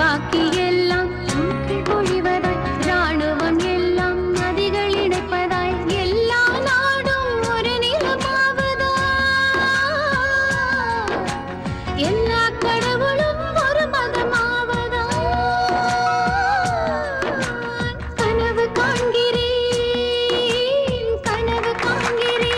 துப்பாக்கி எல்லாம் பொழிவதாய் ராணுவம் எல்லாம் நதிகள் இணைப்பதாய் எல்லா நாடும் ஒரு நிலமாவதா எல்லா கடவுளும் ஒரு மதமாவதா கனவு காண்கிறேன் கனவு காண்கிறேன்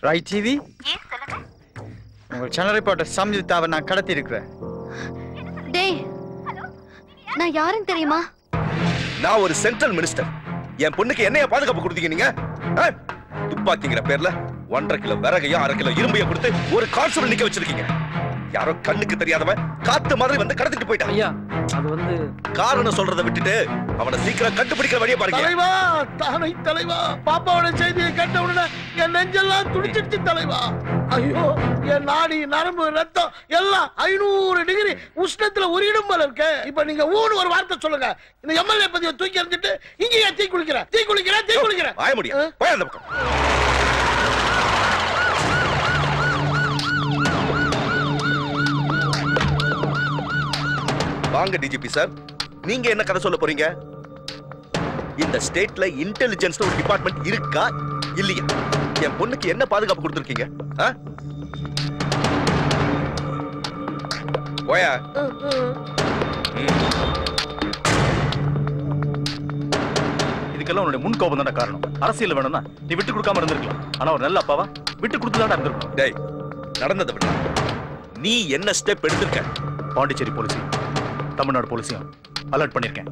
Right TV? Yes, சொல்லுங்க. உங்க சேனல் ரிப்போர்ட்டர் சம்யுக்தாவை நான் கடத்தி இருக்கிறேன். டேய். நான் யாருன்னு தெரியுமா? நான் ஒரு சென்ட்ரல் மினிஸ்டர். என் பொண்ணுக்கு என்னைய பாதுகாப்பு கொடுத்தீங்க நீங்க? துப்பாக்கிங்கிற பேர்ல 1.5 கிலோ விறகையும் 1/2 கிலோ இரும்பையும் கொடுத்து ஒரு கான்ஸ்டபிள் நிக்க வச்சிருக்கீங்க. யாரோ கண்ணுக்கு தெரியாதவன் காத்து மாதிரி வந்து கடத்திட்டு போயிட்டான். ஐயா, அது வந்து காரணம் சொல்றதை விட்டுட்டு அவனை சீக்கிரம் கண்டுபிடிக்கிற வழியை பாருங்க. தலைவா, தானை தலைவா, பாப்பாவோட செய்தியை கேட்ட உடனே என் நெஞ்செல்லாம் துடிச்சிடுச்சு தலைவா. ஐயோ, என் நாடி நரம்பு ரத்தம் எல்லாம் 500 டிகிரி உஷ்ணத்துல உரியிடும் போல இருக்கு. இப்ப நீங்க ஊன்னு ஒரு வார்த்தை சொல்லுங்க. இந்த எம்எல்ஏ பத்தியை தூக்கி எறிஞ்சிட்டு இங்கேயே தீக்குள்ள தீ குளிக்கிறேன் ஆய முடியும் போய் அந்த பக்கம். வாங்க டிஜிபி சார், நீங்க என்ன கதை சொல்ல போறீங்க? இந்த ஸ்டேட்ல இன்டெலிஜென்ஸ் ஒரு டிபார்ட்மெண்ட் இருக்கா இல்லையா? என் பொண்ணுக்கு என்ன பாதுகாப்பு கொடுத்திருக்கீங்க? போயா. இதுக்கெல்லாம் உன்னுடைய முன் கோபம் தான காரணம். அரசியல் வேணும்னா நீ விட்டு கொடுக்காம இருந்திருக்கலாம். ஆனா ஒரு நல்ல அப்பாவா விட்டு கொடுத்துதான் இருந்திருக்கும். டேய், நடந்ததை விட நீ என்ன ஸ்டெப் எடுத்திருக்க? பாண்டிச்சேரி போலீஸையும் தமிழ்நாடு போலீஸையும் அலர்ட் பண்ணிருக்கேன்.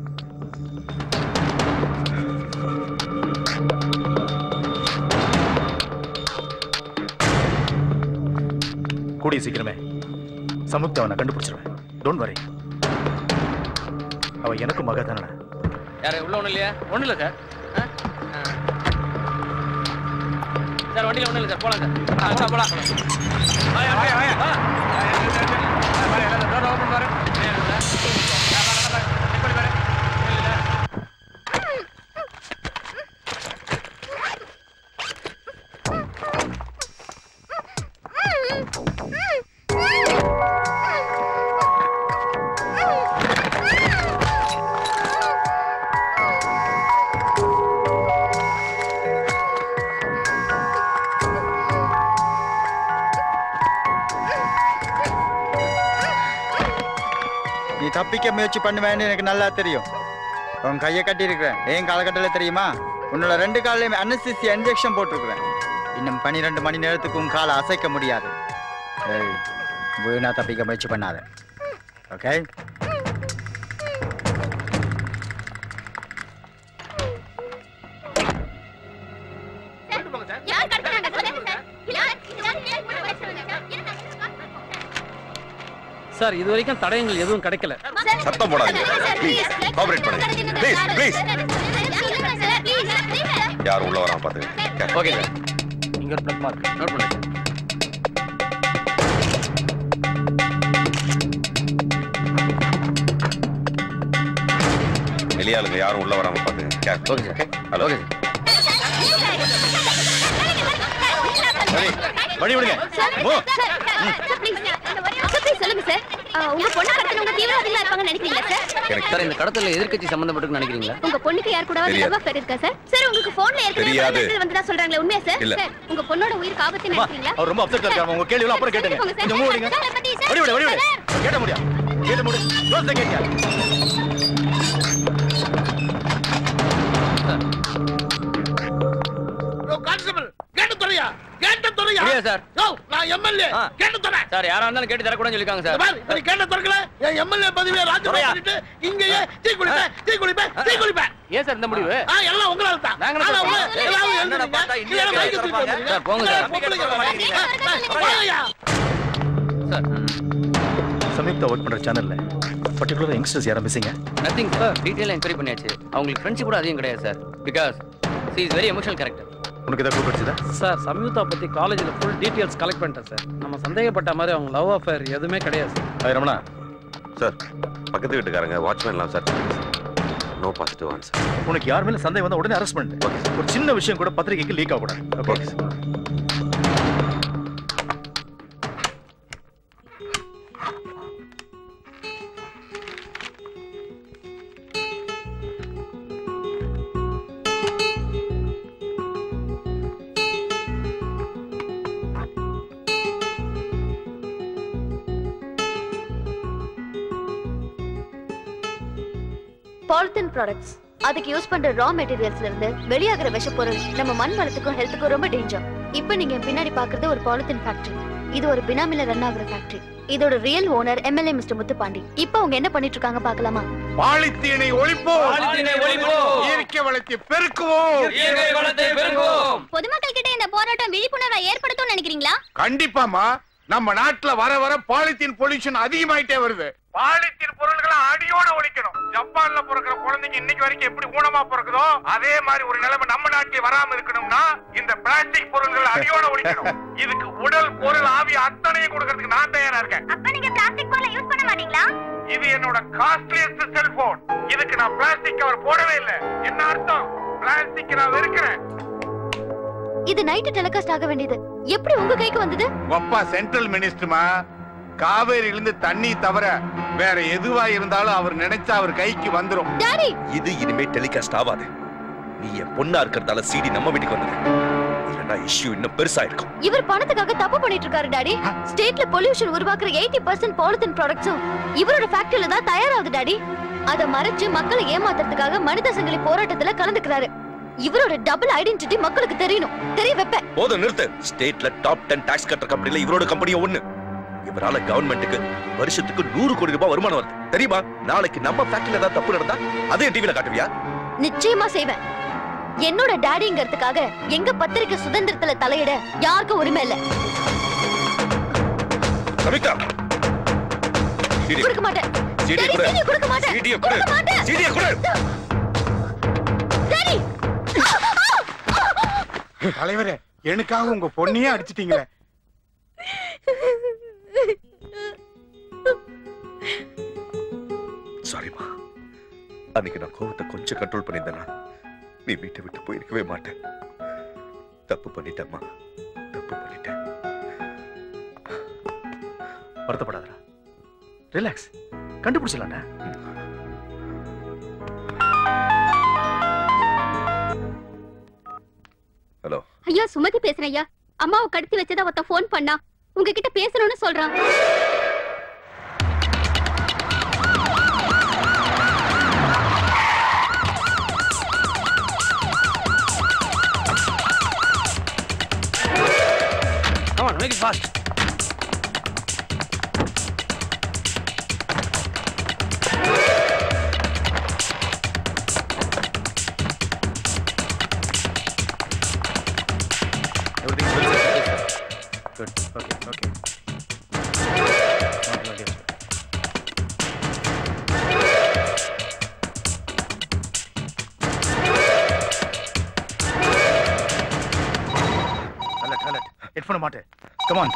கூடிய சீக்கிரமே சமுக்தி அவனை கண்டுபிடிச்சிருவேன். Don't worry. அவ எனக்கு மக தானே. யாரு உள்ள ஒண்ணு இல்லையா? ஒண்ணு இல்ல சார். சார் வண்டியில ஒண்ணு இல்ல சார். போலாம் சார். போலாம். வாயா வாயா வாயா. டோர் ஓபன் பாரு. தப்பிக்க முயற்சி பண்ணுவேன்னு எனக்கு நல்லா தெரியும். உன் கையை கட்டி இருக்கிறேன். ஏன் காலகட்டத்தில் தெரியுமா? உன்னோட 2 காலையும் அனஸ்தீசியா இன்ஜெக்ஷன் போட்டிருக்கிறேன். இன்னும் 12 மணி நேரத்துக்கு உன் காலை அசைக்க முடியாது. வீணா தப்பிக்க முயற்சி பண்ணாத. ஓகே? சார் இது வரைக்கும் தடயங்கள் எதுவும் கிடைக்கல. சத்தம் போடாதீங்க. ப்ளீஸ் கோஆபரேட் பண்ணுங்க. Please please. யார் உள்ள வரான் பாத்துங்க. Okay sir. இங்க ஒரு பிளக் மார்க் நோட் பண்ணுங்க. வெளியாளுங்க யாரும் உள்ள வராம பாத்துங்க. Okay sir. ஹலோ. ஓகே வழி விடுங்க. சொல்லுங்க சார். உங்க பொண்ணு கடத்தனவங்க தீவிரவாதிகளா இருப்பாங்கன்னு நினைக்கிறீங்களா சார்? சார் இந்த கடத்தல எதிர்க்கட்சி சம்பந்தப்பட்டிருக்குன்னு நினைக்கிறீங்களா? உங்க பொண்ணுக்கு யார் கூடவாது லவ் அஃபேர் இருக்கா சார்? சார் உங்களுக்கு போன்ல ஏற்கனவே மெசேஜ் வந்ததா சொல்றாங்களே உண்மையா சார்? சார் உங்க பொண்ணோட உயிர் ஆபத்து நினைக்கிறீங்களா? அவர் ரொம்ப அப்செட்டா இருக்காங்க. உங்க கேள்வி எல்லாம் அப்புறம் கேளுங்க. கொஞ்சம் மூவ் பண்ணுங்க. வழி விடு வழி விடு. கேட்ட முடியா? கேட்ட முடி. Close the gate. கான்ஸ்டபிள் கேட்டு துறையா முடியாது சார். நான் எம்எல்ஏ கேட்டு துறை சார் யாரா இருந்தாலும் கேட்டு தரக்கூடாதுன்னு சொல்லிருக்காங்க சார். நீ கேட்ட துறக்கல என் எம்எல்ஏ பதவியை ராஜினாமா பண்ணிட்டு இங்கேயே தீ குளிப்பேன். ஏன் சார் இந்த முடிவு? எல்லாம் உங்களால தான். நாங்க சார் போங்க சார். சமீப்தா ஒர்க் பண்ற சேனல்ல பர்టిక్యులர் யங்ஸ்டர்ஸ் யாரா மிஸ்ஸிங்க? Nothing sir. டீடைலா என்கொயரி பண்ணியாச்சு. அவங்களுக்கு ஃப்ரெண்ட்ஸ் கூட அதிகம் கிடையாது sir. Because she is very emotional character. உனக்கு ஏதாவது கிடைச்சதா? சார் சம்யுக்தா பத்தி காலேஜ்ல ஃபுல் டீடைல்ஸ் கலெக்ட் பண்ணிட்டேன் சார். நம்ம சந்தேகப்பட்ட மாதிரி அவங்க லவ் அஃபேர் எதுவுமே கிடையாது சார். ரமணா சார், பக்கத்து வீட்டுக்காரங்க வாட்ச்மேன்லாம் சார். No positive answer. உனக்கு யார் மேல சந்தேகம் வந்தா உடனே அரெஸ்ட் பண்ணு. ஒரு சின்ன விஷயம் கூட பத்திரிகைக்கு லீக் ஆக கூடாது. Okay sir. பாலித்தீன் ப்ராடக்ட்ஸ் அதுக்கு யூஸ் பண்ற ரா மெட்டீரியல்ஸ்ல இருந்து வெளியாகிற விஷப்பொருள் நம்ம மண் வளத்துக்கும் ஹெல்த்துக்கும் ரொம்ப டேஞ்சர். இப்போ நீங்க பின்னாடி பாக்குறது ஒரு பாலித்தீன் ஃபேக்டரி. இது ஒரு பினாமில ரன் ஆகுற ஃபேக்டரி. இதோட real owner MLA mister Muthupandi. இப்போ அவங்க என்ன பண்ணிட்டு இருக்காங்க பார்க்கலாமா? பாலித்தீனை ஒழிப்போம். இயற்கை வளத்தை பெருக்குவோம். பொதுமக்கள் கிட்ட இந்த போராட்டம் விழிப்புணர்வை ஏற்படுத்தும் நினைக்கிறீங்களா? கண்டிப்பாமா. நம்ம நாட்டுல வர வர பாலித்தீன் பொல்யூஷன் அதிகமாயிட்டே வருது. பாலித்தீன் பொருள்களை அடியோட ஒழிக்கணும். ஜப்பான்ல பிறக்கிற குழந்தைங்க இன்னைக்கு வரைக்கும் எப்படி ஊனமா பிறக்குதோ அதே மாதிரி ஒரு நிலைமை நம்ம நாட்டில் வராம இருக்கணும்னா இந்த பிளாஸ்டிக் பொருள்களை அடியோட ஒழிக்கணும். இதுக்கு உடல் பொருள் ஆவி அத்தனையும் கொடுக்கறதுக்கு நான் தயாரா இருக்கேன். அப்ப நீங்க பிளாஸ்டிக் பொருளை யூஸ் பண்ண மாட்டீங்களா? இது என்னோட காஸ்ட்லியஸ்ட் செல்போன். இதுக்கு நான் பிளாஸ்டிக் கவர் போடவே இல்லை. என்ன அர்த்தம்? பிளாஸ்டிக் பாலிடிக்ஸ் நான் வெறுக்கிறேன். இது நைட் டெலிகாஸ்ட் ஆக வேண்டியது எப்படி உங்க கைக்கு வந்தது? அப்பா சென்ட்ரல் மினிஸ்டர்மா, காவேரியிலிருந்து தண்ணி தவிர வேற எதுவா இருந்தாலும் அவர் நினைச்சா அவர் கைக்கு வந்துரும். டாடி, இது இனிமே டெலிகாஸ்ட் ஆகாது. நீ என் பொண்ணா இருக்கிறதால சிடி நம்ம வீட்டுக்கு வந்தது. இல்லனா இஷ்யூ இன்னும் பெருசா இருக்கும். இவர் பணத்துக்காக தப்பு பண்ணிட்டு இருக்காரு டாடி. ஸ்டேட்ல பொல்யூஷன் உருவாக்குற 80% பாலித்தீன் ப்ராடக்ட்ஸும் இவரோட ஃபேக்டரியில தான் தயாராகுது டாடி. அத மறைச்சு மக்களை ஏமாத்துறதுக்காக மனித சங்கிலி போராட்டத்துல கலந்துக்கிறாரு. இவரோட டபுள் ஐடென்டிட்டி மக்களுக்கு தெரியணும். தெரிய வைப்பேன். போதும் நிறுத்து. ஸ்டேட்ல டாப் 10 டாக்ஸ் கட்டுற கம்பெனில இவரோட கம்பெனியும் ஒண்ணு. இவரால கவர்மெண்ட்டுக்கு வருஷத்துக்கு 100 கோடி ரூபாய் வருமானம் வருது தெரியுமா? நாளைக்கு நம்ம ஃபேக்டரியில ஏதாவது தப்பு நடந்தா அதே டிவில காட்டுவியா? நிச்சயமா செய்வேன். என்னோட டாடிங்கிறதுக்காக எங்க பத்திரிக்கை சுதந்திரத்துல தலையிட யாருக்கும் உரிமை இல்ல. கவிதா, கொடுக்க மாட்டேன். சீடியை கொடு. சீடியை கொடுக்க மாட்டேன். சீடியை கொடு. கொடுக்க மாட்டேன். சீடியை கொடு. டாடி, தலைவரே, எனக்காக உங்க பொண்ணையே அடிச்சிட்டீங்களே. சாரிமா, அன்னைக்கு நான் கோவத்தை கொஞ்சம் கண்ட்ரோல் பண்ணியிருந்தேனா நீ வீட்டை விட்டு போயிருக்கவே மாட்டேன். தப்பு பண்ணிட்டேம்மா, தப்பு பண்ணிட்டேன். வருத்தப்படாதடா, ரிலாக்ஸ், கண்டுபிடிச்சலாம்டா. ஹலோ ஐயா, சுமதி பேசுறேன் ஐயா. அம்மாவை கடத்தி வச்சதா ஒருத்த போன் பண்ணா, உங்ககிட்ட பேசணும்னு சொல்றான். Come on, make it fast. Everything's well set? Good. Okay, okay. Alert. Headphone மாட்டு. Come on.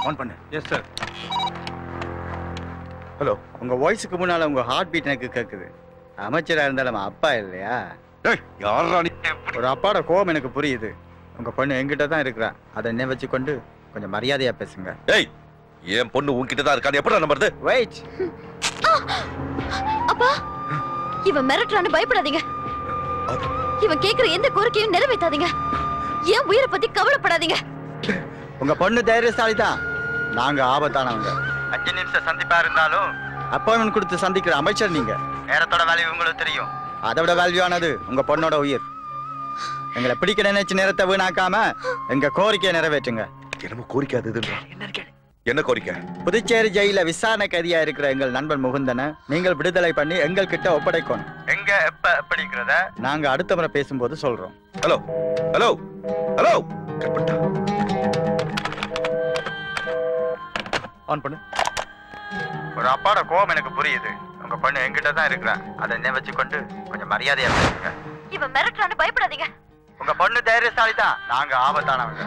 On பண்ணு. Yes sir. ஹலோ. உங்க வாய்ஸுக்கு முன்னால உங்க ஹார்ட் பீட் எனக்கு கேக்குது. அமைச்சரா இருந்தாலும் அப்பா இல்லையா? டேய், யாரா நீ? ஒரு அப்பாட கோபம் எனக்கு புரியுது. உங்க பொண்ணு என்கிட்ட தான் இருக்கிறா. அதை என்ன வச்சுக்கொண்டு கொஞ்சம் மரியாதையா பேசுங்க. டேய், என் பொண்ணு உன்கிட்ட தான் இருக்கா. எப்படா நம்புறது? வெயிட். அப்பா, இவன் மிரட்டுறான்னு பயப்படாதீங்க. இவன் கேக்குற எந்த கோரிக்கையும் நிறைவேற்றாதீங்க. ஏன் உயிரை பத்தி கவலைப்படாதீங்க. உங்க பொண்ணு தைரியசாலி தான். நாங்க ஆபத்தானவங்க. 5 நிமிஷம் சந்திப்பா இருந்தாலும் அப்பாயின்மெண்ட் கொடுத்து சந்திக்கிற அமைச்சர் நீங்க. நேரத்தோட வேல்யூ உங்களுக்கு தெரியும். அதை விட வேல்யூவானது உங்க பொண்ணோட உயிர். எங்களை பிடிக்க நினைச்சு நேரத்தை வீணாக்காம எங்க கோரிக்கையை நிறைவேற்றுங்க. என்னமோ கோரிக்கை அதுன்றா. என்ன கோரிக்கை? புதுச்சேரி ஜெயில விசாரணை கைதியா இருக்கிற எங்கள் நண்பன் முகுந்தனை நீங்கள் விடுதலை பண்ணி எங்கள் கிட்ட ஒப்படைக்கணும். எங்க எப்ப எப்படிங்கிறத நாங்க அடுத்த முறை பேசும்போது சொல்றோம். ஹலோ ஹலோ ஹலோ, கட் பண்ணிட்டா. ஆன் பண்ணு. ஒரு அப்பாட கோபம் எனக்கு புரியுது. உங்க பொண்ணு என்கிட்ட தான் இருக்கிறா. அதை என்ன வச்சுக்கொண்டு கொஞ்சம் மரியாதையா பேசுங்க. இவன் மிரட்டுறான்னு பயப்படாதீங்க. உங்க பொண்ணு தைரியசாலி தான். நாங்க ஆபத்தானவங்க.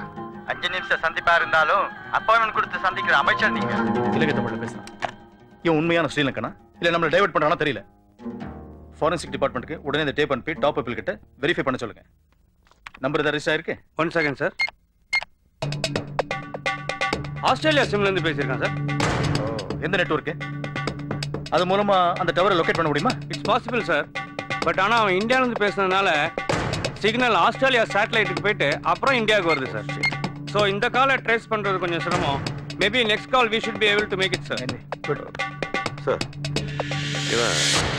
5 நிமிஷம் சந்திப்பா இருந்தாலும் அப்பாயின்மெண்ட் கொடுத்து சந்திக்கிற அமைச்சர் நீங்க. இலங்கை தமிழ்ல பேசுறான். இவன் உண்மையான ஸ்ரீலங்கனா இல்ல நம்மள டைவர்ட் பண்றானா தெரியல. ஃபாரன்சிக் டிபார்ட்மெண்ட்க்கு உடனே இந்த டேப் அனுப்பி டாப் பீப்பிள் கிட்ட வெரிஃபை பண்ண சொல்லுங்க. நம்பர் ஏதாவது ரிஜிஸ்டர் ஆயிருக்கு? 1 second சார். ஆஸ்திரேலியா சிம்ல இருந்து பேசியிருக்கான் சார். எந்த நெட்வொர்க்? அது மூலமா அந்த டவரை லொகேட் பண்ண முடியுமா? It's possible sir. பட் ஆனா அவன் இந்தியால இருந்து பேசுனதுனால சிக்னல் ஆஸ்திரேலியா சேட்டலைட்டுக்கு போயிட்டு அப்புறம் இந்தியாவுக்கு வருது சார். ஸோ இந்த காலை ட்ரேஸ் பண்றது கொஞ்சம் சிரமம். Maybe next call we should be able to make it sir. Good sir, இவன்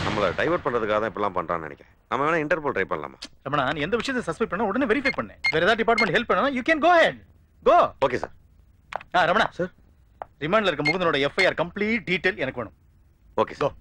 நம்மளை டைவர்ட் பண்றதுக்காக தான் இப்பெல்லாம் பண்றான்னு நினைக்கிறேன். நம்ம வேணா இன்டர்போல் ட்ரை பண்ணலாமா? ரமணா, நீ எந்த விஷயத்தை சஸ்பெக்ட் பண்ணா உடனே வெரிஃபை பண்ணு. வேற ஏதாவது டிபார்ட்மெண்ட் ஹெல்ப் பண்ணா you can go ahead. Go. Okay sir. Ramana sir, ரிமாண்ட்ல இருக்க முகுந்தனோட எஃப்ஐஆர் கம்ப்ளீட் டீடைல் எனக்கு வேணும். Okay sir.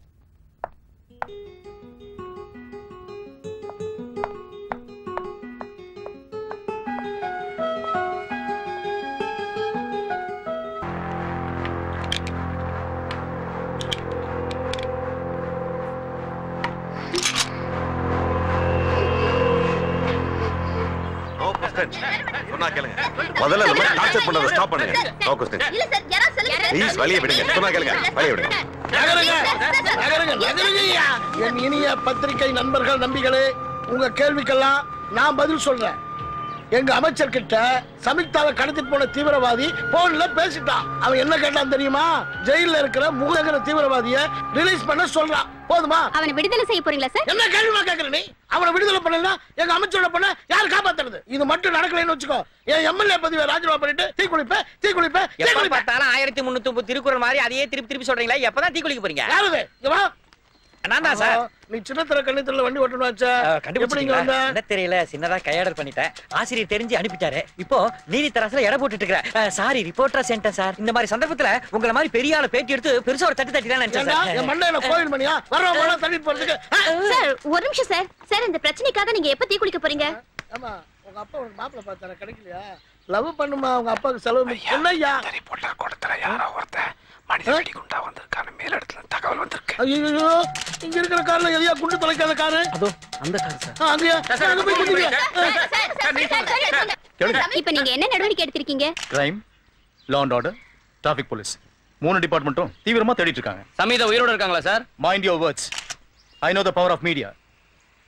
சொன்னா கேளுங்க. முதல்ல நம்ம டார்ச்சர் பண்றத ஸ்டாப் பண்ணுங்க. No question. இல்ல சார், யாரா சொல்லுங்க. ப்ளீஸ் வெளிய விடுங்க. சொன்னா கேளுங்க. வெளிய விடுங்க. என் இனிய பத்திரிகை நண்பர்கள் நம்பிகளே, உங்க கேள்விக்கெல்லாம் நான் பதில் சொல்றேன். எங்க அமைச்சர் கிட்ட சமிக்தாவை கடத்திட்டு போன தீவிரவாதி போன்ல பேசிட்டான். அவன் என்ன கேட்டான் தெரியுமா? ஜெயில இருக்கிற முகங்கிற தீவிரவாதியை ரிலீஸ் பண்ண சொல்றான். போதுமா? அவனை விடுதலை செய்ய போறீங்களா சார்? என்ன கேள்வி கேக்குற நீ? அவனை விடுதலை பண்ணலன்னா எங்க அமைச்சரோட பண்ண யார் காப்பாத்துறது? இது மட்டும் நடக்கலைன்னு வச்சுக்கோ, என் எம்எல்ஏ பதவியை ராஜினாமா பண்ணிட்டு தீ குளிப்பேன். எப்ப பார்த்தாலும் 1330 திருக்குறள் மாதிரி அதையே திருப்பி சொல்றீங்களா? எப்பதான் தீ குளிக்க போறீங்க? யாரு? நான் தான் சார். நீ சின்னத்திர கண்ணித்துல வண்டி ஓட்டணும் வச்சா கண்டுபிடிச்சீங்க? என்ன தெரியல, சின்னதா கையாடல் பண்ணிட்டேன். ஆசிரியர் தெரிஞ்சு அனுப்பிட்டாரு. இப்போ நீதி தராசுல எடை போட்டுட்டு இருக்கிறேன். சாரி, ரிப்போர்ட்டரா சென்டர் சார். இந்த மாதிரி சந்தர்ப்பத்துல உங்களை மாதிரி பெரிய ஆளு பேட்டி எடுத்து பெருசா ஒரு தட்டி தான் நினைச்சேன். என் மண்டையில கோயில் மணியா வரவங்க தள்ளிட்டு போறதுக்கு. சார் ஒரு நிமிஷம் சார். சார் இந்த பிரச்சனைக்காக நீங்க எப்ப தீ குளிக்க போறீங்க? ஆமா, உங்க அப்பா ஒரு மாப்பிள்ளை பார்த்தாரு, கிடைக்கலையா? லவ் பண்ணுமா உங்க அப்பாவுக்கு செலவு என்னய்யா? ரிப்போர்ட்டர் கொடுத்தற யாரோ ஒருத்தன் மனித வெடி குண்டா வந்திருக்கான மேல் இடத்துல தகவல் வந்திருக்கு. ஐயோ, இங்க இருக்கிற கார்ல எதையா குண்டு தொலைக்காத காரு? அதோ அந்த கார் சார். அங்கயா அங்க போய் குடிங்க. இப்ப நீங்க என்ன நடவடிக்கை எடுத்திருக்கீங்க? Crime, law and order, traffic police 3 டிபார்ட்மெண்ட்டும் தீவிரமா தேடிட்டு இருக்காங்க. சமீதா உயிரோட இருக்காங்களா sir? Mind your words. I know the power of media.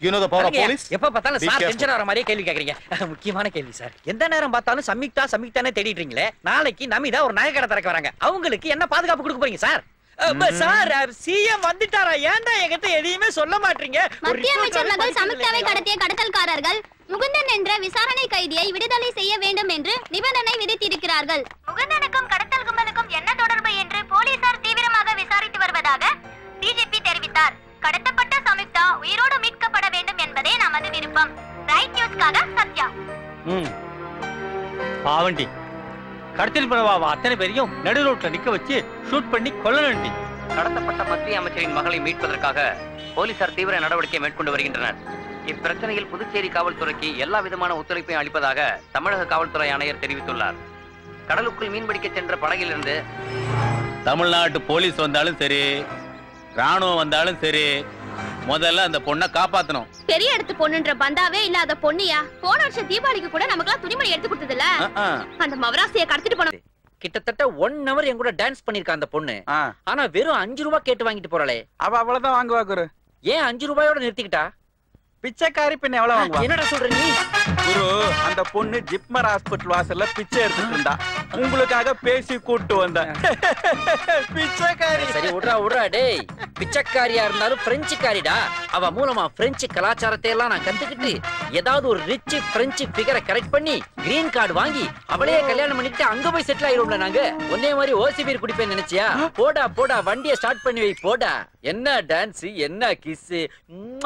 You know the power of police? எப்ப பார்த்தாலும் சார் டென்ஷன் ஆற மாதிரியே கேள்வி கேக்குறீங்க. முக்கியமான கேள்வி சார். எந்த நேரம் பார்த்தாலும் சம்யுக்தானே தேடிட்டீங்களே. நாளைக்கு நமிதா ஒரு நகைக்கடை திறக்க வராங்க. அவங்களுக்கு என்ன பாதுகாப்பு கொடுக்க போறீங்க சார்? சார் சிஎம் வந்துட்டாரா? ஏன்டா என்கிட்ட எதையுமே சொல்ல மாட்டீங்க? மத்திய அமைச்சர் மகள் சம்யுக்தாவை கடத்திய கடத்தல்காரர்கள் முகுந்தன் என்ற விசாரணை கைதியை விடுதலை செய்ய வேண்டும் என்று நிபந்தனை விதித்திருக்கிறார்கள். முகுந்தனுக்கும் கடத்தல் கும்பலுக்கும் என்ன தொடர்பு என்று போலீசார் தீவிரமாக விசாரித்து வருவதாக டிஜிபி தெரிவித்தார். கடத்தப்பட்ட சம்யுக்தா உயிரோடு மீட்கப்பட வேண்டும் என்பதே நமது விருப்பம். ரைட் நியூஸ்க்காக சத்யா. பாவண்டி கடத்தல் பண்ணவா அத்தனை பேரையும் நடு ரோட்ல நிக்க வச்சு ஷூட் பண்ணி கொல்லணும்டி. கடத்தப்பட்ட மத்திய அமைச்சரின் மகளை மீட்பதற்காக போலீசார் தீவிர நடவடிக்கை மேற்கொண்டு வருகின்றனர். இப்பிரச்சனையில் புதுச்சேரி காவல்துறைக்கு எல்லா விதமான ஒத்துழைப்பையும் அளிப்பதாக தமிழக காவல்துறை ஆணையர் தெரிவித்துள்ளார். கடலுக்குள் மீன்பிடிக்க சென்ற படகிலிருந்து தமிழ்நாட்டு போலீஸ் வந்தாலும் சரி, ராணுவம் வந்தாலும் சரி, முதல்ல அந்த பொண்ணை காப்பாத்தணும். பெரிய இடத்து பொண்ணுன்ற பந்தாவே இல்லாத பொண்ணியா? போன வருஷம் தீபாவளிக்கு கூட நமக்குலாம் துணிமணி எடுத்து கொடுத்ததுல அந்த மவராசியை கடத்திட்டு போன. கிட்டத்தட்ட 1 hour என் கூட டான்ஸ் பண்ணிருக்கா அந்த பொண்ணு. ஆனா வெறும் 5 ரூபாய் கேட்டு வாங்கிட்டு போறாளே. அவ அவ்வளவுதான் வாங்குவா குரு. ஏன் 5 ரூபாயோட நிறுத்திக்கிட்டா? பிச்சைக்காரி பின்ன எவ்வளவு வாங்குவா? என்னடா சொல்ற நீ? குரு, அந்த பொண்ணு ஜிப்மர் ஹாஸ்பிடல் வாசல்ல பிச்சை எடுத்துட்டு இருந்தா. உங்களுக்காக பேசி கூட்டு வந்த பிச்சைக்காரி. சரி விடுறா டேய். பிச்சைக்காரியா இருந்தாலும் பிரெஞ்சுக்காரிடா. அவ மூலமா பிரெஞ்சு கலாச்சாரத்தை எல்லாம் நான் கத்துக்கிட்டு ஏதாவது ஒரு ரிச் பிரெஞ்சு ஃபிகரை கரெக்ட் பண்ணி கிரீன் கார்டு வாங்கி அவளையே கல்யாணம் பண்ணிட்டு அங்க போய் செட்டில் ஆயிருவோம்ல நாங்க. ஒன்னே மாதிரி ஓசி பீர் குடிப்பேன் நினைச்சியா? போடா வண்டியை ஸ்டார்ட் பண்ணி வை. போடா. என்ன டான்ஸ், என்ன கிஸ். ரொம்ப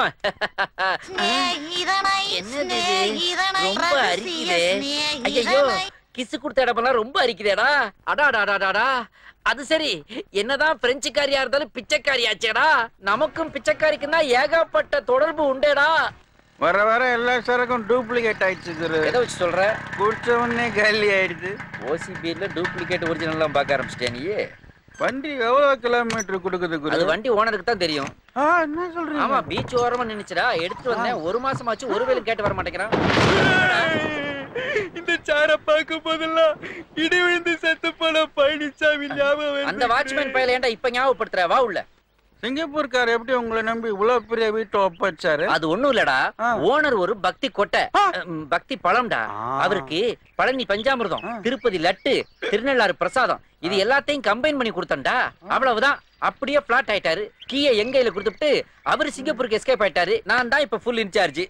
அரிக்குதே. ஐயோ, கிஸ் கொடுத்த இடமெல்லாம் ரொம்ப அரிக்குதேடா. அடாடாடாடா. அது சரி, என்னதான் பிரெஞ்சுக்காரியா இருந்தாலும் பிச்சைக்காரியாச்சேடா. நமக்கும் பிச்சைக்காரிக்கும் தான் ஏகப்பட்ட தொடர்பு உண்டேடா. வர எல்லா சரக்கும் டூப்ளிகேட் ஆயிடுச்சு குரு. எதை வச்சு சொல்ற? குடிச்சவனே காலி ஆயிடுது. ஓசி பீர்ல டூப்ளிகேட் ஒரிஜினல்லாம் பார்க்க ஆரம்பிச்சிட்டே நீ. வண்டி எவ்வளவு கிலோமீட்டர் கொடுக்குது குரு? அது வண்டி ஓனருக்கு தான் தெரியும். என்ன சொல்றீங்க? ஆமா, பீச் ஓரமா நின்னுச்சுடா. எடுத்துட்டு வந்தேன். 1 மாசமாச்சு ஒரு வேளை கேட்டு வர மாட்டேங்கிறான். இந்த சார பார்க்கும் போதெல்லாம் இடி விழுந்து செத்து போன பழனிசாமி ஞாபகம். அந்த வாட்ச்மேன் பையல ஏன்டா இப்ப ஞாபகப்படுத்துற? வா உள்ள. சிங்கப்பூர்கார் எப்படி உங்களை நம்பி இவ்வளவு பெரிய வீட்டை ஒப்பச்சாரு? அது ஒண்ணும் இல்லடா. ஓனர் ஒரு பக்தி கொட்டை, பக்தி பழம்டா. அவருக்கு பழனி பஞ்சாமிர்தம், திருப்பதி லட்டு, திருநள்ளாறு பிரசாதம் இது எல்லாத்தையும் கம்பைன் பண்ணி கொடுத்தண்டா. அவ்வளவுதான். அப்படியே பிளாட் ஆயிட்டாரு. கீயை எங்கையில கொடுத்துட்டு அவரு சிங்கப்பூருக்கு எஸ்கேப் ஆயிட்டாரு. நான் தான் இப்ப ஃபுல் இன்சார்ஜ்.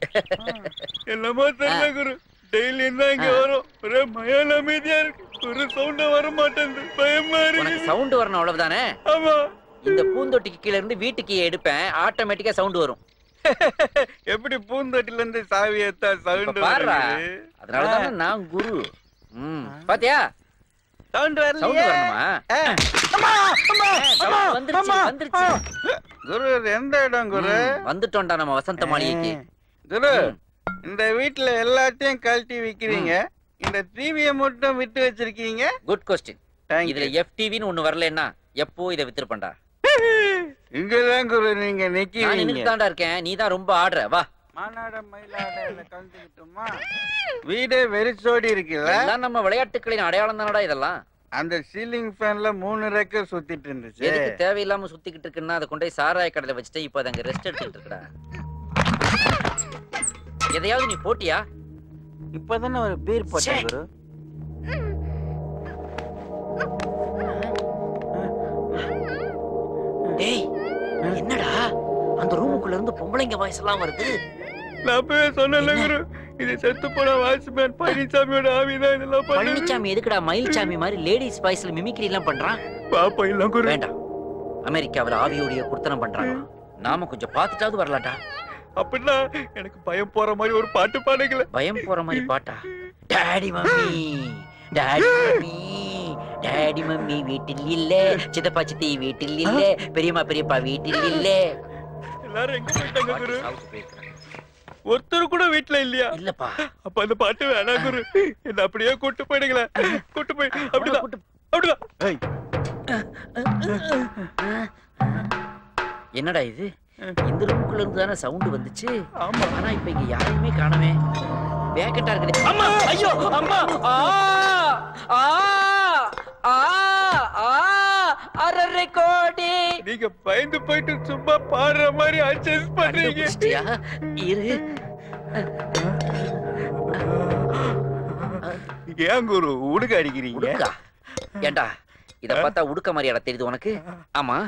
என்னமோ தெரியல குரு. டெய்லி தான் இங்க வரும். ஒரே மயான அமைதியா இருக்கு. ஒரு சவுண்ட் வர மாட்டேங்குது. பயமா இருக்கு. சவுண்ட் வரணும் அவ்வளவுதானே? ஆமா. இந்த பூந்தொட்டிக்கு கீழ இருந்து வீட்டுக்கு எடுப்பேன். ஆட்டோமேட்டிக்கா சவுண்ட் வரும். எப்படி பூந்தொட்டில இருந்து சாவி ஏத்தா சவுண்ட் பாருடா. அதனாலதான் நான் குரு. பாத்தியா? சவுண்ட் வரல. சவுண்ட் வரணுமா? வந்துருச்சு. குரு எந்த இடம் குரு? வந்துட்டோம்டா நம்ம வசந்த மாளிகைக்கு. குரு, இந்த வீட்ல எல்லாத்தையும் கழட்டி விக்கிறீங்க, இந்த டிவியை மட்டும் விட்டு வச்சிருக்கீங்க. Good question. இதுல எஃப்டிவின்னு ஒண்ணு வரலன்னா எப்போ இதை வித்துருப்பேன்டா. இங்கதான் குரு நீங்க நிக்கிறீங்க. தாண்டா இருக்கேன். நீ தான் ரொம்ப ஆடுற. வா. மாநாட மயிலாட கலந்துக்கிட்டோமா? வீடே வெறிச்சோடி இருக்குல்ல. எல்லாம் நம்ம விளையாட்டுகளின் அடையாளம் தானடா இதெல்லாம். அந்த சீலிங் ஃபேன்ல 3 ரெக்க சுத்திட்டு இருந்துச்சு. எதுக்கு தேவையில்லாம சுத்திக்கிட்டு இருக்குன்னா அதை கொண்டு போய் சாராய கடையில வச்சுட்டு இப்ப அங்க ரெஸ்ட் எடுத்துக்கிட்டு இருக்கடா. எதையாவது நீ போட்டியா? இப்பதானே ஒரு பீர் போட்டேன் குரு. டேய் என்னடா அந்த ரூமுக்குள்ள இருந்து பொம்பளைங்க வாய்ஸ் எல்லாம் வருது? நான் போய் சொன்னல குரு, இது செத்து போன வாட்ச்மேன் பழனிசாமியோட ஆவிதான் இதெல்லாம் பண்ணு. பழனிசாமி எதுக்குடா மயில்சாமி மாதிரி லேடிஸ் வாய்ஸ்ல மிமிக்ரி எல்லாம் பண்றான்? பாப்பா இல்ல குரு. வேண்டாம், அமெரிக்காவுல ஆவியோடைய குர்த்தனம் பண்றாங்க, நாம கொஞ்சம் பார்த்துட்டாவது வரலாம்டா. அப்படின்னா எனக்கு பயம் போற மாதிரி ஒரு பாட்டு பாடுங்களே. பயம் போற மாதிரி பாட்டா? Daddy mummy daddy mummy daddy mummy வீட்டில் இல்ல, சித்தப்பா சித்தி வீட்டில் இல்ல, பெரியம்மா பெரியப்பா வீட்டில் இல்ல. எல்லாரும் எங்க போயிட்டாங்க குரு? ஒருத்தர் கூட வீட்ல இல்லையா? இல்லப்பா. அப்ப அந்த பாட்டு வேணாம் குரு, என்ன அப்படியே கூட்டு போயிடுங்களே. கூட்டு போய் அப்படிதான் அப்படிதான். என்னடா இது? இந்த ரூமுக்குள்ள இருந்து தானே சவுண்ட் வந்துச்சு. ஆனா இப்ப இங்க யாரையுமே காணவே. வேகண்டா இருக்குது. அம்மா ஐயோ அம்மா ஆ ஆ ஆ ஆ அரரே கோடி. நீங்க பயந்து போயிட்டு சும்மா பாடுற மாதிரி அட்ஜஸ்ட் பண்றீங்க. இரு. ஏன் குரு உடுக்க அடிக்கிறீங்க? ஏண்டா இத பார்த்தா உடுக்க மாதிரியாடா தெரியுது உனக்கு? ஆமா,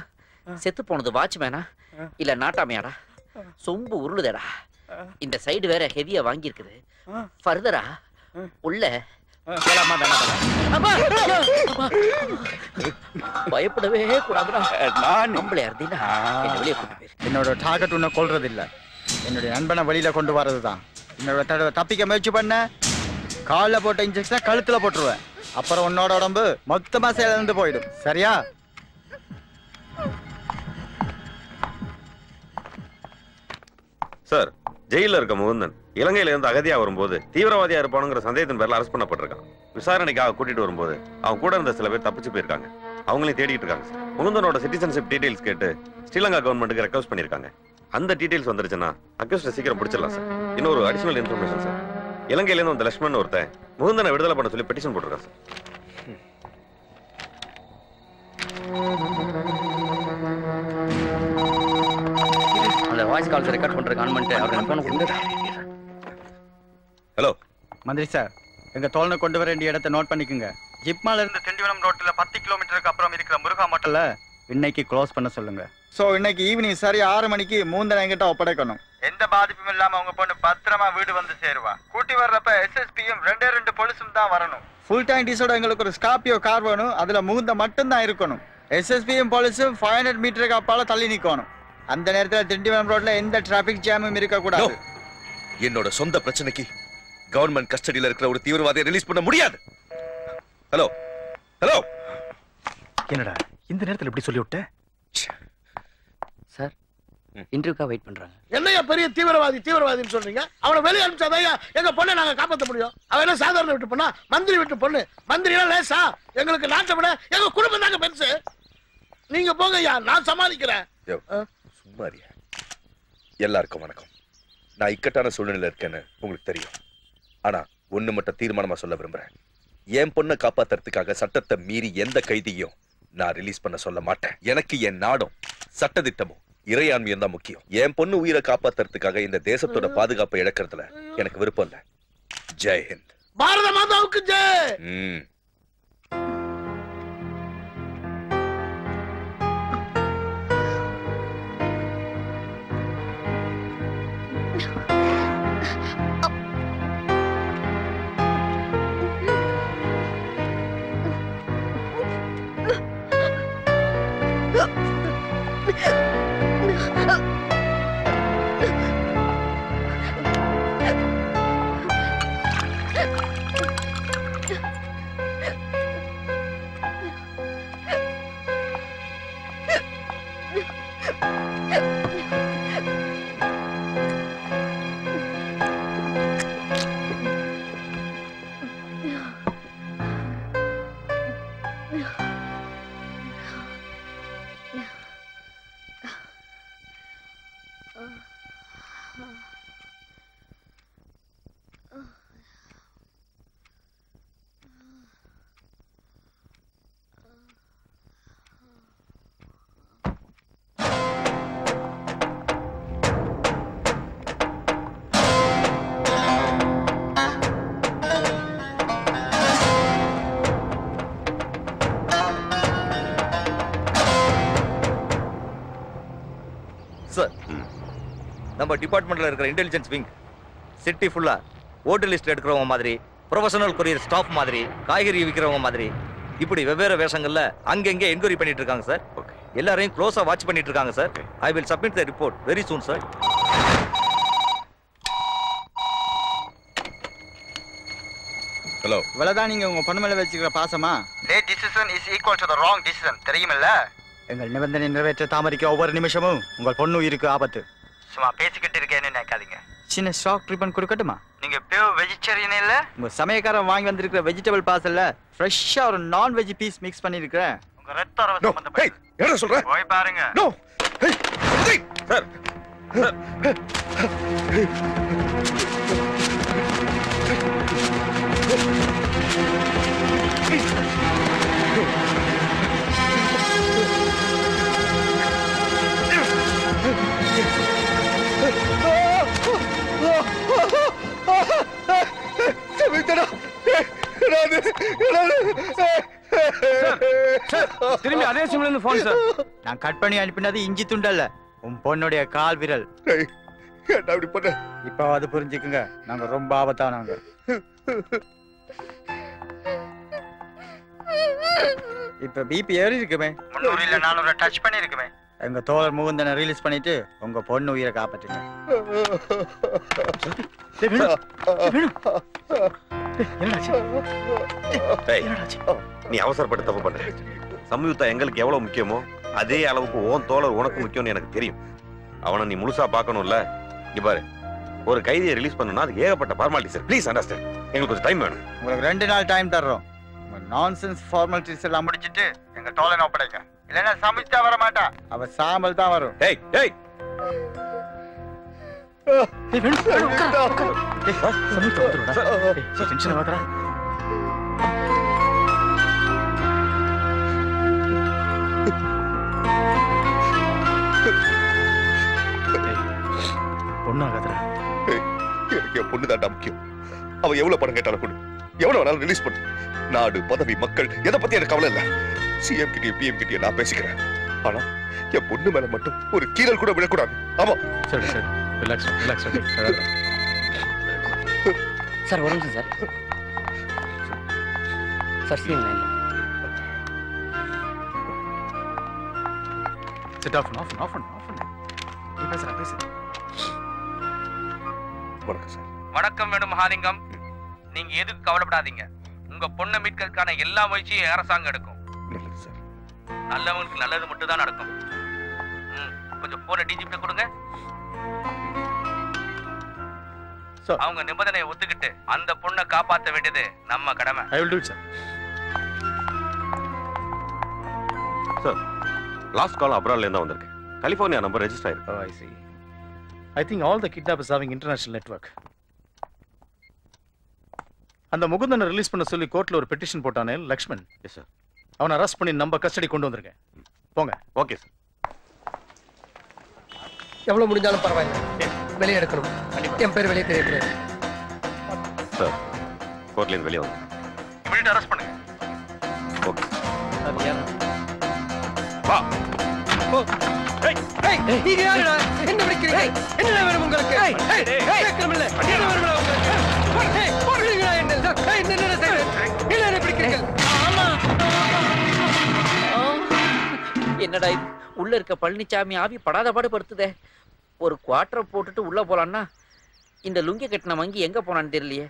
செத்து போனது வாட்ச்மேனா இல்ல நாட்டாமையாடா? சொம்பு உருளுதேடா. இந்த சைடு வேற ஹெவியா வாங்கி இருக்குது. ஃபர்தரா உள்ள போலாமா வேணாமா? பயப்படவே கூடாதுடா. நான் நம்மளே அர்த்தினா வெளியே கூட்டு போயிரு. என்னோட டார்கெட் உன்னை கொல்றது இல்ல, என்னுடைய நண்பனை வெளியில கொண்டு வரதுதான். என்னோட தப்பிக்க முயற்சி பண்ண கால்ல போட்ட இன்ஜெக்ஷனை கழுத்துல போட்டுருவேன். அப்புறம் உன்னோட உடம்பு மொத்தமா சேர்ந்து போயிடும். சரியா? சார், ஜெயில இருக்க முகுந்தன் இலங்கையில இருந்து அகதியா வரும்போது தீவிரவாதியா இருப்பானுங்கிற சந்தேகத்தின் பேர்ல அரெஸ்ட் பண்ணப்பட்டிருக்கான். விசாரணைக்காக கூட்டிட்டு வரும்போது அவன் கூட இருந்த சில பேர் தப்பிச்சு போயிருக்காங்க. அவங்களையும் தேடிட்டு இருக்காங்க சார். முகுந்தனோட சிட்டிசன்ஷிப் டீடைல்ஸ் கேட்டு ஸ்ரீலங்கா கவர்மெண்ட்டுக்கு ரெக்வஸ்ட் பண்ணிருக்காங்க. அந்த டீடைல்ஸ் வந்துருச்சுன்னா அக்யூஸ்ட சீக்கிரம் பிடிச்சிடலாம் சார். இன்னொரு அடிஷனல் இன்ஃபர்மேஷன் சார், இலங்கையில இருந்து வந்த லட்சுமணன் ஒருத்தன் முகுந்தனை விடுதலை பண்ண சொல்லி பெட்டிஷன் போட்டிருக்கான் சார். அந்த வாய்ஸ் கால்ஸ் ரெக்கார்ட் பண்றதுக்கு ஆன் பண்ணிட்டு அவருக்கு ஃபோன் கொடுங்க. ஹலோ மந்திரி சார், எங்க தோழனை கொண்டு வர வேண்டிய இடத்தை நோட் பண்ணிக்கோங்க. ஜிப்மால இருந்து திண்டிவனம் ரோட்ல 10 கிலோமீட்டருக்கு அப்புறம் இருக்கிற முருகா மட்டல இன்னைக்கு க்ளோஸ் பண்ண சொல்லுங்க. சோ இன்னைக்கு ஈவினிங் சரி 6 மணிக்கு மூந்தனை என்கிட்ட ஒப்படைக்கணும். எந்த பாதிப்பும் இல்லாம அவங்க பொண்ணு பத்திரமா வீடு வந்து சேருவா. கூட்டி வர்றப்ப எஸ்எஸ்பியும் 2 போலீஸும் தான் வரணும். ஃபுல் டைம் டீஸோட எங்களுக்கு ஒரு ஸ்கார்பியோ கார் வேணும். அதுல முகுந்த மட்டும் தான் இருக்கணும். எஸ்எஸ்பியும் போலீஸும் 500 மீட்டருக்கு அப்பால தள்ளி நிக்கணும். அந்த நேரத்துல திண்டிவனம் ரோட்ல எந்த டிராபிக் ஜாமும் இருக்க கூடாது. என்னோட சொந்த பிரச்சனைக்கு கவர்மெண்ட் கஸ்டடியில இருக்கிற ஒரு தீவிரவாதியை ரிலீஸ் பண்ண முடியாது. ஹலோ ஹலோ, என்னடா இந்த நேரத்துல இப்படி சொல்லி விட்ட? சார், இன்டர்வியூக்கா வெயிட் பண்றாங்க. என்னையா பெரிய தீவிரவாதின்னு சொல்றீங்க? அவனை வெளியே அனுப்பிச்சாதான் எங்க பொண்ணை நாங்க காப்பாற்ற முடியும். அவன் என்ன சாதாரண விட்டு பொண்ணா? மந்திரி விட்டு பொண்ணு. மந்திரி எல்லாம் லேசா? எங்களுக்கு நாட்டை விட எங்க குடும்பம் தாங்க பெருசு. நீங்க போங்க ஐயா, நான் சமாளிக்கிறேன். சும்மாரியா. எல்லாருக்கும் வணக்கம். நான் இக்கட்டான சூழ்நிலையில இருக்கேன்னு உங்களுக்கு தெரியும். ஆனா ஒண்ணு மட்டும் தீர்மானமா சொல்ல விரும்புறேன். என் பொண்ணை காப்பாத்துறதுக்காக சட்டத்தை மீறி எந்த கைதியும் நான் ரிலீஸ் பண்ண சொல்ல மாட்டேன். எனக்கு என் நாடும் சட்டதிட்டமும் இறையாண்மையும் தான் முக்கியம். என் பொண்ணு உயிரை காப்பாத்துறதுக்காக இந்த தேசத்தோட பாதுகாப்பை இழக்கிறதுல எனக்கு விருப்பம் இல்ல. ஜெய் ஹிந்த். பாரத மாதாவுக்கு ஜெய். நம்ம டிபார்ட்மெண்ட்ல இருக்கிற இன்டெலிஜென்ஸ் விங் சிட்டி ஃபுல்லா ஓட்டர் லிஸ்ட் எடுக்கிறவங்க மாதிரி, ப்ரொஃபஷனல் கொரியர் ஸ்டாஃப் மாதிரி, காய்கறி விற்கிறவங்க மாதிரி, இப்படி வெவ்வேறு வேஷங்கள்ல அங்கங்க என்கொயரி பண்ணிட்டு இருக்காங்க சார். எல்லாரையும் க்ளோஸா வாட்ச் பண்ணிட்டு இருக்காங்க sir. I will submit the report very soon sir. Hello, இவ்வளவுதான் நீங்க உங்க பொண்ணு மேல வச்சுக்கிற பாசமா? Late decision is equal to the wrong decision, தெரியுமில்ல? எங்கள் நிபந்தனை நிறைவேற்ற தாமதிக்க ஒவ்வொரு நிமிஷமும் உங்கள் பொண்ணு உயிருக்கு ஆபத்து. சும்மா பேசிக்கிட்டு இருக்கேன்னு நினைக்காதீங்க. சின்ன ஸ்டாக் ட்ரீட்மெண்ட் கொடுக்கட்டுமா? நீங்க பியூர் வெஜிடேரியன் இல்ல? உங்க சமயக்காரன் வாங்கி வந்திருக்கிற வெஜிடபிள் பார்சல்ல ஃப்ரெஷ்ஷா ஒரு நான் வெஜ் பீஸ் மிக்ஸ் பண்ணிருக்கேன். உங்க ரத்த அரவ சம்பந்தப்பட்ட. என்ன சொல்ற? போய் பாருங்க. நோ. சார். திரும்பி அதே சிம்ல இருந்து போன் சார். நான் கட் பண்ணி அனுப்பினது இஞ்சி துண்டல்ல, உன் பொண்ணுடைய கால் விரல். இப்ப அது புரிஞ்சுக்குங்க, நாங்க ரொம்ப ஆபத்தானவங்க. இப்ப பிபி ஏறி இருக்குமே, 300 இல்ல 400 டச் பண்ணி இருக்குமே. எங்க தோழர் முகுந்தனை ரிலீஸ் பண்ணிட்டு உங்க பொண்ணு உயிரை காப்பாத்துங்க. நீ அவசரப்பட்டு தப்பு பண்ற. சம்யுக்தா எங்களுக்கு எவ்வளவு முக்கியமோ அதே அளவுக்கு உன் தோழர் உனக்கு முக்கியம்னு எனக்கு தெரியும். அவனை நீ முழுசா பார்க்கணும்ல. இங்க பாரு, ஒரு கைதியை ரிலீஸ் பண்ணனும்னா அது ஏகப்பட்ட ஃபார்மாலிட்டி சார். Please understand. எங்களுக்கு கொஞ்சம் டைம் வேணும். உங்களுக்கு 2 நாள் டைம் தர்றோம். நான்சென்ஸ் ஃபார்மாலிட்டிஸ் எல்லாம் முடிச்சிட்டு எங்க தோழனை ஒப்படைங்க. இல்லைன்னா சமைச்சா வர மாட்டா, அவ சாம்பல் தான் வரும். ஏய் ஏய் டென்ஷன் ஆகாதடா. பொண்ணாகாதடா. எனக்கு என் பொண்ணு தான் முக்கியம். அவ எவ்வளவு பணம் கேட்டாலும் கொடு, எவ்வளவு வேணாலும் ரிலீஸ் பண்ணு. நாடு, பதவி, மக்கள் எதை பத்தி எனக்கு கவலை இல்ல. சிஎம் கிட்டயும் பிஎம் கிட்டயும் நான் பேசிக்கிறேன். ஆனா என் பொண்ணு மேல மட்டும் ஒரு கீரல் கூட விழக்கூடாது. ஆமா. சரி சரி, ரிலாக்ஸ் ரிலாக்ஸ். சார் ஒரு நிமிஷம் சார். சார் சீன் லைன்ல. Set off off off off. நீ பேசுற பேசு. வணக்கம் சார். வணக்கம் மேடம் மகாலிங்கம். நீங்க எதுக்கு கவலைப்படாதீங்க. உங்க பொண்ணை மீட்கிறதுக்கான எல்லா முயற்சியும் அரசாங்கம் எடுக்கும். நல்லது சார். நல்லவங்களுக்கு நல்லது மட்டும் தான் நடக்கும். கொஞ்சம் போன டிஜிபி கொடுங்க. அவங்க நிபந்தனையை ஒத்துக்கிட்டு அந்த பொண்ணை காப்பாற்ற வேண்டியது நம்ம கடமை. I will do it, sir. Sir, last call அப்ராட்ல இருந்து வந்திருக்கு. கலிஃபோர்னியா நம்பர் ரெஜிஸ்டர் ஆயிருக்கு. I see. I think all the kidnappers having international network. அந்த முகுந்தனை ரிலீஸ் பண்ண சொல்லி கோர்ட்ல ஒரு பெட்டிஷன் போட்டானே லக்ஷ்மன். Yes sir. அவனை அரெஸ்ட் பண்ணி நம்ம கஸ்டடி கொண்டு வந்திருக்கேன். போங்க. Okay sir. எவ்வளவு முடிஞ்சாலும் பரவாயில்லை, வெளியே எடுக்கணும். என் பேர் வெளியே தெரியக்கூடாது. சார், கோர்ட்ல இருந்து வெளியே வந்து இமிடியேட் அரெஸ்ட் பண்ணுங்க. ஓகே. வா. நீங்க யாருடா? என்ன பிடிக்கிறீங்க? என்ன வேணும் உங்களுக்கு? கேட்கணும்ல. என்ன வேணும் உங்களுக்கு? போடுறீங்களா என்ன? என்ன செய்யுங்க? என்ன பிடிக்கிறீங்க? என்னடா இது? உள்ள இருக்க பழனிசாமி ஆவி படாத பாடுபடுத்துதே. ஒரு குவார்டரை போட்டுட்டு உள்ள போலான்னா இந்த லுங்கி கட்டின மங்கி எங்க போனான்னு தெரியலையே.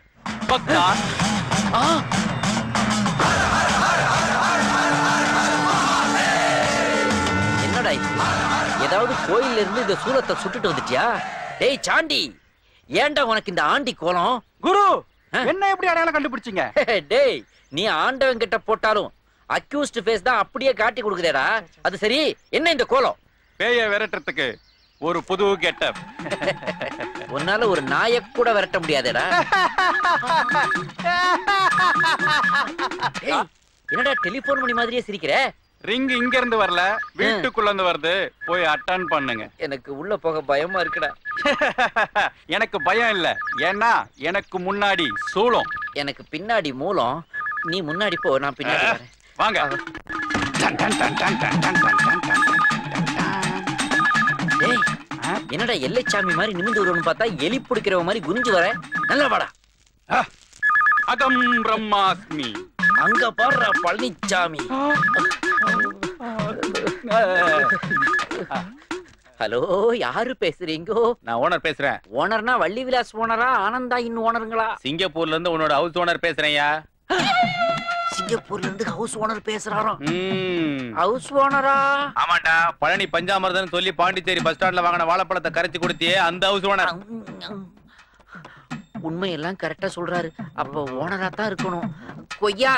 என்னடா இது? ஏதாவது கோயில்ல இருந்து இந்த சூலத்தை சுட்டுட்டு வந்துட்டியா? டேய் சாண்டி, ஏன்டா உனக்கு இந்த ஆண்டி கோலம்? குரு, என்ன எப்படி அடையாளம் கண்டுபிடிச்சீங்க? டேய், நீ ஆண்டவன் கிட்ட போட்டாலும் அக்யூஸ்ட் ஃபேஸ் தான் அப்படியே காட்டி கொடுக்குதேடா. அது சரி, என்ன இந்த கோலம்? பேயை விரட்டுறதுக்கு ஒரு புது கெட்டப். உன்னால ஒரு நாயை கூட விரட்ட முடியாதேடா. என்னடா டெலிபோன் மணி மாதிரியே சிரிக்கிற? ரிங் இங்க இருந்து வரல, வீட்டுக்குள்ள இருந்து வருது. போய் அட்டன் பண்ணுங்க. எனக்கு உள்ள போக பயமா இருக்குடா. எனக்கு பயம் இல்ல, ஏன்னா எனக்கு முன்னாடி சூளம், எனக்கு பின்னாடி மூலம். நீ முன்னாடி போ, நான் பின்னாடி வரேன். வாங்க. என்னடா எல்லைச்சாமி மாதிரி நிமிந்து வருவன்னு பார்த்தா எலி பிடிக்கிறவ மாதிரி குனிஞ்சு வர. நல்லா வாடா. அகம் பிரம்மாஸ்மி. அங்க பாடுற பழனிச்சாமி. ஹலோ, யாரு பேசுறீங்க? நான் ஓனர் பேசுறேன். ஓனர்னா வள்ளி விலாஸ் ஓனரா, ஆனந்தா இன்னும் ஓனருங்களா? சிங்கப்பூர்ல இருந்து உன்னோட ஹவுஸ் ஓனர் பேசுறேன்யா. சிங்கப்பூர்ல இருந்து ஹவுஸ் ஓனர் பேசுறாராம். ஹவுஸ் ஓனரா? ஆமாண்டா, பழனி பஞ்சாமிர்தம் சொல்லி பாண்டிச்சேரி பஸ் ஸ்டாண்ட்ல வாங்கின வாழைப்பழத்தை கரைச்சு கொடுத்தியே அந்த ஹவுஸ் ஓனர். உண்மையெல்லாம் கரெக்டா சொல்றாரு. அப்ப ஓனரா தான் இருக்கணும். கொய்யா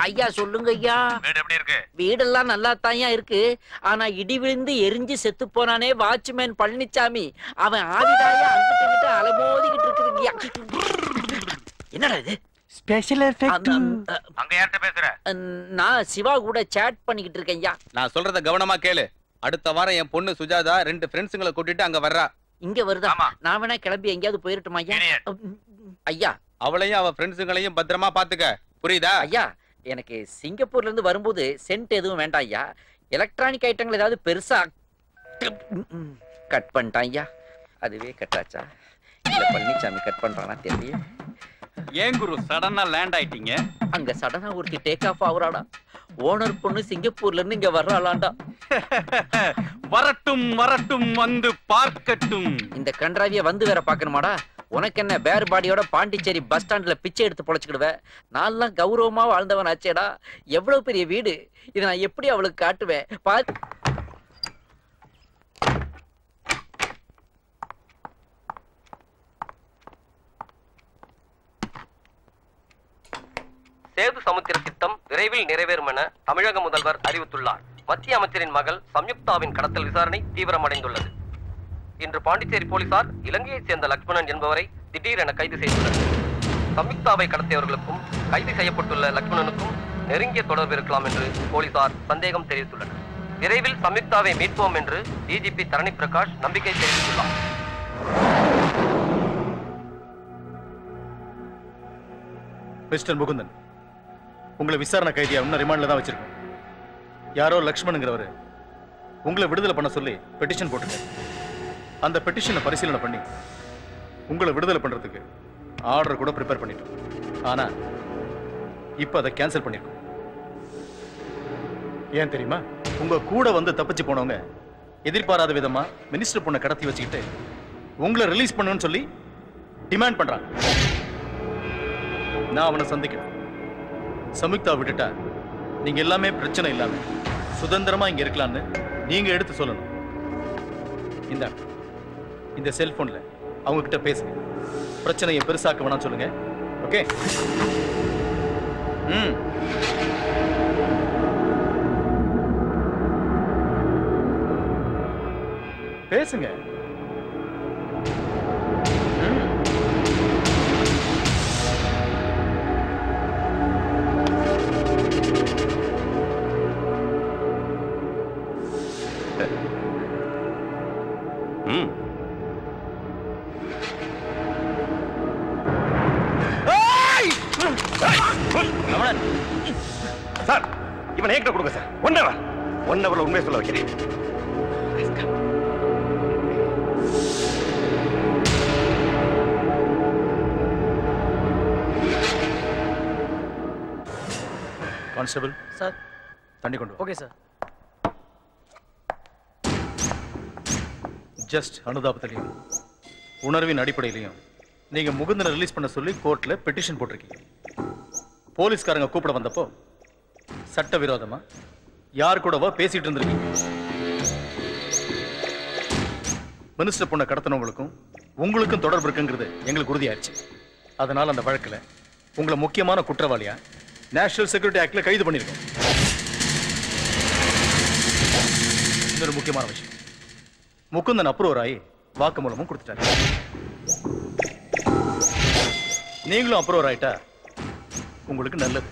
ஐயா சொல்லுங்க ஐயா. வீடு எப்படி இருக்கு? வீடெல்லாம் நல்லா தாயா இருக்கு. ஆனா இடி விழுந்து எரிஞ்சு செத்து போனானே வாட்ச்மேன் பழனிச்சாமி, அவன் ஆவிதாயா அங்கிட்டு அலமோதிக்கிட்டு இருக்குதுங்கய்யா. என்னடா இது? Special effect. அங்க யார்கிட்ட பேசுற? நான் சிவா கூட சேட் பண்ணிக்கிட்டு இருக்கேன் ஐயா. நான் சொல்றத கவனமா கேளு. அடுத்த வாரம் என் பொண்ணு சுஜாதா 2 ஃப்ரெண்ட்ஸுங்களை கூட்டிட்டு அங்க வர்றா. இங்க வருதா? நான் வேணா கிளம்பி எங்கேயாவது போயிருட்டுமா ஐயா? ஐயா, அவளையும் அவ ஃப்ரெண்ட்ஸுங்களையும் பத்திரமா பாத்துக்க, புரியுதா? ஐயா, எனக்கு சிங்கப்பூர்ல இருந்து வரும்போது சென்ட் எதுவும் வேண்டாம் ஐயா. எலக்ட்ரானிக் ஐட்டங்கள் ஏதாவது பெருசா கட் பண்ணிட்டான் ஐயா. அதுவே கட்டாச்சா இல்ல பழனிச்சாமி கட் பண்றானா தெரியல. ஏன் குரு சடனா லேண்ட் ஆயிட்டீங்க? அங்க சடனா ஒருத்தி டேக் ஆஃப் ஆகுறாடா. ஓனர் பொண்ணு சிங்கப்பூர்ல இருந்து இங்க வர்றாளாண்டா. வரட்டும் வரட்டும் வந்து பார்க்கட்டும். இந்த கன்றாவிய வந்து வேற பாக்கணுமாடா? உனக்கு என்ன பேர் பாடியோட பாண்டிச்சேரி பஸ் ஸ்டாண்ட்ல பிச்சை எடுத்து பொழைச்சுக்கிடுவேன். நான்லாம் கௌரவமா வாழ்ந்தவன் ஆச்சேடா. எவ்வளவு பெரிய வீடு இதை நான் எப்படி அவளுக்கு காட்டுவேன்? சேது சமுத்திர திட்டம் விரைவில் நிறைவேறும் என தமிழக முதல்வர் அறிவித்துள்ளார். மத்திய அமைச்சரின் மகள் சம்யுக்தாவின் கடத்தல் விசாரணை தீவிரமடைந்துள்ளது. இன்று பாண்டிச்சேரி போலீசார் இலங்கையைச் சேர்ந்த லக்ஷ்மணன் என்பவரை திடீரென கைது செய்துள்ளனர். சம்யுக்தாவை கடத்தியவர்களுக்கும் கைது செய்யப்பட்டுள்ள லக்ஷ்மணனுக்கும் நெருங்கிய தொடர்பு இருக்கலாம் என்று போலீசார் சந்தேகம் தெரிவித்துள்ளனர். விரைவில் சம்யுக்தாவை மீட்போம் என்று டிஜிபி தரணி பிரகாஷ் நம்பிக்கை தெரிவித்துள்ளார். மிஸ்டர் முகுந்தன், உங்களை விசாரணை கைதியா இன்னும் ரிமாண்ட்ல தான் வச்சிருக்கோம். யாரோ லக்ஷ்மணுங்கிறவர் உங்களை விடுதலை பண்ண சொல்லி பெட்டிஷன் போட்டுருக்காரு. அந்த பெட்டிஷனை பரிசீலனை பண்ணி உங்களை விடுதலை பண்றதுக்கு ஆர்டர் கூட ப்ரிப்பேர் பண்ணிட்டோம். ஆனா இப்ப அதை கேன்சல் பண்ணிருக்கோம். ஏன் தெரியுமா? உங்க கூட வந்து தப்பிச்சு போனவங்க எதிர்பாராத விதமா மினிஸ்டர் பொண்ணை கடத்தி வச்சுக்கிட்டு உங்களை ரிலீஸ் பண்ணணும்னு சொல்லி டிமாண்ட் பண்றாங்க. நான் அவனை சந்திக்கணும். சம்யுக்தா விட்டுட்டா நீங்க எல்லாமே பிரச்சனை இல்லாம சுதந்திரமா இங்க இருக்கலாம்னு நீங்க எடுத்து சொல்லணும். இந்த செல்போன்ல அவங்க கிட்ட பேசுங்க. பிரச்சனையை பெருசாக்க வேணாம் சொல்லுங்க. ஓகே? பேசுங்க. சார், இவனை ஏகிட்ட கொடுங்க சார். 1 ஹவர்ல உண்மையை சொல்ல வைக்கிறேன். கான்ஸ்டபிள் சார், தண்ணி கொண்டு. Okay sir. ஜஸ்ட் அனுதாபத்திலையும் உணர்வின் அடிப்படையிலையும் நீங்க முகுந்தனை ரிலீஸ் பண்ண சொல்லி கோர்ட்ல பெட்டிஷன் போட்டிருக்கீங்க. போலீஸ்காரங்க கூப்பிட வந்தப்போ சட்டவிரோதமா யார் கூடவோ பேசிட்டு இருந்திருக்கீங்க. மினிஸ்டர் பொண்ணை கடத்தினவங்களுக்கும் உங்களுக்கும் தொடர்பு இருக்குங்கிறது எங்களுக்கு உறுதியாயிருச்சு. அதனால அந்த வழக்கில் உங்களை முக்கியமான குற்றவாளியா நேஷனல் செக்யூரிட்டி ஆக்ட்ல கைது பண்ணிருக்கோம். இன்னொரு முக்கியமான விஷயம், முகுந்தன் அப்ரூவர் ஆகி வாக்குமூலமும் கொடுத்துட்டாரு. நீங்களும் அப்ரூவர் ஆயிட்டா உங்களுக்கு நல்லது.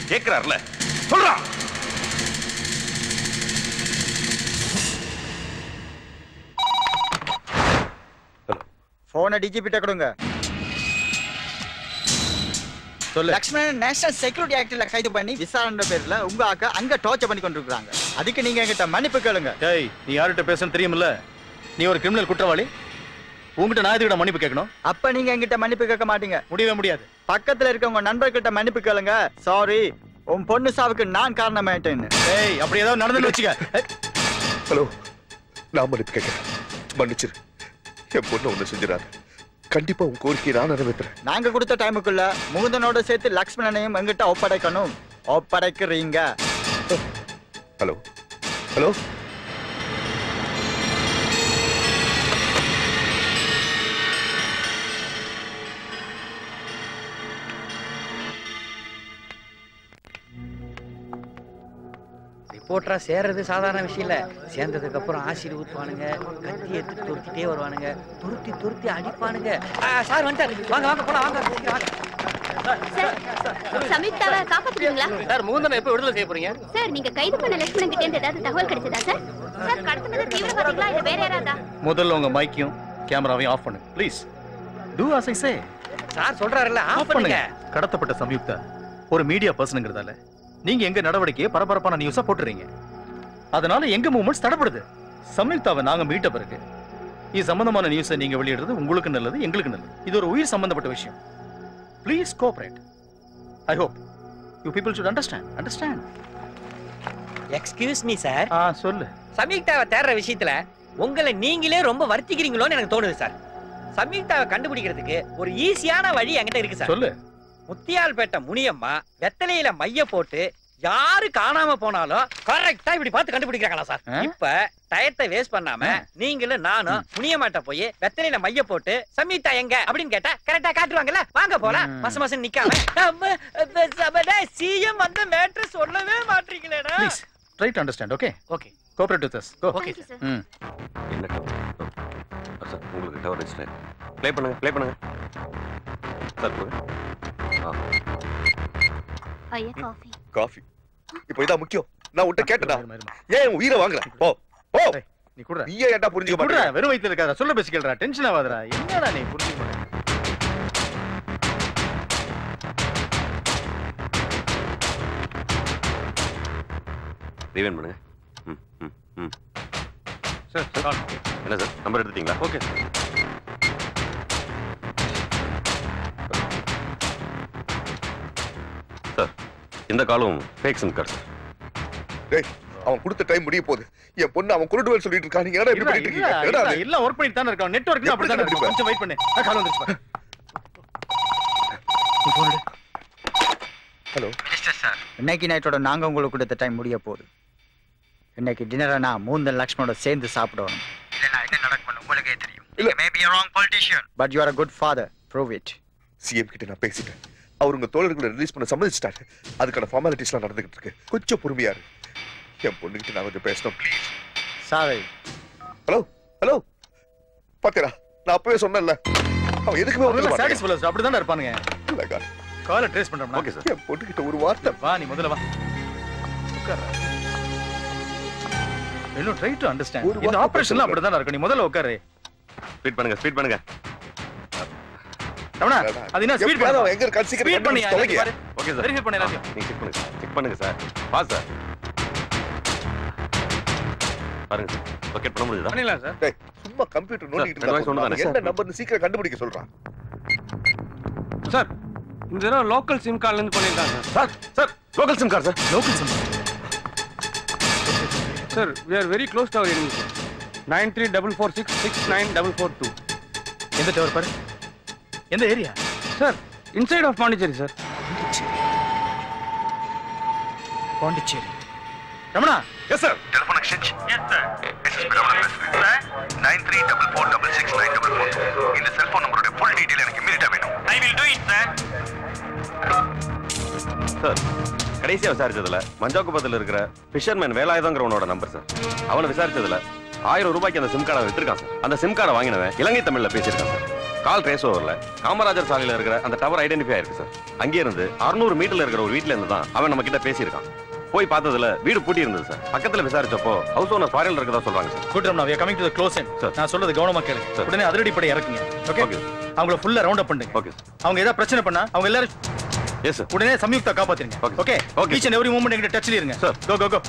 கேட்கிறார்ல, சொல்றா. போன டிஜிபிட்ட கொடுங்க. லக்ஷ்மணன் நேஷனல் செக்யூரிட்டி ஆக்ட்ல கைது பண்ணி விசாரணை பேர்ல உங்க ஆக்க அங்க டார்ச்சர் பண்ணி கொண்டிருக்காங்க. அதுக்கு நீங்க என்கிட்ட மன்னிப்பு கேளுங்க. டேய், நீ யார்கிட்ட பேசணும் தெரியுமில்ல? நீ ஒரு கிரிமினல் குற்றவாளி. உங்ககிட்ட நான் எதுக்கிட்ட மன்னிப்பு கேட்கணும்? அப்ப நீங்க என்கிட்ட மன்னிப்பு கேட்க மாட்டீங்க. முடியவே முடியாது. பக்கத்துல இருக்க உங்க நண்பர்கிட்ட மன்னிப்பு கேளுங்க. சாரி, உன் பொண்ணு சாவுக்கு நான் காரணமாயிட்டேன்னு. ஏய், அப்படி ஏதாவது நடந்துன்னு வச்சுக்க. ஹலோ, நான் மன்னிப்பு கேட்கிறேன். மன்னிச்சிரு. என் பொண்ணு ஒண்ணு செஞ்சிடாது. கண்டிப்பா உன் கோரிக்கையை நான் நிறைவேற்றுறேன். நாங்க கொடுத்த டைமுக்குள்ள முகுந்தனோட சேர்த்து லக்ஷ்மணனையும் எங்கிட்ட ஒப்படைக்கணும். ஒப்படைக்கிறீங்க? ஹலோ ஹலோ, ரிப்போர்ட்டரா சேர்றது சாதாரண விஷயம் இல்ல. சேர்ந்ததுக்கு அப்புறம் ஆசிரியர் ஊத்துவானுங்க, கத்தி எடுத்து துருத்திட்டே வருவானுங்க, துருத்தி அடிப்பானுங்க. சார் வந்துட்டாரு, வாங்க வாங்க போலாம், வாங்க. சம்யுக்தாவை காப்பாத்துறீங்களா? சார் முகுந்தனை எப்போ விடுதலை செய்ய போறீங்க? சார் நீங்க கைது பண்ண லட்சுமணன் கிட்ட இருந்து ஏதாவது தகவல் கிடைச்சதா சார்? சார் கடத்தினது தீவிரவாதிகளா இல்ல வேற யாராதா? முதல்ல உங்க மைக்கையும் கேமராவையும் ஆஃப் பண்ணுங்க please. Do as I say. Sir சொல்றாருல்ல, ஆஃப் பண்ணுங்க. கடத்தப்பட்ட சம்யுக்தா ஒரு மீடியா பர்சனுங்கிறதால நீங்க எங்க நடவடிக்கையை பரபரப்பான நியூஸா போட்டுறீங்க. அதனால எங்க மூவ்மெண்ட்ஸ் தடப்படுது. சம்யுக்தாவை நாங்க மீட்ட பிறகு இது சம்பந்தமான நியூஸை நீங்க வெளியிடுறது உங்களுக்கு நல்லது, எங்களுக்கு நல்லது. இது ஒரு உயிர் சம்பந்தப்பட்ட விஷயம். Please cooperate. I hope you people should understand. Excuse me sir. சொல்லு. சம்யுக்தாவை தேடுற விஷயத்துல உங்களை நீங்களே ரொம்ப வருத்திக்கிறீங்களோன்னு எனக்கு தோணுது சார். சம்யுக்தாவை கண்டுபிடிக்கிறதுக்கு ஒரு ஈஸியான வழி என்கிட்ட இருக்கு சார். சொல்லு. முத்தியால்பேட்டை முனியம்மா வெத்தலையில மைய போட்டு யாரு காணாம போனாலும் கரெக்டா இப்படி பார்த்து கண்டுபிடிக்கிறாங்களா சார்? இப்ப டயத்தை வேஸ்ட் பண்ணாம நீங்களும் நானும் முனியம்மாட்ட போய் வெத்தலையில மைய போட்டு சம்யுக்தா எங்க அப்படின்னு கேட்டா கரெக்டா காட்டுவாங்கல்ல. வாங்க போலாம். மசம் நிக்காம சிஎம் வந்து மேட்டர் சொல்லவே மாட்டீங்களேடா. Please try to understand. Okay okay, cooperate with us. Go. Okay sir. என்ன சார் உங்களுக்கு டவர் ரெஜிஸ்டர் ப்ளே பண்ணுங்க சார். கொடுங்க. ஐயா காஃபி. காஃபி இப்போ இதான் முக்கியம். நான் உன்கிட்ட கேட்டடா, ஏன் உன் உயிரை வாங்குற? போ போ. நீ குடுற. நீயே ஏன்டா புரிஞ்சுக்க மாட்டேற? வெறும் வயித்துல இருக்காத, சொல்ல பேசிக்கலடா. டென்ஷன் ஆகாதடா. என்னடா நீ புரிஞ்சுக்க மாட்டே? ரீவைண்ட் பண்ணுங்க. சார் என்ன சார் நம்பர் எடுத்துட்டீங்களா? Okay sir. சார் இந்த காலும் ஃபேக் சிம் கார்டு சார். டேய், அவன் கொடுத்த டைம் முடிய போகுது. என் பொண்ணு அவன் குருடுவேல் சொல்லிட்டு இருக்கான். நீங்க என்னடா இப்படி பண்ணிட்டு இருக்கீங்க? என்னடா இல்ல வொர்க் பண்ணிட்டு தான இருக்கான். நெட்வொர்க் அப்படி தான இருக்கு. கொஞ்சம் வெயிட் பண்ணு. கால் வந்துருச்சு. ஹலோ மினிஸ்டர் சார், இன்னைக்கு நைட்டோட நாங்க உங்களுக்கு கொடுத்த டைம் முடிய போகுது. இன்னைக்கு டின்னரை நான் மூந்தன் லக்ஷ்மணோட சேர்ந்து சாப்பிடணும். இல்லைன்னா என்ன நடக்கும்னு உங்களுக்கே தெரியும். நீங்க maybe a wrong politician, but you are a good father. Prove it. CM கிட்ட நான் பேசிட்டேன். அவர் உங்க தோழர்களை ரிலீஸ் பண்ண சம்மதிச்சிட்டாரு. அதுக்கான ஃபார்மாலிட்டிஸ்லாம் நடந்துகிட்டு இருக்கு. கொஞ்சம் பொறுமையா இரு. என் பொண்ணுகிட்ட நான் கொஞ்சம் பேசணும் ப்ளீஸ். சாரி. ஹலோ ஹலோ, பாத்தீரா நான் அப்பவே சொன்னேன்ல, அவன் எதுக்குமே ஒரு சாட்டிஸ்ஃபைட் அப்படி தான இருப்பானுங்க. இல்லங்க, காலை ட்ரேஸ் பண்றோம். Okay sir. என் பொண்ணுகிட்ட ஒரு வார்த்தை. வா, நீ முதல்ல வா. உட்கார். இன்னும் ட்ரை டு அண்டர்ஸ்டாண்ட். இந்த ஆபரேஷன்ல அப்படி தான இருக்கு. நீ முதல்ல உட்காரு. ஸ்பீட் பண்ணுங்க. ரமணா, அது என்ன ஸ்பீட் பண்ணு. எங்க இருக்க சீக்கிரம் ஸ்பீட் பண்ணி தொலைங்க. Okay sir. வெரிஃபை பண்ணி எல்லாத்தையும். நீங்க செக் பண்ணுங்க சார். Boss sir. பாருங்க சார். லொகேட் பண்ண முடியுதா? பண்ணிடலாம் சார். டேய், சும்மா கம்ப்யூட்டர் நோண்டிட்டு இருந்தா என்ன நம்பர்னு சீக்கிரம் கண்டுபிடிக்க சொல்றான். சார் இந்த தடவை லோக்கல் சிம் கார்டுல இருந்து பண்ணிருக்காங்க sir. Sir local sim card sir. Local sim. Sir we are very close to our enemy sir. 9344669442. எந்த டவர் பாரு? எந்த area? Sir inside of Pondicherry sir. Pondicherry. Ramana. Yes sir. Telephone exchange. Yes sir. SSP Ramana பேசுறேன் sir. 9344669442. இந்த cellphone நம்பரோட full detail எனக்கு இமிடியேட்டா வேணும். I will do it sir. Sir கடைசியா விசாரிச்சதுல மஞ்சாக்குப்பத்தில் இருக்கிற ஃபிஷர்மேன் வேலாயுதங்கிறவனோட நம்பர் சார். அவனை விசாரிச்சதுல 1000 ரூபாய்க்கு அந்த சிம் கார்டை விட்டுருக்கான் சார். அந்த சிம் கார்டை வாங்கினவன் இலங்கை தமிழ்ல பேசியிருக்கான் சார். கால் ட்ரேஸ் ஓவர்ல காமராஜர் சாலையில இருக்கிற அந்த டவர் ஐடென்டிஃபை ஆயிருக்கு சார். அங்கே இருந்து 600 மீட்டர்ல இருக்கிற ஒரு வீட்டுல இருந்து தான் அவன் நம்ம கிட்ட பேசியிருக்கான். போய் பார்த்ததுல வீடு பூட்டி இருந்தது சார். பக்கத்துல விசாரிச்சப்போ ஹவுஸ் ஓனர் ஃபாரின்ல இருக்கதா சொல்றாங்க sir. Good Ramana, we are coming to the close end. நான் சொல்றது கவனமா கேளுங்க. உடனே அதிரடிப்படை இறக்குங்க. ஓகே? அவங்கள ஃபுல்லா ரவுண்ட் அப் பண்ணுங்க. ஓகே. அவங்க ஏதாவது பிரச்சனை பண்ணா அவங்க எல்லாரும் எஸ் சார். உடனே சம்யுக்தா காப்பாத்துங்க. Okay? Each and every movement எங்க டச்ல இருங்க. சார் கோ கோ கோ.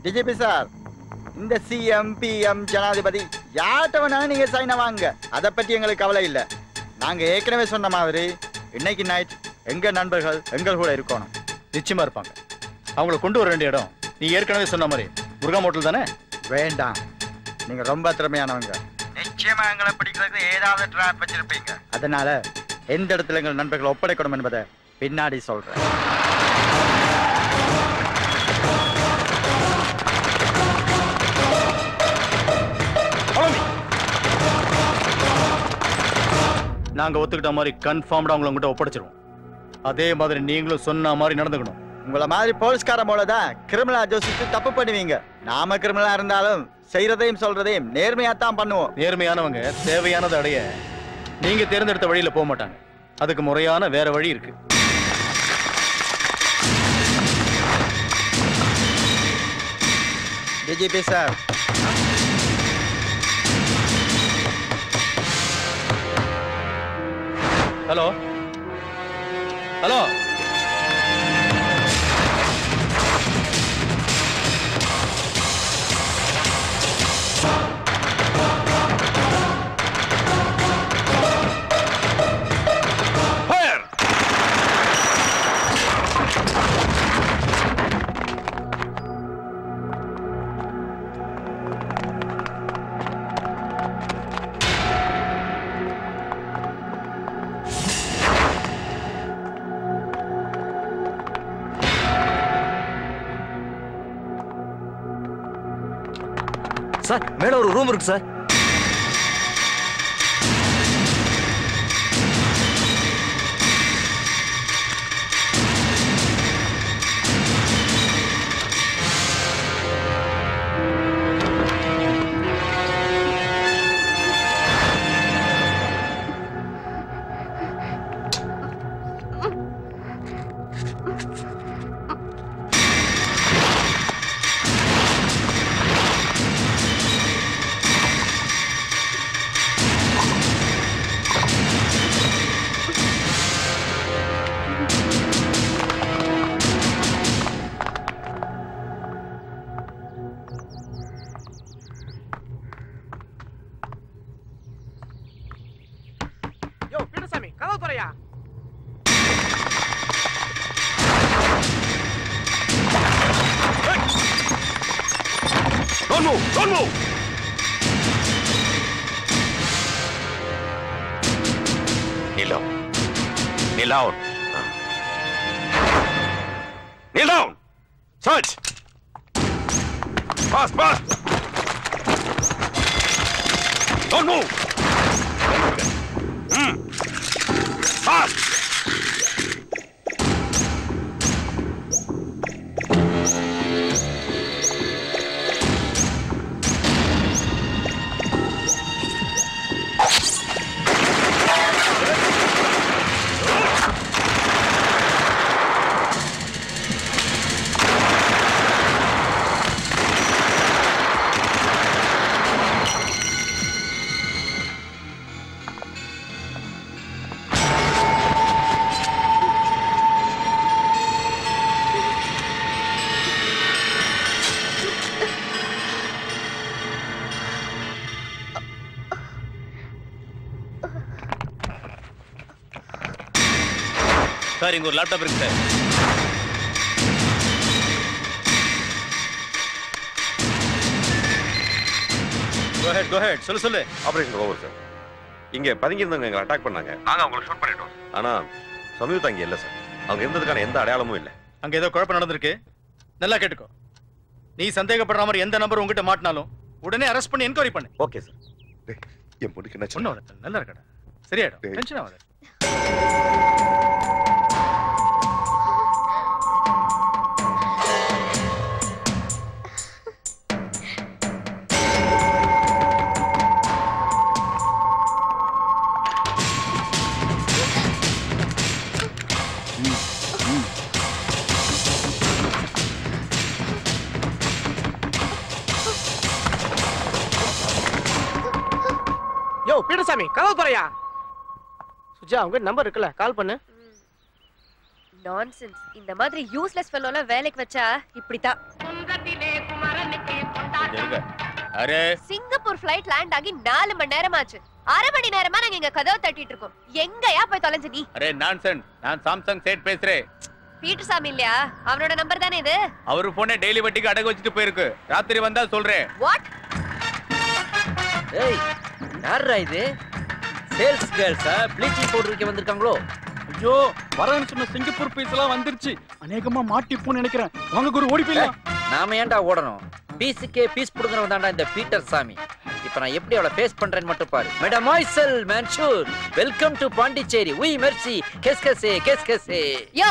டிஜிபி சார், இந்த சிஎம் பிஎம் ஜனாதிபதி யார்கிட்ட வேணாலும் நீங்க சைனை வாங்க, அதை பற்றி எங்களுக்கு கவலை இல்லை. நாங்க ஏற்கனவே சொன்ன மாதிரி இன்னைக்கு நைட் எங்க நண்பர்கள் எங்கள் கூட இருக்கணும். நிச்சயமா இருப்பாங்க. அவங்கள கொண்டு வர வேண்டிய இடம் நீ ஏற்கனவே சொன்ன மாதிரி முருகா ஹோட்டல் தானே? வேண்டாம், நீங்க ரொம்ப திறமையானவங்க. நிச்சயமா எங்களை பிடிக்கிறதுக்கு ஏதாவது ட்ராப் வச்சிருப்பீங்க. அதனால எந்த இடத்துல எங்கள் நண்பர்களை ஒப்படைக்கணும் என்பதை பின்னாடி சொல்றேன். நாங்க ஒத்துக்கிட்ட மாதிரி கன்ஃபார்ம்டா உங்களை உங்ககிட்ட ஒப்படைச்சிருவோம். அதே மாதிரி நீங்களும் சொன்ன மாதிரி நடந்துக்கணும். உங்களை மாதிரி போலீஸ்கார போலதான் கிரிமினலா ஜோசிச்சு தப்பு பண்ணுவீங்க. நாம கிரிமினலா இருந்தாலும் செய்யறதையும் சொல்றதையும் நேர்மையா தான் பண்ணுவோம். நேர்மையானவங்க தேவையானதை அடைய நீங்க தேர்ந்தெடுத்த வழியில போக மாட்டாங்க. அதுக்கு முறையான வேற வழி இருக்கு. DGP sir, hello hello, sir மேல ஒரு ரூம் இருக்கு sir. Don't move! Don't move! Kneel down. Kneel down. Kneel down! Search! Fast, fast! Don't move! Fast! Sir இங்க ஒரு லேப்டாப் இருக்கு சார். Go ahead. சொல்லு. Operation over sir. இங்க பதுங்கி இருந்தவங்க எங்களை அட்டாக் பண்ணாங்க. நாங்க அவங்களை ஷூட் பண்ணிட்டோம். ஆனா சமீபம் அங்க இல்ல சார். அவங்க இருந்ததுக்கான எந்த அடையாளமும் இல்ல. அங்க ஏதோ குழப்பம் நடந்திருக்கு. நல்லா கேட்டுக்கோ. நீ சந்தேகப்படுற மாதிரி எந்த நம்பர் உங்ககிட்ட மாட்டினாலும் உடனே அரெஸ்ட் பண்ணி என்கொயரி பண்ணு. Okay sir. என் பொண்ணுக்கு என்ன ஒண்ணு நல்லா இருக்கடா. சரியாயிடும். டென்ஷன் ஆகாத. யோ பீடசாமி கதவு துறையா. சுஜா உங்க நம்பர் இருக்குல்ல, கால் பண்ணு. நான்சென்ஸ். இந்த மாதிரி யூஸ்லெஸ் ஃபெல்லோல வேலைக்கு வச்சா இப்படிதான். அரே சிங்கப்பூர் ஃளைட் லேண்ட் ஆகி 4 மணி நேரம் ஆச்சு. 1/2 மணி நேரமா நாங்க இங்க கதவு தட்டிட்டு இருக்கோம். எங்கயா போய் தொலைஞ்ச நீ? Array nonsense. நான் சாம்சங் சேட் பேசுறேன். பீட்டர்சாமி இல்லையா? அவனோட நம்பர் தானே இது? அவரு போனே டெய்லி வட்டிக்கு அடகு வச்சிட்டு போயிருக்கு. ராத்திரி வந்தா சொல்றேன். வாட்? ஏய் யாரா இது? சேல்ஸ் கேர்ள்ஸா ப்ளீச்சிங் பவுடருக்கு வந்திருக்காங்களோ? ஐயோ வரேன்னு சொன்ன சிங்கப்பூர் பீஸ் எல்லாம் வந்துருச்சு. அநேகமா மாட்டிப்போன்னு நினைக்கிறேன். வாங்க குரு ஓடி போயிடலாம். நாம ஏன்டா ஓடணும்? பீஸுக்கே பீஸ் புடுங்கறவன் தான்டா இந்த பீட்டர் சாமி. இப்போ நான் எப்படி அவளை ஃபேஸ் பண்றேன்னு மட்டும் பாரு. Madam Michelle Mansoor, welcome to Pondicherry. oui merci, qu'est-ce que c'est? யோ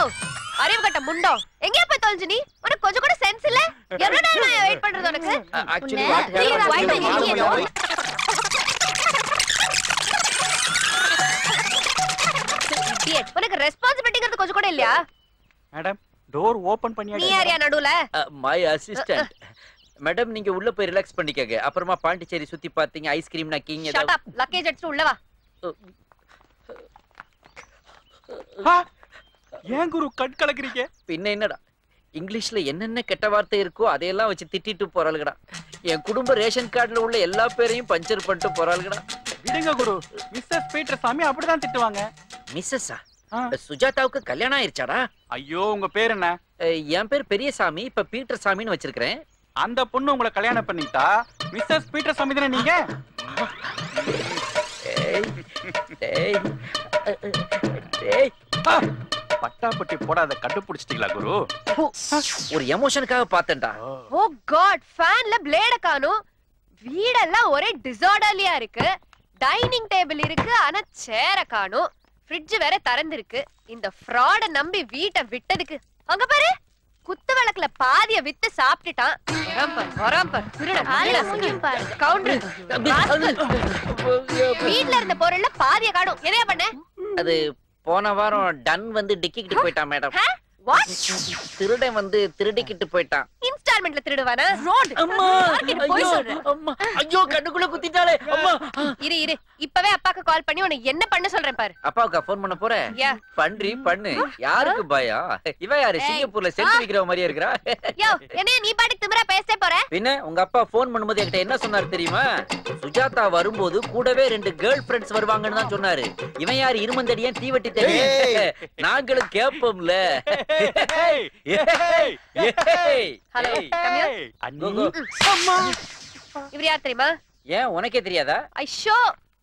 அறிவு கட்ட முண்டோ, எங்கயா போய் தொலைஞ்ச நீ? உனக்கு கொஞ்சம் கூட சென்ஸ் இல்ல? எவ்வளவு நேரம் நான் வெயிட் பண்றது உனக்கு? ஆக்சுவலி உனக்கு ரெஸ்பான்சிபிலிட்டிங்கிறது கொஞ்சம் கூட இல்லையா? மேடம் டோர் ஓபன் பண்ணியாடி. நீ யாரையா நடுவுல? My assistant. மேடம் நீங்க உள்ள போய் ரிலாக்ஸ் பண்ணிக்கங்க. அப்புறமா பாண்டிச்சேரி சுத்தி பாத்தீங்க, ஐஸ்கிரீம் நக்கிங்க. Shut up. லக்கேஜ் எடுத்து உள்ள வா. ஏன் குரு கட் கலக்குறீங்க? பின்ன என்னடா இங்கிலீஷ்ல என்னென்ன கெட்ட வார்த்தை இருக்கோ அதையெல்லாம் வச்சு திட்டிட்டு போறாளுங்கடா. என் குடும்ப ரேஷன் கார்டுல உள்ள எல்லா பேரையும் பஞ்சர் பண்ணிட்டு போறாளுங்கடா. விடுங்க குரு. மிஸ்ஸஸ் பீட்டர் சாமி அப்படிதான் திட்டுவாங்க. மிஸ்ஸஸா? சுஜாதாவுக்கு கல்யாணம் ஆயிருச்சாடா? ஐயோ உங்க பேர் என்ன? என் பேர் பெரியசாமி. இப்ப பீட்டர் சாமின்னு வச்சிருக்கிறேன். அந்த பொண்ணு உங்களை கல்யாணம் பண்ணிட்டா மிஸ்ஸஸ் பீட்டர் சாமி தானே நீங்க? பட்டாப்பட்டி போடாத கண்டுபிடிச்சிட்டீங்களா குரு? ஒரு எமோஷனுக்காக பார்த்தேன்டா. ஓ காட், ஃபேன்ல பிளேட காணோம். வீடெல்லாம் ஒரே டிசார்டர்லியா இருக்கு. டைனிங் டேபிள் இருக்கு ஆனா சேர காணோம். ஃப்ரிட்ஜ் வேற திறந்திருக்கு. இந்த ஃப்ராட நம்பி வீட்டை விட்டதுக்கு அங்க பாரு, குத்து விளக்குல பாதிய வித்து சாப்பிட்டுட்டான். வராம்பர் கவுண்டர். வீட்ல இருந்த பொருள்ல பாதிய காணோம். எதையா பண்ண? அது போன வாரம் டன் வந்து டிக்கிட்டு போயிட்டான் மேடம். திருடன் வந்து திருடிக்கிட்டு போயிட்டான். இன்ஸ்டால்மென்ட்ல திருடுவானா? ரோட் அம்மா போய் சொல்ற. அம்மா ஐயோ கண்ணுக்குள்ள குத்திட்டாளே. அம்மா இரு இரு, இப்பவே அப்பாக்கு கால் பண்ணி உனக்கு என்ன பண்ண சொல்றேன் பாரு. அப்பாவுக்கு ஃபோன் பண்ண போறேன். பண்றி பண்ணு. யாருக்கு பயம்? இவ யாரு சிங்கப்பூர்ல செல்ஃபி விக்கிற மாதிரியே இருக்கறா? யோ என்ன நீ பாட்டுக்கு திமிரா பேசவே போற? பின்ன உங்க அப்பா ஃபோன் பண்ணும்போது என்கிட்ட என்ன சொன்னாரு தெரியுமா? சுஜாதா வரும்போது கூடவே 2 கேர்ள் ஃப்ரெண்ட்ஸ் வருவாங்கன்னு தான் சொன்னாரு. இவன் யாரு இருமந்தடியன் தீவட்டி தெரியும். நாங்களும் கேப்போம்ல. ஹலோ இவர் யார் தெரியுமா? ஏன் உனக்கே தெரியாதா? ஐயோ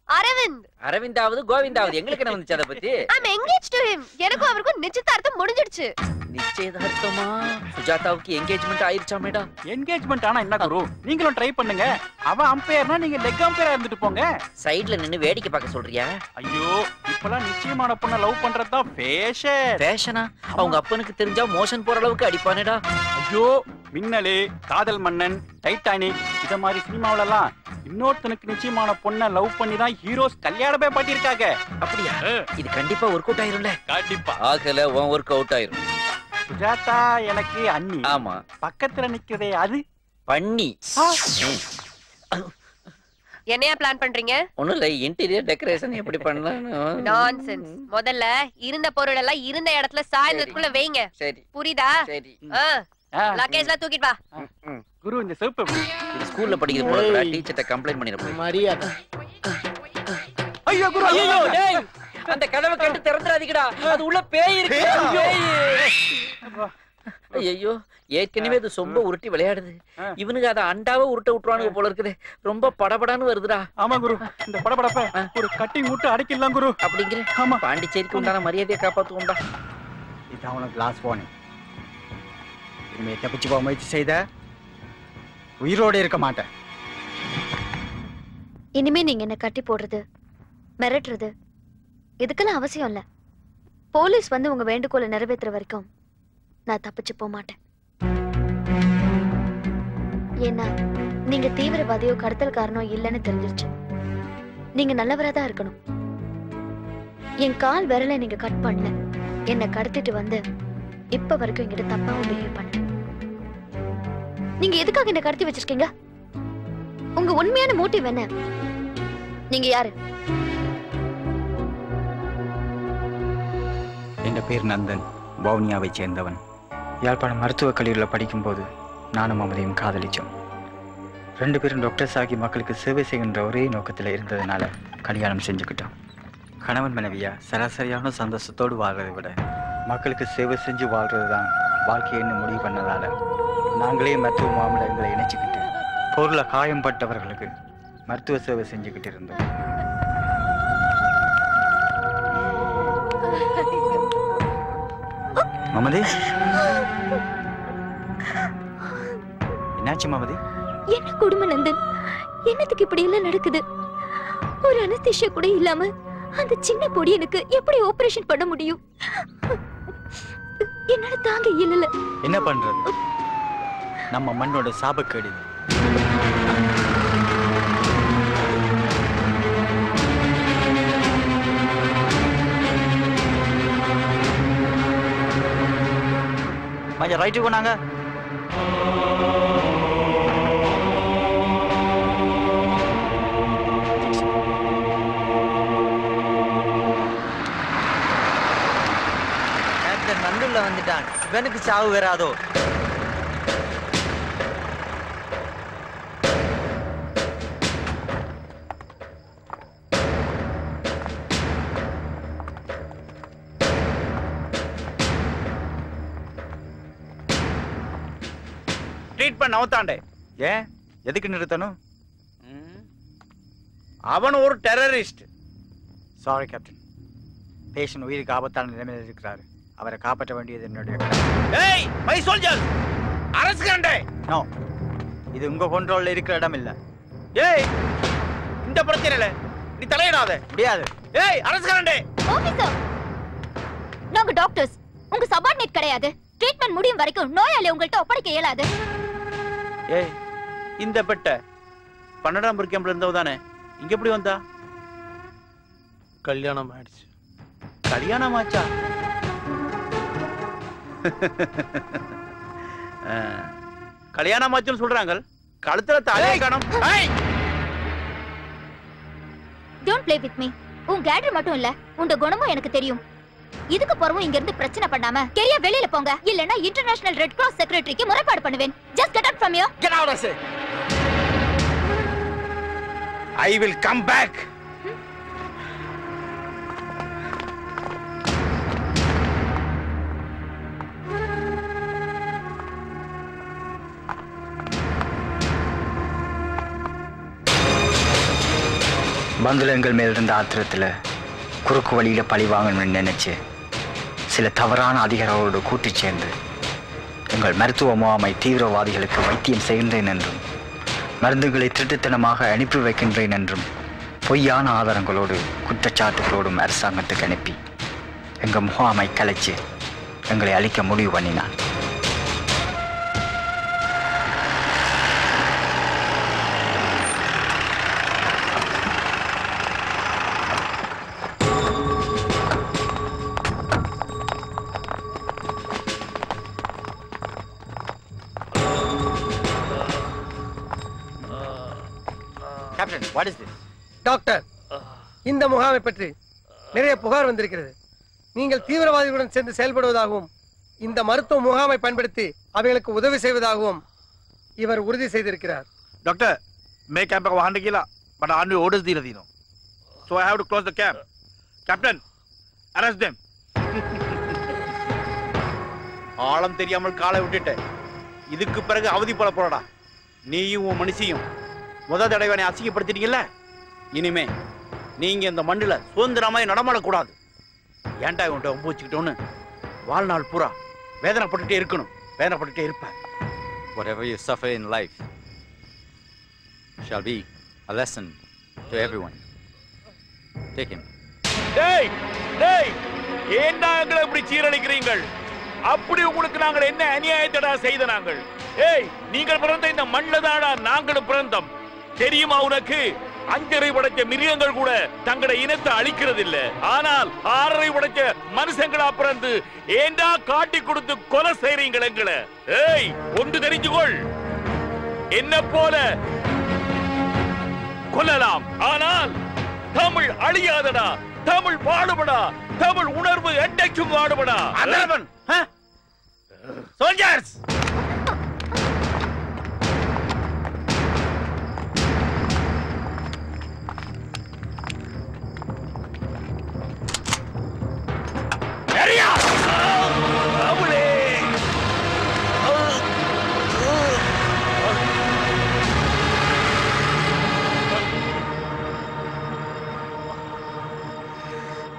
அரவிந்த். அரவிந்தாவது கோவிந்தாவது எங்களுக்கு என்ன வந்துச்சு அத பத்தி? I'm engaged to him. எனக்கும் அவருக்கும் நிச்சயதார்த்தம் முடிஞ்சிடுச்சு. நிச்சயதார்த்தமா? சுஜாதாவுக்கு என்கேஜ்மென்ட் ஆயிருச்சா மேடம்? என்கேஜ்மென்ட் ஆனா என்ன குரு? நீங்களும் ட்ரை பண்ணுங்க. அவ அம்பையர்னா நீங்க லெக் அம்பையரா இருந்துட்டு போங்க. சைடுல நின்னு வேடிக்கை பார்க்க சொல்றியா? ஐயோ இப்பலாம் நிச்சயமான பொண்ண லவ் பண்றது தான் ஃபேஷன். ஃபேஷனா? அவங்க அப்பனுக்கு தெரிஞ்சா மோஷன் போற அளவுக்கு அடிப்பானேடா. ஐயோ மின்னலே, காதல் மன்னன், டைட்டானிக் இத மாதிரி சினிமாவுல எல்லாம் இன்னொருத்தனுக்கு நிச்சயமான பொண்ண லவ் பண்ணி தான் ஹீரோஸ் கல்யாணமே பண்ணிருக்காங்க. அப்படியா? இது கண்டிப்பா ஒர்க் அவுட் ஆயிரும்ல? கண்டிப்பா. ஆகல உன் ஒர்க் அவுட் ஆயிரும். சுஜாதா எனக்கு அண்ணி. ஆமா. பக்கத்துல நிக்கிறதே அது பண்ணி. என்னையா பிளான் பண்றீங்க? ஒண்ணும் இல்ல, இன்டீரியர் டெக்கரேஷன் எப்படி பண்ணலாம்? நான்சென்ஸ். முதல்ல இருந்த பொருள் எல்லாம் இருந்த இடத்துல சாயந்தரத்துக்குள்ள வைங்க. சரி. புரியுதா? சரி. லக்கேஜ்ல தூக்கிட்டு வா. குரு இந்த செருப்பு எப்படி? இது ஸ்கூல்ல படிக்கிறது போல. டீச்சர்ட்ட கம்ப்ளைன்ட் பண்ணிர போறேன். மரியாதை. ஐயோ குரு ஐயோ டேய் அந்த கதவை கண்டு திறந்துடாதீங்கடா, அது உள்ள பேய் இருக்கு. ஐயோ, ஏற்கனவே இது சொம்ப உருட்டி விளையாடுது. இவனுக்கு அதை அண்டாவை உருட்ட விட்டுருவானுங்க போல இருக்குது. ரொம்ப படபடான்னு வருதுடா. ஆமா குரு, இந்த படபடப்ப ஒரு கட்டி மூட்டை அடக்கிடலாம் குரு. அப்படிங்கிற ஆமா, பாண்டிச்சேரிக்கு உண்டான மரியாதையை காப்பாத்துவோம்டா. இதான் உனக்கு லாஸ்ட் வார்னிங். இனிமே தப்பிச்சு போக முயற்சி செய்த உயிரோடு இருக்க மாட்டேன். இனிமே நீங்க என்ன கட்டி போடுறது, மிரட்டுறது இதுக்கெல்லாம் அவசியம் இல்ல. போலீஸ் வந்து உங்க வேண்டுகோளை நிறைவேற்றுற வரைக்கும் நான் தப்பிச்சு போக மாட்டேன். ஏன்னா நீங்க தீவிரவாதியோ கடத்தல்காரனோ இல்லைன்னு தெரிஞ்சிருச்சு. நீங்க நல்லவரா தான் இருக்கணும். என் கால் விரலை நீங்க கட் பண்ணல, என்ன கடத்திட்டு வந்து இப்ப வரைக்கும் என்கிட்ட தப்பாவும் பிஹேவ் பண்ண. நீங்க எதுக்காக என்ன கடத்தி வச்சிருக்கீங்க? உங்க உண்மையான மோட்டிவ் என்ன? நீங்க யாரு? என் பேர் நந்தன், வவுனியாவை சேர்ந்தவன். யாழ்ப்பாணம் மருத்துவக் கல்லூரியில் படிக்கும்போது நானும் அமதியும் காதலிச்சோம். 2 பேரும் டாக்டர்ஸ் ஆகி மக்களுக்கு சேவை செய்கின்ற ஒரே நோக்கத்தில் இருந்ததுனால கல்யாணம் செஞ்சுக்கிட்டோம். கணவன் மனைவியா சராசரியான சந்தோஷத்தோடு வாழ்றதை விட மக்களுக்கு சேவை செஞ்சு வாழ்றது தான் வாழ்க்கைன்னு முடிவு பண்ணதால நாங்களே மருத்துவ மாமலங்களை இணைச்சிக்கிட்டு பொருளை காயம்பட்டவர்களுக்கு மருத்துவ சேவை செஞ்சுக்கிட்டு இருந்தோம். மமதி, என்னாச்சு மமதி? என்ன கொடுமை நந்தன், என்னத்துக்கு இப்படி எல்லாம் நடக்குது? ஒரு அனஸ்தீசியா கூட இல்லாம அந்த சின்ன பொடியனுக்கு எப்படி ஆபரேஷன் பண்ண முடியும்? என்னால தாங்க இயலல. என்ன பண்றது? நம்ம மண்ணோட சாபக்கேடு. கொஞ்சம் ரைட்டு போனாங்க. நந்துள்ள வந்துட்டான். இவனுக்கு சாவு வராதோ? ட்ரீட்மெண்ட் நவத்தாண்டே. ஏன் எதுக்கு நிறுத்தணும்? அவன் ஒரு டெரரிஸ்ட். சாரி கேப்டன், பேஷண்ட் உயிருக்கு ஆபத்தான நிலைமையில் இருக்கிறாரு. அவரை காப்பாற்ற வேண்டியது என்னுடைய ஏய் மை சோல்ஜர், அரசு கண்டே. நோ, இது உங்க கண்ட்ரோல்ல இருக்கிற இடம் இல்ல. ஏய், இந்த பிரச்சனையில நீ தலையிடாத. முடியாது. ஏய் அரசு கண்டே. ஆபீசர், நாங்க டாக்டர்ஸ், உங்க சபார்டினேட் கிடையாது. ட்ரீட்மெண்ட் முடியும் வரைக்கும் நோயாளி உங்கள்ட்ட ஒப்படைக்க இயலாது. ஏய், இந்த பெட்ட 12ஆம் கேம்ப்ல இருந்தவதானே, இங்க எப்படி வந்தா? கல்யாணம் ஆயிடுச்சு. கல்யாணம் ஆச்சா? கல்யாணம் ஆச்சுன்னு சொல்றாங்க. கழுத்துல தாலியை காணோம். Don't play with me. உன் கேடர் மட்டும் இல்ல, உங்க குணமும் எனக்கு தெரியும். இதுக்கு போறவும் இங்க இருந்து பிரச்சனை பண்ணாம கெரியா வெளியில போங்க, இல்லனா இன்டர்நேஷனல் ரெட் கிராஸ் செக்ரட்டரிக்கு முறைப்பாடு பண்ணுவேன். Just get out from here. Get out I say. I will come back. பந்துல எங்கள் மேல் இருந்த ஆத்திரத்தில் குறுக்கு வழியில பழி வாங்கணும்னு நினைச்சு சில தவறான அதிகாரிகளோடு கூட்டி சேர்ந்து எங்கள் மருத்துவ முகாமை தீவிரவாதிகளுக்கு வைத்தியம் செய்கின்றேன் என்றும் மருந்துகளை திருட்டுத்தனமாக அனுப்பி வைக்கின்றேன் என்றும் பொய்யான ஆதாரங்களோடு குற்றச்சாட்டுகளோடும் அரசாங்கத்துக்கு அனுப்பி எங்கள் முகாமை கலைச்சு எங்களை அழிக்க முடிவு பண்ணினான். Captain, what is this? Doctor, இந்த முகாமை பற்றி நிறைய புகார் வந்திருக்கிறது. நீங்கள் தீவிரவாதிகளுடன் சேர்ந்து செயல்படுவதாகவும் இந்த மருத்துவ முகாமை பயன்படுத்தி அவைகளுக்கு உதவி செய்வதாகவும் இவர் உறுதி செய்திருக்கிறார். டாக்டர், मैं कैंप को वहां निकला बट ऑन ऑर्डर्स दी रही no so I have to close the camp. Captain, arrest them. ஆழம் தெரியாமல் காலை விட்டுட்ட. இதுக்கு பிறகு அவதிப்பட போறடா. நீயும் உன் மனுஷியும் முத தடவை அசிங்கப்படுத்திட்டீங்கல்ல, இனிமே நீங்க இந்த மண்ணுல சுதந்திரமாய் நடமாடக்கூடாது. ஏன்டா இவன்ட்ட ஒம்பு வச்சுக்கிட்டோன்னு வாழ்நாள் பூரா வேதனைப்பட்டுட்டே இருக்கணும். வேதனைப்பட்டுட்டே இருப்பேன். Whatever you suffer in life shall be a lesson to everyone. Take him. டேய் டேய், ஏன்டா எங்களை இப்படி சீரழிக்கிறீர்கள்? அப்படி உங்களுக்கு நாங்கள் என்ன அநியாயத்தடா செய்த நாங்கள்? ஏய், நீங்கள் பிறந்த இந்த மண்ணில் தாடா நாங்களும் பிறந்தோம். தெரியுமா உனக்கு? 5.5 படைச்ச மிருகங்கள் கூட தங்களோட இனத்தை அழிக்கிறது இல்ல. ஆனால் 6.5 படைச்ச மனுஷங்களா பிறந்து ஏண்டா காட்டி கொடுத்து கொலை செய்றீங்கள் எங்களை? ஏய், ஒன்று தெரிஞ்சுக்கொள், என்ன போல கொல்லலாம், ஆனால் தமிழ் அழியாதடா. தமிழ் பாடுபடா. தமிழ் உணர்வு என்றைக்கும் பாடுபடா. சோல்ஜர்ஸ்,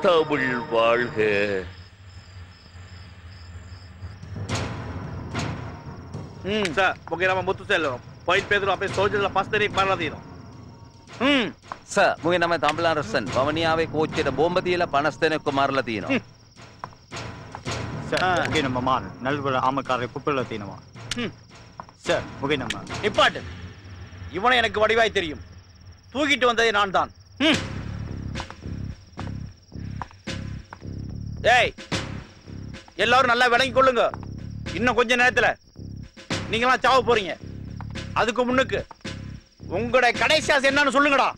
தமிழ் வாழ்க. Sir, porque era muito celo. Pode Pedro ape soldiers la pastere para dino. Sir, මුගේ නම තම්බලාරසන්. වවනියාවේ කෝච්චියට බෝම්බ තියලා 50 දෙනෙක්ව මරලා තියෙනවා. Sir, mungkin nama man. Nalwala amakare pupula tinama. Sir, mungkin nama. நிப்பாட்டு. இவனை எனக்கு வடிவாய் தெரியும். தூக்கிட்டு வந்ததே நான் தான். ஏய், எல்லாரும் நல்லா விளங்கி கொள்ளுங்க. இன்னும் கொஞ்ச நேரத்துல நீங்களாம் சாவ போறீங்க. அதுக்கு முன்னுக்கு உங்களுடைய கடைசி ஆசை என்னன்னு சொல்லுங்கடா.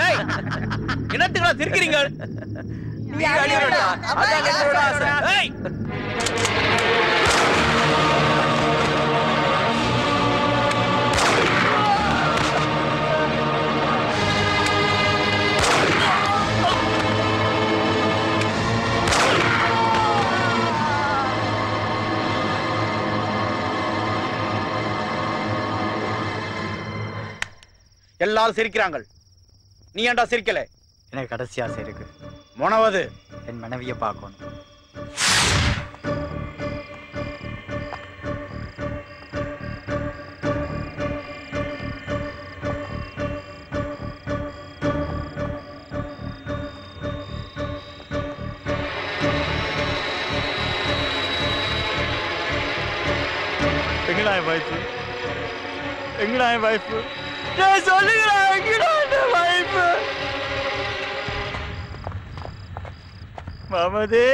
ஏய், என்னத்துக்குடா சிரிக்கிறீங்க? ஏய், எல்லாரும் சிரிக்கிறாங்க. நீ ஏன்டா சிரிக்கல? எனக்கு கடைசி ஆசை இருக்கு. மனவது என் மனைவியை பார்க்கணும். எங்கடா என் வைஃப்? எங்கடா என் வைஃப்? சொல்லுங்கடா, எங்கடா என் வைஃப்? மாமது,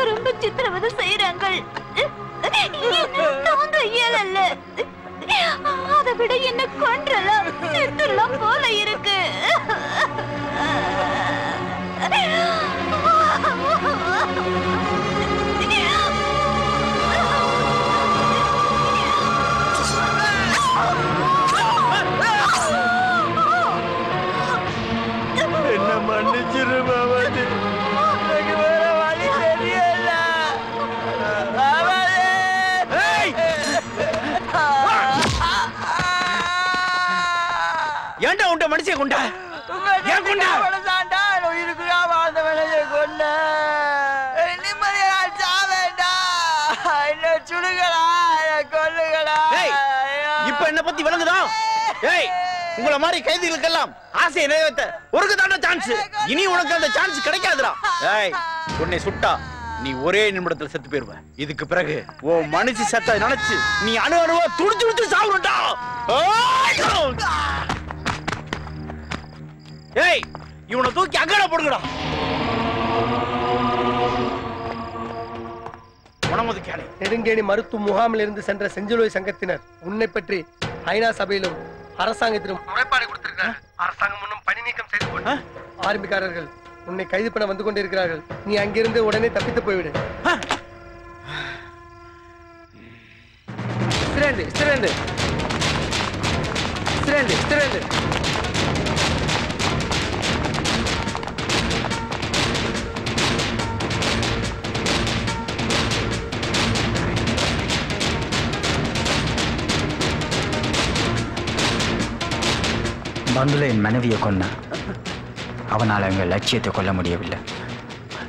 ரொம்ப சித்திரவதை செய்யறாங்க. அதை விட என்ன கொன்றலாம், செத்துலாம் போல இருக்கு. என்ன மன்னிச்சிரு மாமாஜி, எனக்கு வேற வழி தெரியல. ஏன்டா உண்ட மனுஷிய கொண்டா? ஏன் கொண்டா? உயிருக்குடா வாழ்ந்த மனுஷிய கொண்ட. நிம்மதியா சாவேண்டா. என்ன சுடுகளா, கொல்லுகளா. இப்ப என்ன பத்தி விளங்குதா? ஏய், உங்களை மாதிரி கைதிகளுக்கெல்லாம் ஆசையை நிறைவேற்ற ஒரு தான சான்ஸ். இனி உனக்கு அந்த சான்ஸ் கிடைக்காதுடா. ஏய், உன்னை சுட்டா நீ ஒரே நிமிடத்துல செத்து போயிருவ. இதுக்கு பிறகு ஓ மனுஷி செத்த நினைச்சு நீ அணு அணுவா துடிச்சு துடிச்சு சாவுறடா. ஏய், இவனை தூக்கி அங்கட போடுங்கடா. நெடுங்கேணி மருத்துவ முகாமில் இருந்து சென்ற செஞ்சிலுவை சங்கத்தினர் உன்னை பற்றி ஐநா சபையிலும் அரசாங்கத்திலும் முறைப்பாடு கொடுத்திருக்கிறார்கள். அரசாங்கம் இன்னும் பணி நீக்கம் செய்து கொண்டு ஆர்மிக்காரர்கள் உன்னை கைது பண்ண வந்து கொண்டிருக்கிறார்கள். நீ அங்கிருந்து உடனே தப்பித்து போய்விடு. பந்துல என் மனைவியை கொன்னா. அவனால் எங்கள் லட்சியத்தை கொல்ல முடியவில்லை.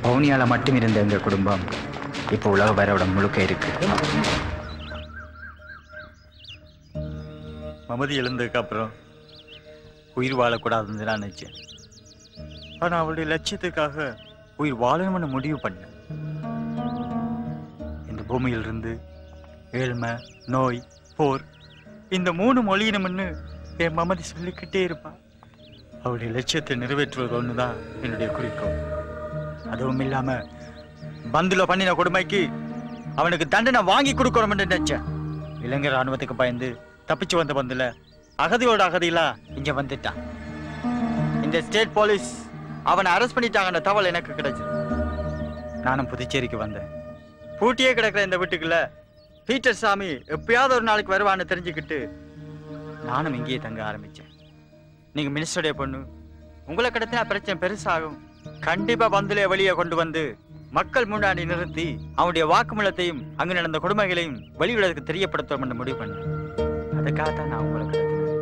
பவுனியால மட்டும் இருந்த எங்கள் குடும்பம் இப்போ உலக வரோட முழுக்க இருக்கு. மமதி எழுந்ததுக்கு அப்புறம் உயிர் வாழக்கூடாதுன்னு நான் நினைச்சேன். ஆனால் அவளுடைய லட்சியத்துக்காக உயிர் வாழணும்னு முடிவு பண்ணேன். இந்த பூமியிலிருந்து ஏழ்மை, நோய், போர் இந்த 3 மொழியினம்னு என் மமதி சொல்லிக்கிட்டே இருப்பான். அவளுடைய லட்சியத்தை நிறைவேற்றுவது ஒண்ணுதான் என்னுடைய குறிக்கோள். அதுவும் இல்லாம பந்துல பண்ணின கொடுமைக்கு அவனுக்கு தண்டனை வாங்கி கொடுக்கணும்னு நினைச்சேன். இலங்கை ராணுவத்துக்கு பயந்து தப்பிச்சு வந்த பந்துல அகதியோட அகதியிலா இங்க வந்துட்டான். இந்த ஸ்டேட் போலீஸ் அவனை அரெஸ்ட் பண்ணிட்டாங்கன்ற தகவல் எனக்கு கிடைச்சது. நானும் புதுச்சேரிக்கு வந்தேன். பூட்டியே கிடக்கிற இந்த வீட்டுக்குள்ள பீட்டர் சாமி எப்பயாவது ஒரு நாளைக்கு வருவான்னு தெரிஞ்சுக்கிட்டு நானும் இங்கேயே தங்க ஆரம்பிச்சேன். நீங்க மினிஸ்டருடைய பொண்ணு, உங்களை கடத்தினா பிரச்சனை பெருசாகும். கண்டிப்பா பந்துலே வெளியே கொண்டு வந்து மக்கள் முன்னாடி நிறுத்தி அவனுடைய வாக்குமூலத்தையும் அங்கு நடந்த கொடுமைகளையும் வெளியுலகத்துக்கு தெரியப்படுத்தணும் முடிவு பண்ணேன். அதுக்காகத்தான் நான் உங்களை கடத்தினேன்.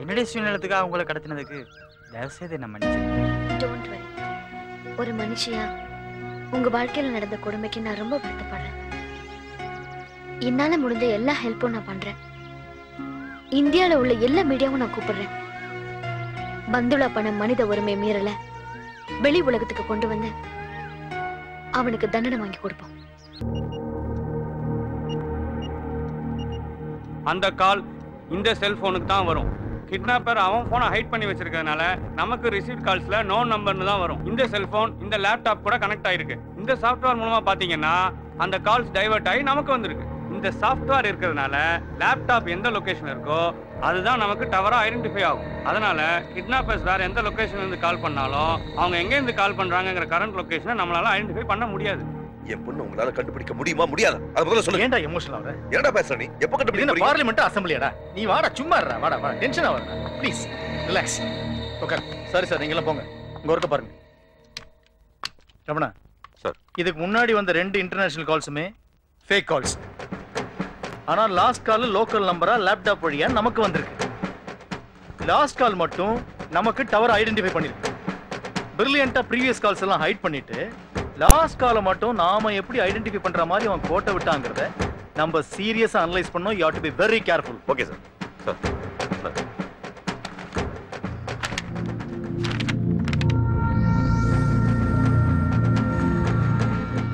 என்னுடைய சுயநலத்துக்காக உங்களை கடத்தினதுக்கு தயவு செய்து என்ன மன்னிச்சிடுங்க. ஒரு மனுஷியா உங்க வாழ்க்கையில நடந்த கொடுமைக்கு நான் ரொம்ப வருத்தப்படுறேன். என்னால முடிஞ்ச எல்லா ஹெல்ப்பும் நான் பண்றேன். இந்தியால உள்ள எல்லா மீடியாவும் நான் கூப்பிடுறேன். பந்துலா பண்ண மனித உரிமை மீறல வெளி உலகத்துக்கு கொண்டு வந்து அவனுக்கு தண்டனை வாங்கி கொடுப்போம். அந்த கால் இந்த செல்போனுக்கு தான் வரும். கிட்னாப்பர் அவன் போனை ஹைட் பண்ணி வச்சிருக்கிறதுனால நமக்கு ரிசீவ் கால்ஸ்ல நோ நம்பர்னு தான் வரும். இந்த செல்போன் இந்த லேப்டாப் கூட கனெக்ட் ஆயிருக்கு. இந்த சாஃப்ட்வேர் மூலமா பாத்தீங்கன்னா அந்த கால்ஸ் டைவர்ட் ஆகி நமக்கு வந்திருக்கு. இந்த சாஃப்ட்வேர் இருக்கிறதுனால லேப்டாப் எந்த லொகேஷன் இருக்கோ அதுதான் நமக்கு டவரா ஐடென்டிஃபை ஆகும். அதனால கிட்னாப்பர்ஸ் வேற எந்த லொகேஷன்ல இருந்து கால் பண்ணாலும் அவங்க எங்க இருந்து கால் பண்றாங்கங்கிற கரண்ட் லொகேஷனை நம்மளால ஐடென்டிஃபை பண்ண முடியாது. என் பொண்ணு உங்களால கண்டுபிடிக்க முடியுமா முடியாதா? அது முதல்ல சொல்லுங்க. ஏன்டா எமோஷனல் ஆவற? என்னடா பேசுற நீ? எப்ப கண்டுபிடிக்க போறீங்க? பார்லிமெண்ட் அசெம்பிளியாடா? நீ வாடா, சும்மா இருடா, வாடா வாடா, டென்ஷன் ஆவறடா. Please relax. ஓகே சரி சார், நீங்க எல்லாம் போங்க. உங்க ஒர்க்க பாருங்க. ரமணா சார், இதுக்கு முன்னாடி வந்த 2 இன்டர்நேஷனல் கால்ஸுமே ஃபேக் கால்ஸ். ஆனா லாஸ்ட் கால் லோக்கல் நம்பரா லேப்டாப் வழியா நமக்கு வந்திருக்கு. லாஸ்ட் கால் மட்டும் நமக்கு டவர் ஐடென்டிஃபை பண்ணிருக்கு. பிரில்லியண்டா ப்ரீவியஸ் கால்ஸ் எல்லாம் ஹைட் பண்ணிட்டு லாஸ்ட் காலை மட்டும் நாம எப்படி ஐடென்டிஃபை பண்ற மாதிரி அவன் கோட்டை விட்டாங்கிறத நம்ம சீரியஸா அனலைஸ் பண்ணோம். You have to be very careful. Okay sir. Sir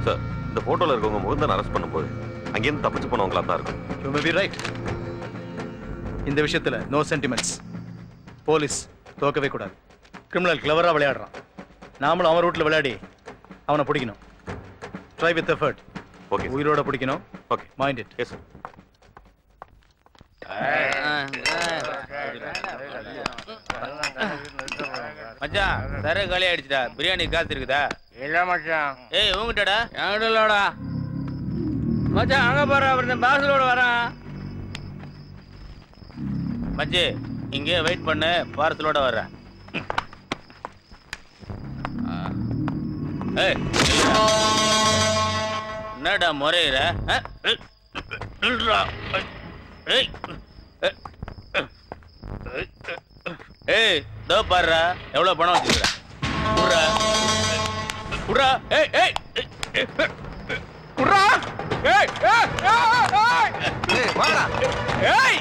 sir, இந்த போட்டோல இருக்கவங்க முகுந்தன் அரெஸ்ட் பண்ணும்போது அங்கேருந்து தப்பிச்சு போனவங்களா தான் இருக்கும். You may be right. இந்த விஷயத்துல நோ சென்டிமெண்ட்ஸ். போலீஸ் தோக்கவே கூடாது. கிரிமினல் கிளவரா விளையாடுறான். நாமளும் அவன் ரூட்ல விளையாடி அவனை பிடிக்கணும். Try with effort. ஓகே, உயிரோட பிடிக்கணும். Okay, mind it. Yes sir. மச்சான் தர காலி ஆயிடுச்சுடா. பிரியாணி காசு இருக்குதா? இல்ல மச்சான். ஏய் உங்ககிட்டடா? என்கிட்ட இல்லடா மச்சான். அங்க பாரு, அவர் பாசலோட வரான். மச்சி இங்கே வெயிட் பண்ணு, பார்சலோட வர்றேன். ஏய் என்னடா முறையிற? ஏய் தோ பாருடா, எவ்வளவு பணம் வச்சுக்கிறேன். குர்ரா குர்ரா. ஏய் ஏய் குர்ரா. ஏய் ஏய் ஏய் வாடா. ஏய்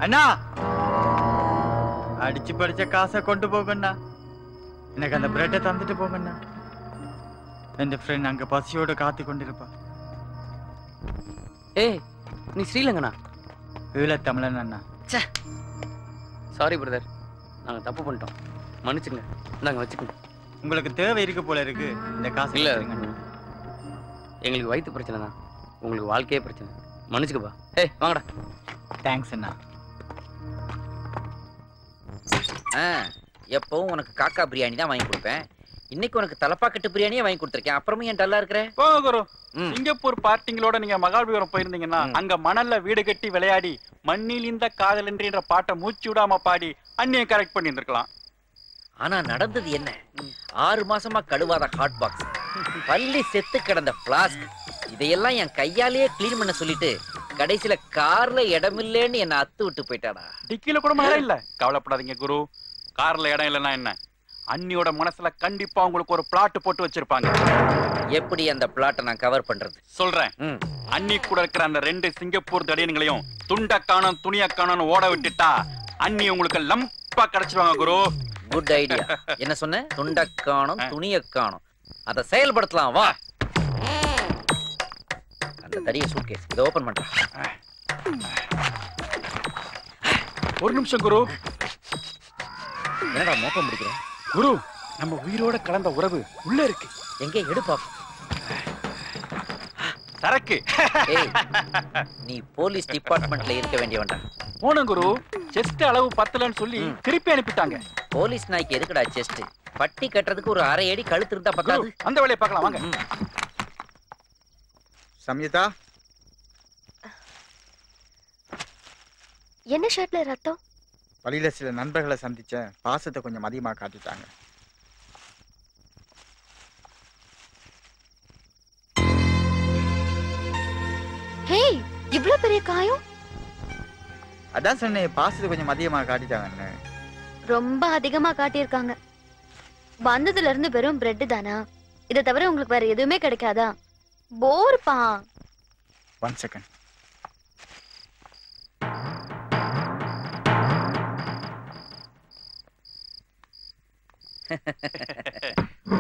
அண்ணா அடிச்சு படிச்ச காசை கொண்டு போகண்ணா. எனக்கு அந்த பிரெட்டை தந்துட்டு போங்கண்ணா. என் ஃப்ரெண்ட் அங்க பசியோட காத்து கொண்டிருப்பா. ஏய் நீ ஸ்ரீலங்கனா? ஈழத்தமிழன் அண்ணா. சாரி பிரதர், நாங்கள் தப்பு பண்ணிட்டோம், மன்னிச்சுங்க. நாங்கள் வச்சுக்கோங்க. உங்களுக்கு தேவை இருக்கு போல இருக்கு இந்த காசு. இல்லை, எங்களுக்கு வயிற்று பிரச்சனை தான், உங்களுக்கு வாழ்க்கையே பிரச்சனை. மன்னிச்சுக்கப்பா. ஏய் வாங்கடா. தேங்க்ஸ் அண்ணா. எப்பவும் உனக்கு காக்கா பிரியாணி தான் வாங்கி கொடுப்பேன். இன்னைக்கு உனக்கு தலப்பாக்கட்டு பிரியாணியே வாங்கி கொடுத்துருக்கேன். அப்புறமும் ஏன் டல்லா இருக்கிற? போங்க குரு. சிங்கப்பூர் பார்ட்டிங்களோட நீங்க மகாபலிபுரம் போயிருந்தீங்கன்னா அங்க மணல்ல வீடு கட்டி விளையாடி மண்ணில் இந்த காதல் என்ற பாட்டை மூச்சு விடாம பாடி அண்ணியை கரெக்ட் பண்ணி இருந்திருக்கலாம். ஆனா நடந்தது என்ன? 6 மாசமா கழுவாத ஹாட் பாக்ஸ், பள்ளி செத்து கிடந்த பிளாஸ்க், இதையெல்லாம் என் கையாலேயே கிளீன் பண்ண சொல்லிட்டு கடைசியில கார்ல இடமில்லேன்னு என்ன அத்து விட்டு போயிட்டாடா. டிக்கில கூட இடம் இல்ல. கவலைப்படாதீங்க குரு, கார்ல இடம் இல்லைன்னா என்ன, அண்ணியோட மனசுல கண்டிப்பா உங்களுக்கு ஒரு பிளாட் போட்டு வச்சிருப்பாங்க. எப்படி அந்த பிளாட்டை நான் கவர் பண்றது? சொல்றேன். அண்ணி கூட இருக்கிற அந்த 2 சிங்கப்பூர் தடியன்களையும் துண்டக்கானம் துணியக்கானம் ஓட விட்டுட்டா அண்ணி உங்களுக்கு லம்பா கிடைச்சிருவாங்க குரு. Good idea. என்ன சொன்ன? துண்டக்கானம் துணியக்கானம். அதை செயல்படுத்தலாம் வா. அந்த தடிய சூட்கேஸ் இதை ஓபன் பண்றேன். ஒரு நிமிஷம் குரு. என்னடா மோப்பம் பிடிக்கிற? குரு, நம்ம உயிரோட கலந்த உறவு உள்ள இருக்கு. எங்கே எடுப்பா. சரக்கு. நீ போலீஸ் டிபார்ட்மெண்ட்ல இருக்க வேண்டியவன்டா. போன குரு, செஸ்ட் அளவு பத்தலன்னு சொல்லி திருப்பி அனுப்பிட்டாங்க. போலீஸ் நாய்க்கு எதுக்குடா செஸ்ட்? பட்டி கட்டுறதுக்கு ஒரு 1/2 அடி கழுத்து இருந்தா பத்தாது. அந்த வேலையை பார்க்கலாம் வாங்க. சம்யுதா, என்ன ஷர்ட்ல ரத்தம்? வழியில சில நண்பர்களை சந்திச்ச, பாசத்தை கொஞ்சம் அதிகமா காட்டிட்டாங்க. ஹேய், இவ்ளோ பெரிய காயம்? அதான் சொன்னேன், பாசத்தை கொஞ்சம் அதிகமா காட்டிட்டாங்கன்னு. ரொம்ப அதிகமா காட்டியிருக்காங்க. வந்ததுல இருந்து வெறும் பிரெட் தானா? இதை தவிர உங்களுக்கு வேற எதுவுமே கிடைக்காதா? போர்ப்பா. 1 செகண்ட்.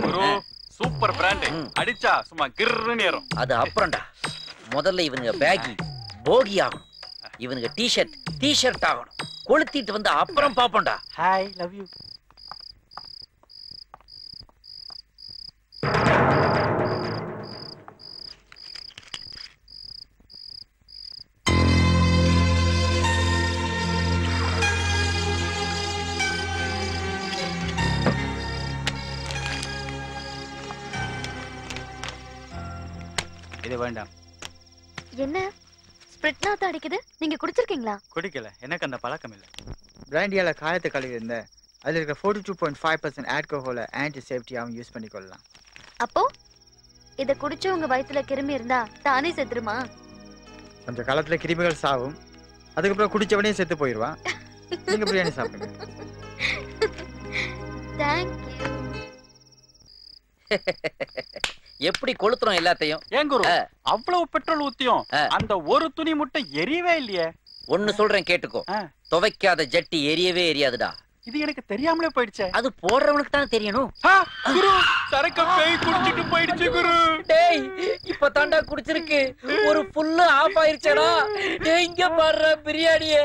குரு, சூப்பர் பிராண்ட். அடிச்சா சும்மா கிர்ன்னு ஏறும். அது அப்புறம்டா. முதல்ல இவனுங்க பேகி போகி ஆகணும். இவனுங்க டி-ஷர்ட் ஆகணும். கொளுத்திட்டு வந்து அப்புறம் பாப்போம்டா. Hi, love you. இது வேண்டாம். என்ன ஸ்பிரிட் நாத்த அடிக்குது? நீங்க குடிச்சிருக்கீங்களா? குடிக்கல, எனக்கு அந்த பழக்கம் இல்லை. பிராண்டியால காயத்தை கழுவி இருந்த அதில் இருக்கிற 42.5% ஆல்கஹாலை ஆன்டி சேஃப்டியாகவும் யூஸ் பண்ணிக்கொள்ளலாம். அப்போ இதை குடிச்சு உங்க வயித்துல கிருமி இருந்தா தானே செத்துருமா? கொஞ்சம் காலத்துல கிருமிகள் சாவும், அதுக்கப்புறம் குடிச்சவனே செத்து போயிடுவான். நீங்க பிரியாணி சாப்பிடுங்க. எப்படி கொளுத்துறோம் எல்லாத்தையும்? ஏன் குரு, அவ்வளவு பெட்ரோல் ஊத்தியும் அந்த ஒரு துணி முட்டை எரியவே இல்லையே. ஒன்னு சொல்றேன் கேட்டுக்கோ. துவைக்காத ஜட்டி எரியவே எரியாதுடா. இது எனக்கு தெரியாமலே போயிடுச்சே. அது போடுறவனுக்கு தானே தெரியணும். குரு, சரக்கு பேய் குடிச்சிட்டு போயிடுச்சு குரு. டேய், இப்ப தாண்டா குடிச்சிருக்கு. ஒரு ஃபுல்லு ஆஃப் ஆயிருச்சடா. டேய், இங்க பாரு பிரியாணியே.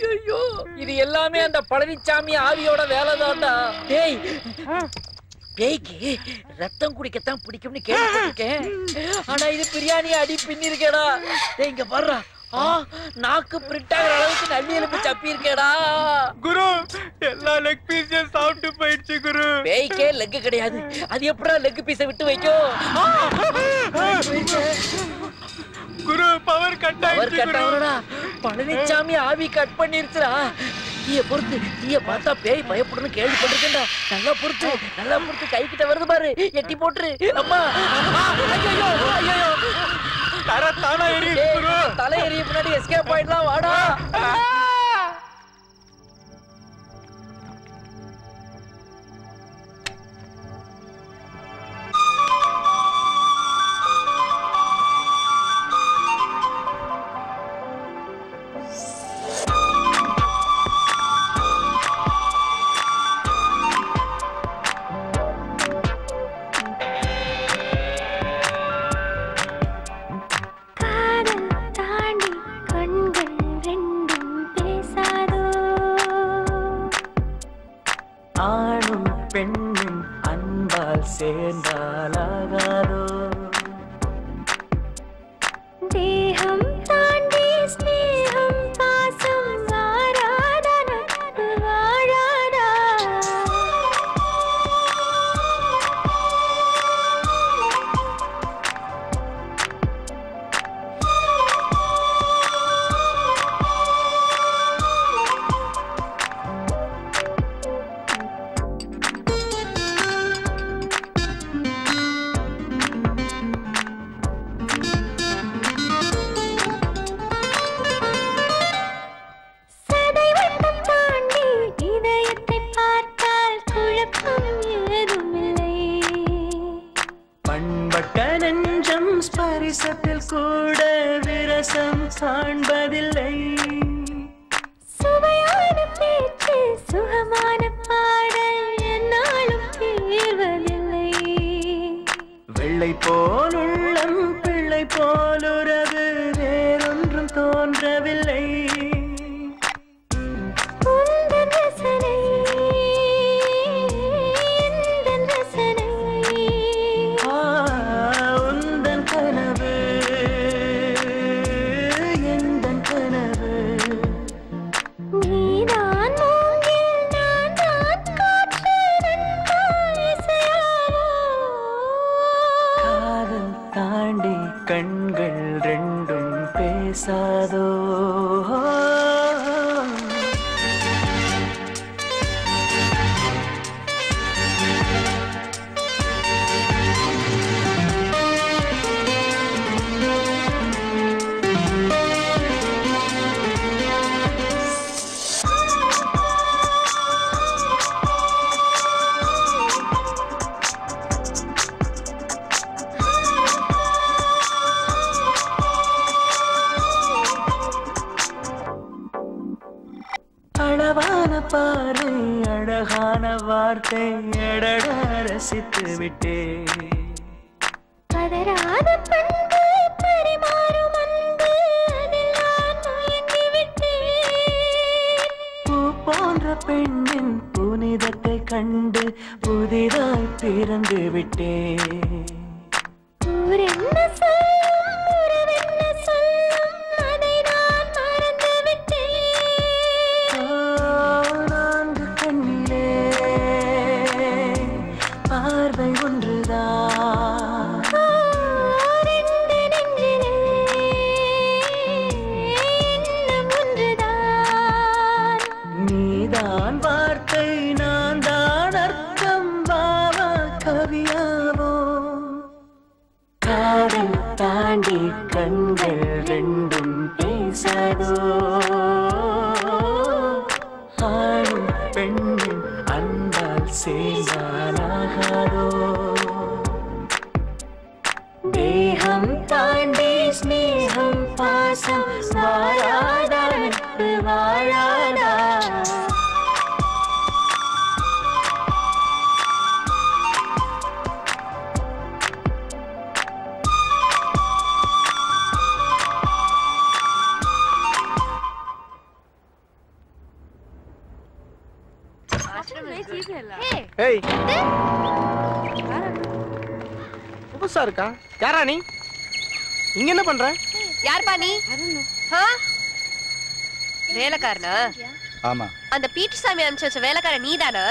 ஐயோ, இது எல்லாமே அந்த பழனிசாமி ஆவியோட வேலை தான்டா. டேய், பேய்க்கு ரத்தம் குடிக்கத்தான் பிடிக்கும்னு கேள்விப்பட்டிருக்கேன். ஆனா இது பிரியாணி அடி பின்னி இருக்கேடா. டேய், இங்க பாரு. நாக்கு பிரிண்ட் ஆகிற அளவுக்கு நல்லி எலும்பு சப்பி இருக்கேடா. குரு, எல்லா லெக் பீஸையும் சாப்பிட்டு போயிடுச்சு குரு. பேய்க்கே லெக் கிடையாது, அது எப்படா லெக் பீஸை விட்டு வைக்கும்? குரு, பவர் கட் ஆயிடுச்சுடா. பழனிசாமி ஆவி கட் பண்ணிருச்சுடா. தீய பொறுத்து, தீய பார்த்தா பேய் பயப்படுன்னு கேள்விப்பட்டிருக்கேன்டா. நல்லா பொறுத்து கை கிட்ட வருது பாரு, எட்டி போட்டுரு. அம்மா, ஐயோ ஐயோ, தலை எரிய முன்னாடி எஸ்கேப் ஆயிடலாம். வாடா. அன்பால் சேர்ந்தாலாகாதோ தேகம் தாண்டி ஸ்நேகம் பாசம் வாராதா நட்பு வாழாதா ஸ்பரிசத்தில் கூட விரசம் காண்பதில்லை சுவையான பேச்சு சுகமான பாடல் என்னாலும் தீர்வதில்லை வெள்ளை போல் உள்ளம் பிள்ளை போல் உறவு வேறொன்றும் தோன்றவில்லை உந்தன் ரசனை எந்தன் ரசனை உந்தன் கனவு எந்தன் கனவு நீதான் மூங்கில் நான் தான் காற்று நண்பால் இசையாவோ காதல் தாண்டி கண்கள் ரெண்டும் பேசாதோ அளவான பார்வை அழகான வார்த்தை எடட ரசித்து விட்டே பதறாத பண்பு பரிமாறும் அன்பு அதில் நான் மயங்கி விட்டேன் பூ போன்ற பெண்ணின் புனிதத்தை கண்டு புதிதாய் பிறந்து விட்டே ஊரென்ன சொல்லும் உறவென்ன சொல்லும் அதை நான் மறந்து விட்டேன் நான்கு கண்ணிலே பார்வை ஒன்றுதான் ரெண்டு நெஞ்சிலே எண்ணம் ஒன்றுதான் நீதான் வார்த்தை நான் தான் அர்த்தம் பாவா கவியாவோ காதல் தாண்டி கண்கள் ரெண்டும் பேசாதோ ஆணும் பெண்ணும் அன்பால் சேர்ந்தாலாகாதோ தேகம் தாண்டி ஸ்நேகம் பாசம் வாழாதா நட்பு வாழாதா ஏய் புதுசா இருக்கா யாரா நீ இங்க என்ன பண்ற யார்பா நீ வேலைக்காரனா ஆமா அந்த பீட்டர் சாமி அனுப்பிச்சு வச்ச வேலைக்காரன் நீதானா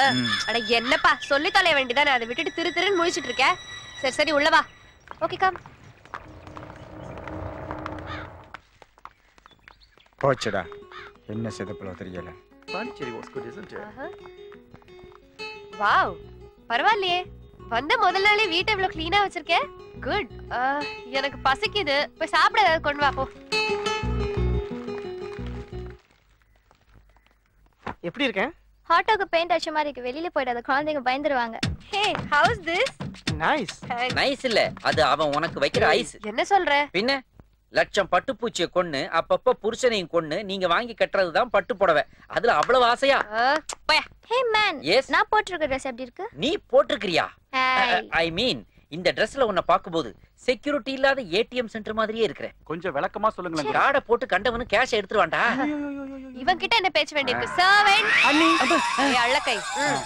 அட என்னப்பா சொல்லி தொலைய வேண்டியதானே அதை விட்டுட்டு திரு திருன்னு முழிச்சிட்டு இருக்க சரி சரி உள்ள வா ஓகே கம் போச்சுடா என்ன செதப்பலோ தெரியல Pondicherry was good isn't it wow பரவாயில்லையே வந்த முதல் நாளே வீட்டை இவ்வளவு கிளீனா வச்சிருக்கேன் குட் எனக்கு பசிக்குது போய் சாப்பிட ஏதாவது கொண்டு வா போ எப்படி இருக்கேன் ஹாட்டோக்கு பெயிண்ட் அடிச்ச மாதிரி இருக்கு வெளியில போயிடாத குழந்தைங்க பயந்துருவாங்க ஹே ஹவுஸ் திஸ் நைஸ் நைஸ் இல்ல அது அவன் உனக்கு வைக்கிற ஐஸ் என்ன சொல்ற பின்ன லட்சம் பட்டுப்பூச்சியை கொன்னு அப்பப்ப புருஷனையும் கொன்னு நீங்க வாங்கி கட்டுறதுதான் பட்டு புடவை அதுல அவ்வளவு ஆசையா ஹே மேன் எஸ் நான் போட்டிருக்க ட்ரெஸ் எப்படி இருக்கு நீ போட்டிருக்கிறியா Hey. ஐ மீன் இந்த ட்ரெஸ்ல உன்னை பாக்கும்போது செக்யூரிட்டி இல்லாத ஏடிஎம் சென்டர் மாதிரியே இருக்கிறேன். கொஞ்சம் விளக்கமா சொல்லுங்களேன். கார்டை போட்டு கண்டவனு கேஷ் எடுத்துருவான்டா. இவன் கிட்ட என்ன பேச்சு வேண்டியிருக்கு? சர்வெண்ட் அண்ணி. ஏய் அள்ளக்கை,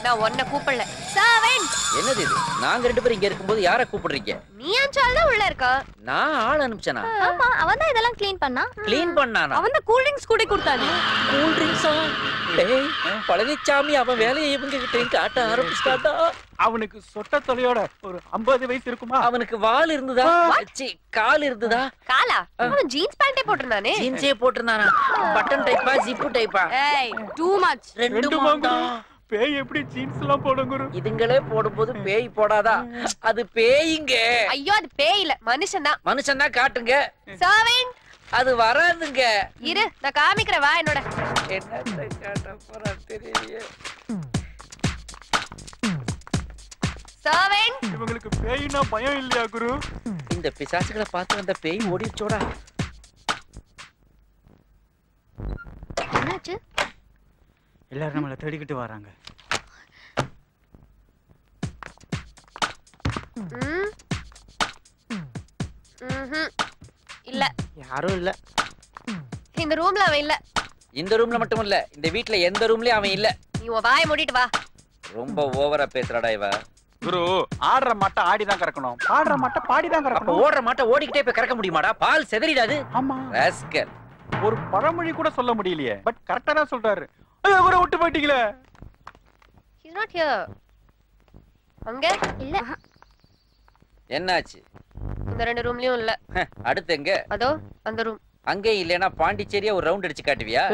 நான் உன்னை கூப்பிடல. சர்வெண்ட். என்னது இது? நாங்க ரெண்டு பேரும் இங்க இருக்கும்போது யாரை கூப்பிடுறீங்க? நீ அஞ்சால் தான் உள்ள இருக்க. நான் ஆள் அனுப்பிச்சனா? ஆமா, அவன் தான் இதெல்லாம் க்ளீன் பண்ணா. க்ளீன் பண்ணானா? அவன் தான் கூல் ட்ரிங்க்ஸ் கூட கொடுத்தானே. கூல் ட்ரிங்க்ஸா? டேய் பழனிச்சாமி அவன் வேலையை இவங்க கிட்ட காட்ட ஆரம்பிச்சிட்டாடா. அவனுக்கு சொட்ட தொலையோட ஒரு 50 வயசு இருக்குமா? அவனுக்கு வால் இருந்ததா? சி கால் இருந்ததா? காலா? அவன் ஜீன்ஸ் பேண்டே போட்டுறானே. ஜீன்ஸே போட்டுறானா? பட்டன் டைப்பா ஜிப்பு டைப்பா? ஏய் டூ மச். ரெண்டுமா? பேய் எப்படி ஜீன்ஸ் எல்லாம் போடும் குரு? இதுங்களே போடும்போது பேய் போடாதா? அது பேய்ங்க. ஐயோ அது பேய் இல்ல, மனுஷன்தான். மனுஷன்னா காட்டுங்க. சர்வெண்ட். அது வராதுங்க. இரு நான் காமிக்கிறேன், வா என்னோட. என்னத்தை காட்ட போறா தெரியலையே. சர்வெண்ட். இவங்களுக்கு பேய்னா பயம் இல்லையா குரு? இந்த பிசாசுகளை பார்த்து அந்த பேய் ஓடிச்சோடா. என்னாச்சு? எல்லாரும் நம்மளை தேடிக்கிட்டு வராங்க. இல்ல யாரும் இல்ல. இந்த ரூம்ல அவன் இல்ல. இந்த ரூம்ல மட்டும் இல்ல, இந்த வீட்ல எந்த ரூம்லயும் அவன் இல்ல. நீ உன் வாயை மூடிட்டு வா. ரொம்ப ஓவரா பேசுறாடா இவ. குரு ஆடுற மாட்டை ஆடிதான் கறக்கணும், பாடுற மாட்டை பாடிதான் கறக்கணும். ஓடுற மாட்டை ஓடிக்கிட்டே போய் கறக்க முடியுமாடா? பால் செதறிடாது. ஆமா ராஸ்கல். ஒரு பழமொழி கூட சொல்ல முடியலையே, பட் கரெக்டா தான் சொல்றாரு. ஐயோ குரு விட்டு போயிட்டீங்களே. He's not here. அங்க இல்ல. என்னாச்சு? இந்த ரெண்டு ரூம்லயும் இல்ல. அடுத்து எங்க? அதோ அந்த ரூம். அங்கே இல்லனா பாண்டிச்சேரியா ஒரு ரவுண்ட் அடிச்சு காட்டுவியா?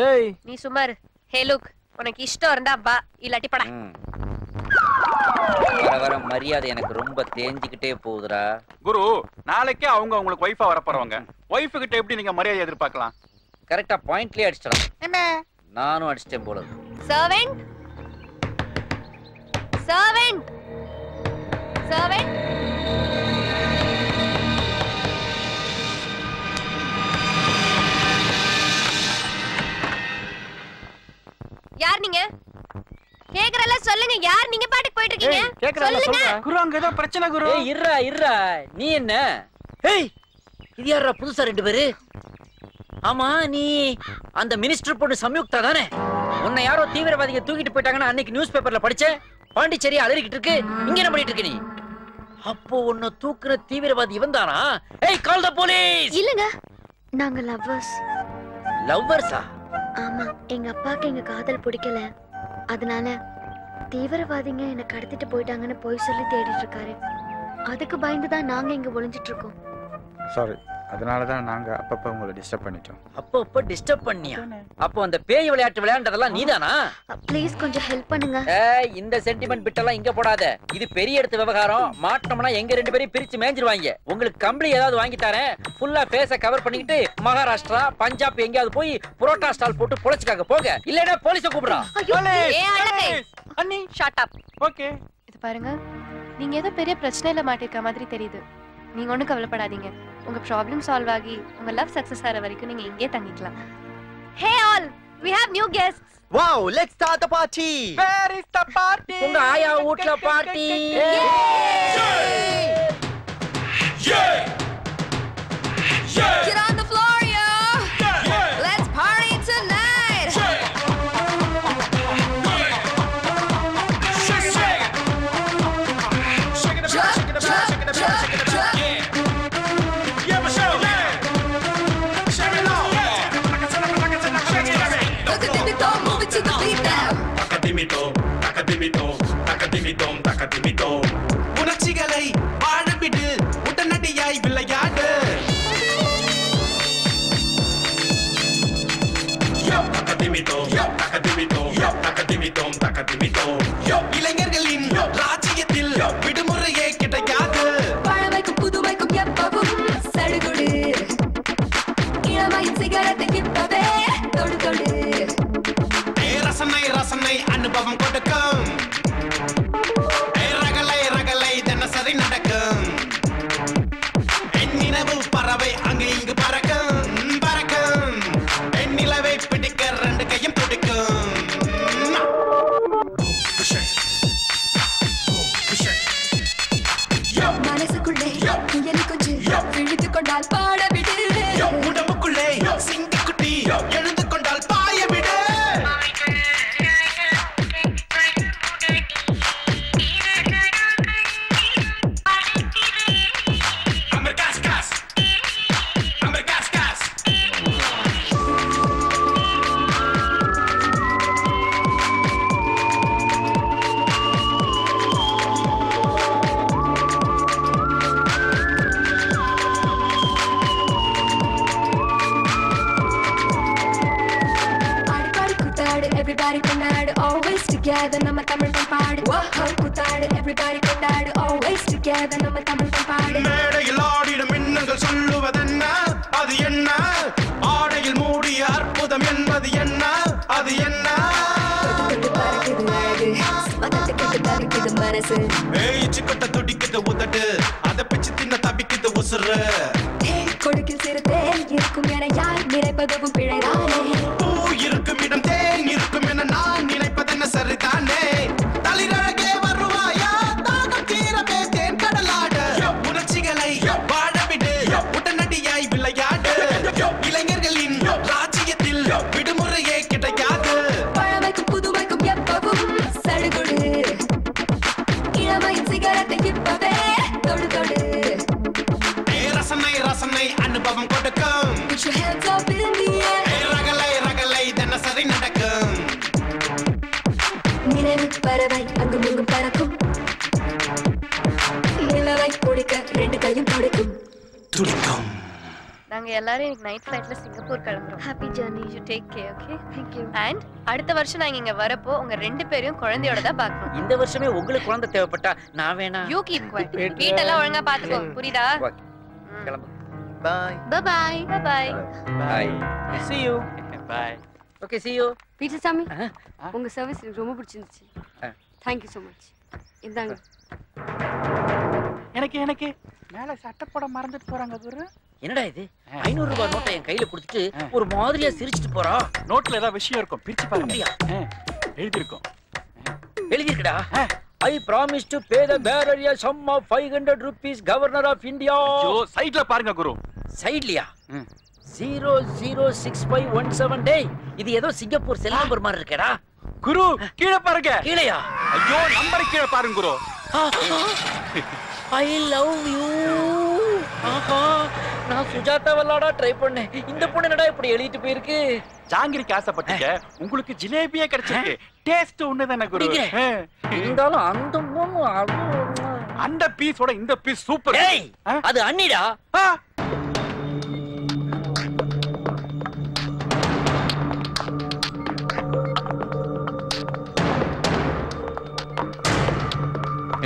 நீ சும்மா இரு. ஹே லுக், உனக்கு இஷ்டம் இருந்தா வா, இல்லாட்டி பட. வர வர மரியாதை எனக்கு ரொம்ப தேஞ்சிக்கிட்டே போகுதுடா. குரு நாளைக்கே அவங்க உங்களுக்கு வைஃபா வர போறவங்க. வைஃப் கிட்ட எப்படி நீங்க மரியாதை எதிர்பார்க்கலாம்? கரெக்டா பாயிண்ட்லயே அடிச்சிடலாம். என்ன? நானும் அடிச்சிட்டேன் போல. சர்வெண்ட். சர்வெண்ட். சர்வெண்ட். யார் நீங்க? கேக்குறல சொல்லுங்க, யார் நீங்க? பாட்டுக்கு போயிட்டு இருக்கீங்க. சொல்லுங்க. குரு அங்க ஏதோ பிரச்சனை குரு. ஏய் இருடா. நீ என்ன? ஏய் இது யாரா புதுசா ரெண்டு பேரு? ஆமா நீ அந்த மினிஸ்டர் பொண்ணு சம்யுக்தா தானே? உன்னை யாரோ தீவிரவாதிங்க தூக்கிட்டு போயிட்டாங்கன்னு அன்னைக்கு நியூஸ் பேப்பர்ல படிச்சேன். பாண்டிச்சேரி அலறிக்கிட்டு இருக்கு. இங்க என்ன பண்ணிட்டு இருக்க நீ? அப்போ உன்னை தூக்குற தீவிரவாதி இவன் தானா? ஏய் கால் தி போலீஸ். இல்லங்க, நாங்க லவ்வர்ஸ். லவ்வர்ஸா? ஆமா, எங்க அப்பாக்கு எங்க காதல் பிடிக்கல. அதனால தீவிரவாதிங்க என்ன கடத்திட்டு போயிட்டாங்கன்னு போய் சொல்லி தேடிட்டு இருக்காரு. அதுக்கு பயந்துதான் நாங்க இங்க ஒளிஞ்சிட்டு இருக்கோம். சாரி, அதனால தான் நாங்க அப்பப்ப உங்களை டிஸ்டர்ப் பண்ணிட்டோம். அப்பப்ப டிஸ்டர்ப் பண்ணியா? அப்போ அந்த பேய் விளையாட்டு விளையாண்டதெல்லாம் நீதானா? ப்ளீஸ் கொஞ்சம் ஹெல்ப் பண்ணுங்க. ஏய் இந்த சென்டிமென்ட் பிட்டெல்லாம் இங்க போடாத. இது பெரிய இடத்து விவகாரம். மாட்டோம்னா எங்க ரெண்டு பேரையும் பிரிச்சு மேஞ்சிருவாங்க. உங்களுக்கு கம்பளி ஏதாவது வாங்கி தரேன். ஃபுல்லா ஃபேஸ கவர் பண்ணிக்கிட்டு மகாராஷ்டிரா பஞ்சாப் எங்கயாவது போய் புரோட்டா ஸ்டால் போட்டு பொழைச்சுக்காக போங்க. இல்லனா போலீஸ கூப்பிடுறா. ஏய் அழகே அண்ணி ஷட் அப். ஓகே இது பாருங்க, நீங்க ஏதோ பெரிய பிரச்சனையில மாட்டிருக்க மாதிரி தெரியுது. நீங்க ஒண்ணும் கவலைப்படாதீங்க. உங்க ப்ராப்ளம் சால்வ் ஆகி உங்க லவ் சக்சஸ் ஆற வரைக்கும் நீங்க இங்கே தங்கிக்கலாம். Hey all, we have new guests. Wow, let's start the party. Where is the party? உங்க ஆயா வீட்ல party. Get on the floor, yo. Let's party tonight. உணர்ச்சிகளை வாழவிடு, உடனடியாய் விளையாடு. இளைஞர்களின் ராஜ்யத்தில் விடுமுறையே கிடையாது. பழமைக்கும் புதுமைக்கும் எப்பவும் சடுகுடு. இளமையின் சிகரத்தை இப்பவே தொடு தொடு. ரசனை ரசனை அனுபவம் கொடுக்கும். ரகலை ரகலை தினசரி நடக்கும். என் நினைவு பறவை அங்கு இங்கு பறக்கும் பறக்கும். என் நிலவை பிடிக்க ரெண்டு கையும் பிடிக்கும். மனசுக்குள்ளே எனக்கு கொஞ்சம் dance together நம்ம தமிழ் பாடு மேடையில் ஆடிடும் மின்னங்கள் சொல்லுவதென்ன அது என்ன ஆடையில் மூடிய அற்புதம் என்பது என்ன அது என்ன பறக்குது அழகு மதத்தை கட்டு தவிக்குது மனசு சிக்கட்ட துடிக்குது உதடு அதை பிச்சு தின்ன தவிக்குது உசுறு கொடுக்கில் சிறு தேன் இருக்கும் என யார் நினைப்பதும் பிழைதானே பூ இருக்கும் இடம் தேன் இருக்கும் என நான் நினைப்பதென்ன சரிதானே தளிரழகே வருவாயா தாகம் தீரவே தேன் கடலாட உணர்ச்சிகளை வாழவிடு உடனடியாய் விளையாடு இளைஞர்களின் ராஜ்யத்தில் விடுமுறையே கிடையாது பழமைக்கும் புதுமைக்கும் எப்பவும் சடுகுடு இளமையின் சிகரத்தை இப்பவே தொடு தொடு ரசனை ரசனை அனுபவம் கொடுக்கும் Put your hands up in the air ரகலை ரகலை தினசரி நடக்கும் நினைவு பறவை அங்கும் இங்கும் பறக்கும் நிலவை குடிக்க ரெண்டு கையும் துடிக்கும் துடிக்கும் நாங்க எல்லாரும் இன்னைக்கு நைட் ஃளைட்ல சிங்கப்பூர் கிளம்புறோம். Happy journey. You take care. Okay? Thank you. And அடுத்த வருஷம் நாங்க இங்க வரப்போ உங்க ரெண்டு பேரையும் குழந்தையோட தான் பார்க்கணும். இந்த வருஷமே உங்களுக்கு குழந்தை தேவைப்பட்டா நான் வேணா யூ கீப் குவைட். வீட்டெல்லாம் ஒழுங்கா பாத்துக்கோ. புரியுதா? கிளம்பு. Bye. Bye-bye. Bye-bye. Bye. See you. Bye. Okay, see you. Peter சாமி உங்க சர்வீஸ் எனக்கு ரொம்ப பிடிச்சிருந்துச்சு. Thank you so much. இந்தாங்க. எனக்கு மேல சட்டை போட மறந்துட்டு போறாங்க குரு. என்னடா இது 500 ரூபாய் நோட்டை என் கையில கொடுத்துட்டு ஒரு மாதிரியா சிரிச்சிட்டு போறா. நோட்ல ஏதாவது விஷயம் இருக்கும் பிரிச்சு பாருங்க. எழுதி இருக்கும். எழுதி இருக்குடா. I promise to pay the bearer a sum of 500 rupees governor of India. ஐயோ சைடுல பாருங்க குரு. சைடுலயா 006517 டேய் இது ஏதோ சிங்கப்பூர் செல் நம்பர் மாதிரி இருக்கேடா. குரு கீழ பாருங்க. கீழயா? ஐயோ நம்பர் கீழ பாருங்க குரு. I love you. ஆஹா நான் சுஜாதா வல்லாடா ட்ரை பண்ணேன். இந்த பொண்ணு என்னடா இப்படி எழுதிட்டு போயிருக்கு. ஜாங்கிரிக்கு ஆசைப்பட்டீங்க உங்களுக்கு ஜிலேபியே கிடைச்சிருக்கு. டேஸ்ட் ஒண்ணுதானே குரு. இருந்தாலும் அந்த பொண்ணு அந்த பீஸோட இந்த பீஸ் சூப்பர். டேய் அது அண்ணிடா.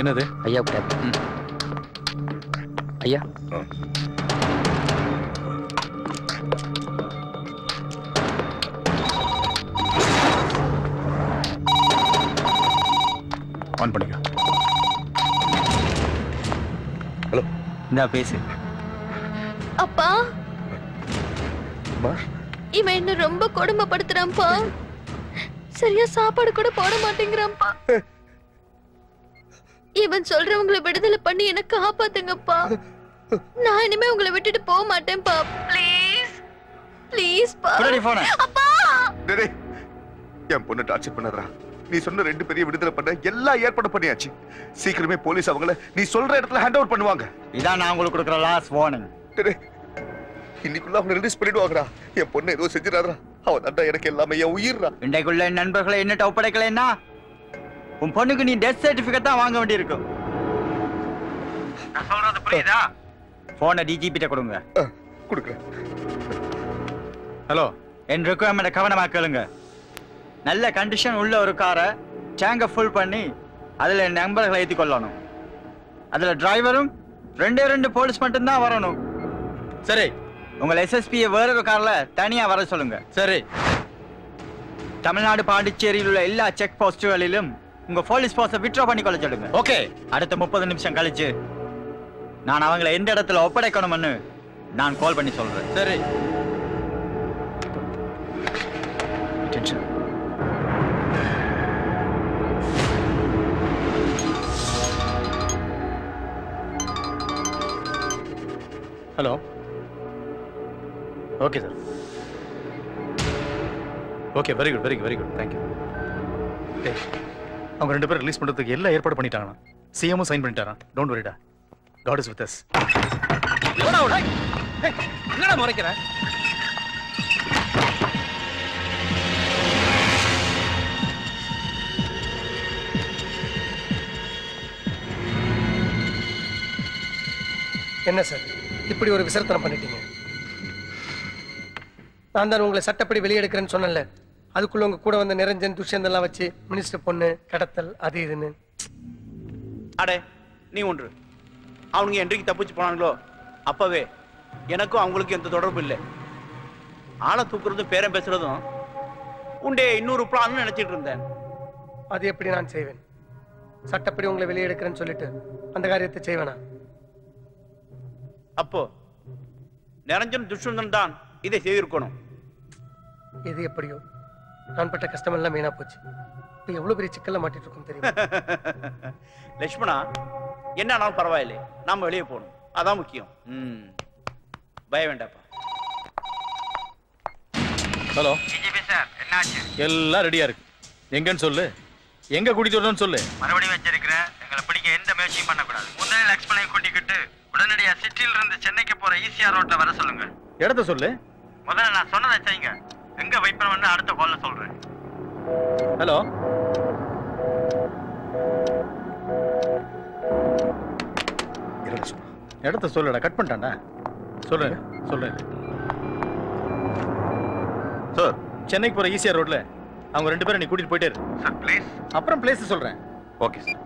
என்னது ஐயா ஐயா ஆன் பண்ணிக்க. ஹலோ இந்தா பேசு. அப்பா இவன் என்ன ரொம்ப கொடுமைப்படுத்துறான்ப்பா. சரியா சாப்பாடு கூட போட மாட்டேங்கிறான்ப்பா. இவன் சொல்றவங்களை விடுதலை பண்ணி என்ன காப்பாத்துங்கப்பா. நான் இனிமே உங்களை விட்டுட்டு போக மாட்டேன்ப்பா. ப்ளீஸ் ப்ளீஸ் பா. அப்பா டேய் என் பொண்ணு டார்ச்சர் பண்ணாதடா. நீ சொன்ன ரெண்டு பெரிய விடுதலை பண்ண எல்லாம் ஏற்பாடு பண்ணியாச்சு. சீக்கிரமே போலீஸ் அவங்கள நீ சொல்ற இடத்துல ஹேண்ட் ஓவர் பண்ணுவாங்க. இதான் நான் உங்களுக்கு கொடுக்குற லாஸ்ட் வார்னிங். டேய் இன்னைக்குள்ள அவங்க ரிலீஸ் பண்ணிடுவாங்கடா. என் பொண்ணு ஏதோ செஞ்சிடாதடா. அவ தண்டா எனக்கு எல்லாமே என் உயிர்டா. இன்றைக்குள்ள என் நண்பர்களை என்னட்ட ஒப்படைக்கலைன்னா உன் பொண்ணுக்கு நீ டெத் சர்டிபிகேட் தான் வாங்க வேண்டியிருக்கும். நான் சொல்றது புரியுதா? போனை டிஜிபி கிட்ட கொடுங்க. கொடுக்குறேன். ஹலோ என் ரெக்குவயர்மெண்ட் கவனமா கேளுங்க. நல்ல கண்டிஷன் உள்ள ஒரு காரை டேங்கை ஃபுல் பண்ணி அதில் என் நண்பர்களை ஏற்றி கொள்ளணும். அதில் டிரைவரும் ரெண்டு போலீஸ் மட்டும்தான் வரணும். சரி உங்கள் எஸ்எஸ்பியை வேறொரு காரில் தனியாக வர சொல்லுங்க. சரி தமிழ்நாடு பாண்டிச்சேரியில் உள்ள எல்லா செக் போஸ்டுகளிலும் உங்க போலீஸ் போஸ்ட வித்ட்ரா பண்ணி கொள்ள சொல்லுங்க. ஓகே அடுத்த 30 நிமிஷம் கழிச்சு நான் அவங்களை எந்த இடத்துல ஒப்படைக்கணும்னு நான் கால் பண்ணி சொல்றேன். சரி hello okay sir. Okay very good thank you. அவங்க ரெண்டு பேரும் ரிலீஸ் பண்றதுக்கு எல்லாம் ஏற்பாடு பண்ணிட்டாங்கண்ணா. சிஎம்மும் சைன் பண்ணிட்டாராம். டோன்ட் வரிடா. God is with us. என்னடா முறைக்கிற? என்ன சார் இப்படி ஒரு விசர்த்தனம் பண்ணிட்டீங்க? நான் தான் உங்களை சட்டப்படி வெளியெடுக்கிறேன்னு சொன்னேன்ல. அதுக்குள்ள உங்க கூட வந்த நிரஞ்சன் துஷ்யந்த் எல்லாம் வச்சு மினிஸ்டர் பொண்ணு கடத்தல் அது இதுன்னு. அடே நீ ஒன்று அவனுங்க என்றைக்கு தப்பிச்சு போனாங்களோ அப்பவே எனக்கும் அவங்களுக்கும் எந்த தொடர்பு இல்லை. ஆளை தூக்குறதும் பேரம் பேசுறதும் உண்டே இன்னொரு பிளான் நினைச்சிட்டு இருந்தேன். அது எப்படி நான் செய்வேன்? சட்டப்படி உங்களை வெளியே எடுக்கிறேன்னு சொல்லிட்டு அந்த காரியத்தை செய்வேனா? அப்போ நிரஞ்சன் துஷ்யந்தன் தான் இதை செய்திருக்கணும். எது எப்படியோ நான் பட்ட கஷ்டம் எல்லாம் வீணா போச்சு. இப்ப எவ்வளவு பெரிய சிக்கல்ல மாட்டிட்டு இருக்கோம் தெரியுமா? லட்சுமணா, என்னாலும் பரவாயில்லை, நாம வெளியே போகணும், அதான் முக்கியம். பய வேண்டாப்பா. ஹலோ சார், என்னாச்சு? எல்லாம் ரெடியா இருக்கு. எங்கன்னு சொல்லு, எங்க கூட்டிட்டு வரணும்னு சொல்லு. மறுபடியும் வச்சிருக்கிறேன். எங்களை பிடிக்க எந்த முயற்சியும் பண்ணக்கூடாது. முதலில் லக்ஷ்மணையை கூட்டிக்கிட்டு உடனடியா சிட்டில இருந்து சென்னைக்கு போற ஈசிஆர் ரோட்ல வர சொல்லுங்க. இடத்த சொல்லு. முதல்ல நான் சொன்னதை செய்யுங்க. எங்க வெயிட் பண்ண அடுத்த கால்ல சொல்றேன். ஹலோ, இடத்த சொல்லுடா. கட் பண்ணிட்டான்டா. சொல்றேன் சொல்றேன் சார். சென்னைக்கு போற ஈசிஆர் ரோட்ல அவங்க 2 பேரும் நீ கூட்டிட்டு போயிட்டே இரு சார். ப்ளீஸ். அப்புறம் பிளேஸ் சொல்றேன். Okay sir.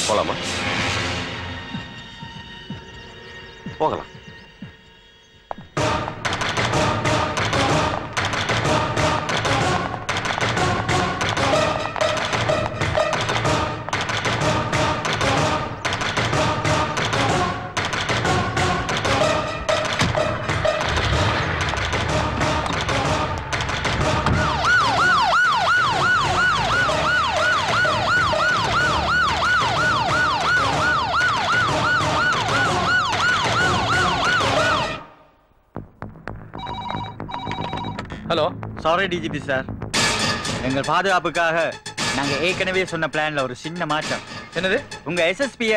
போலாமா? போகலாம். Hello, sorry DGP sir. எங்கள் பாதுகாப்புக்காக நாங்க ஏற்கனவே சொன்ன பிளான்ல ஒரு சின்ன மாற்றம். என்னது? உங்க எஸ்எஸ்பிய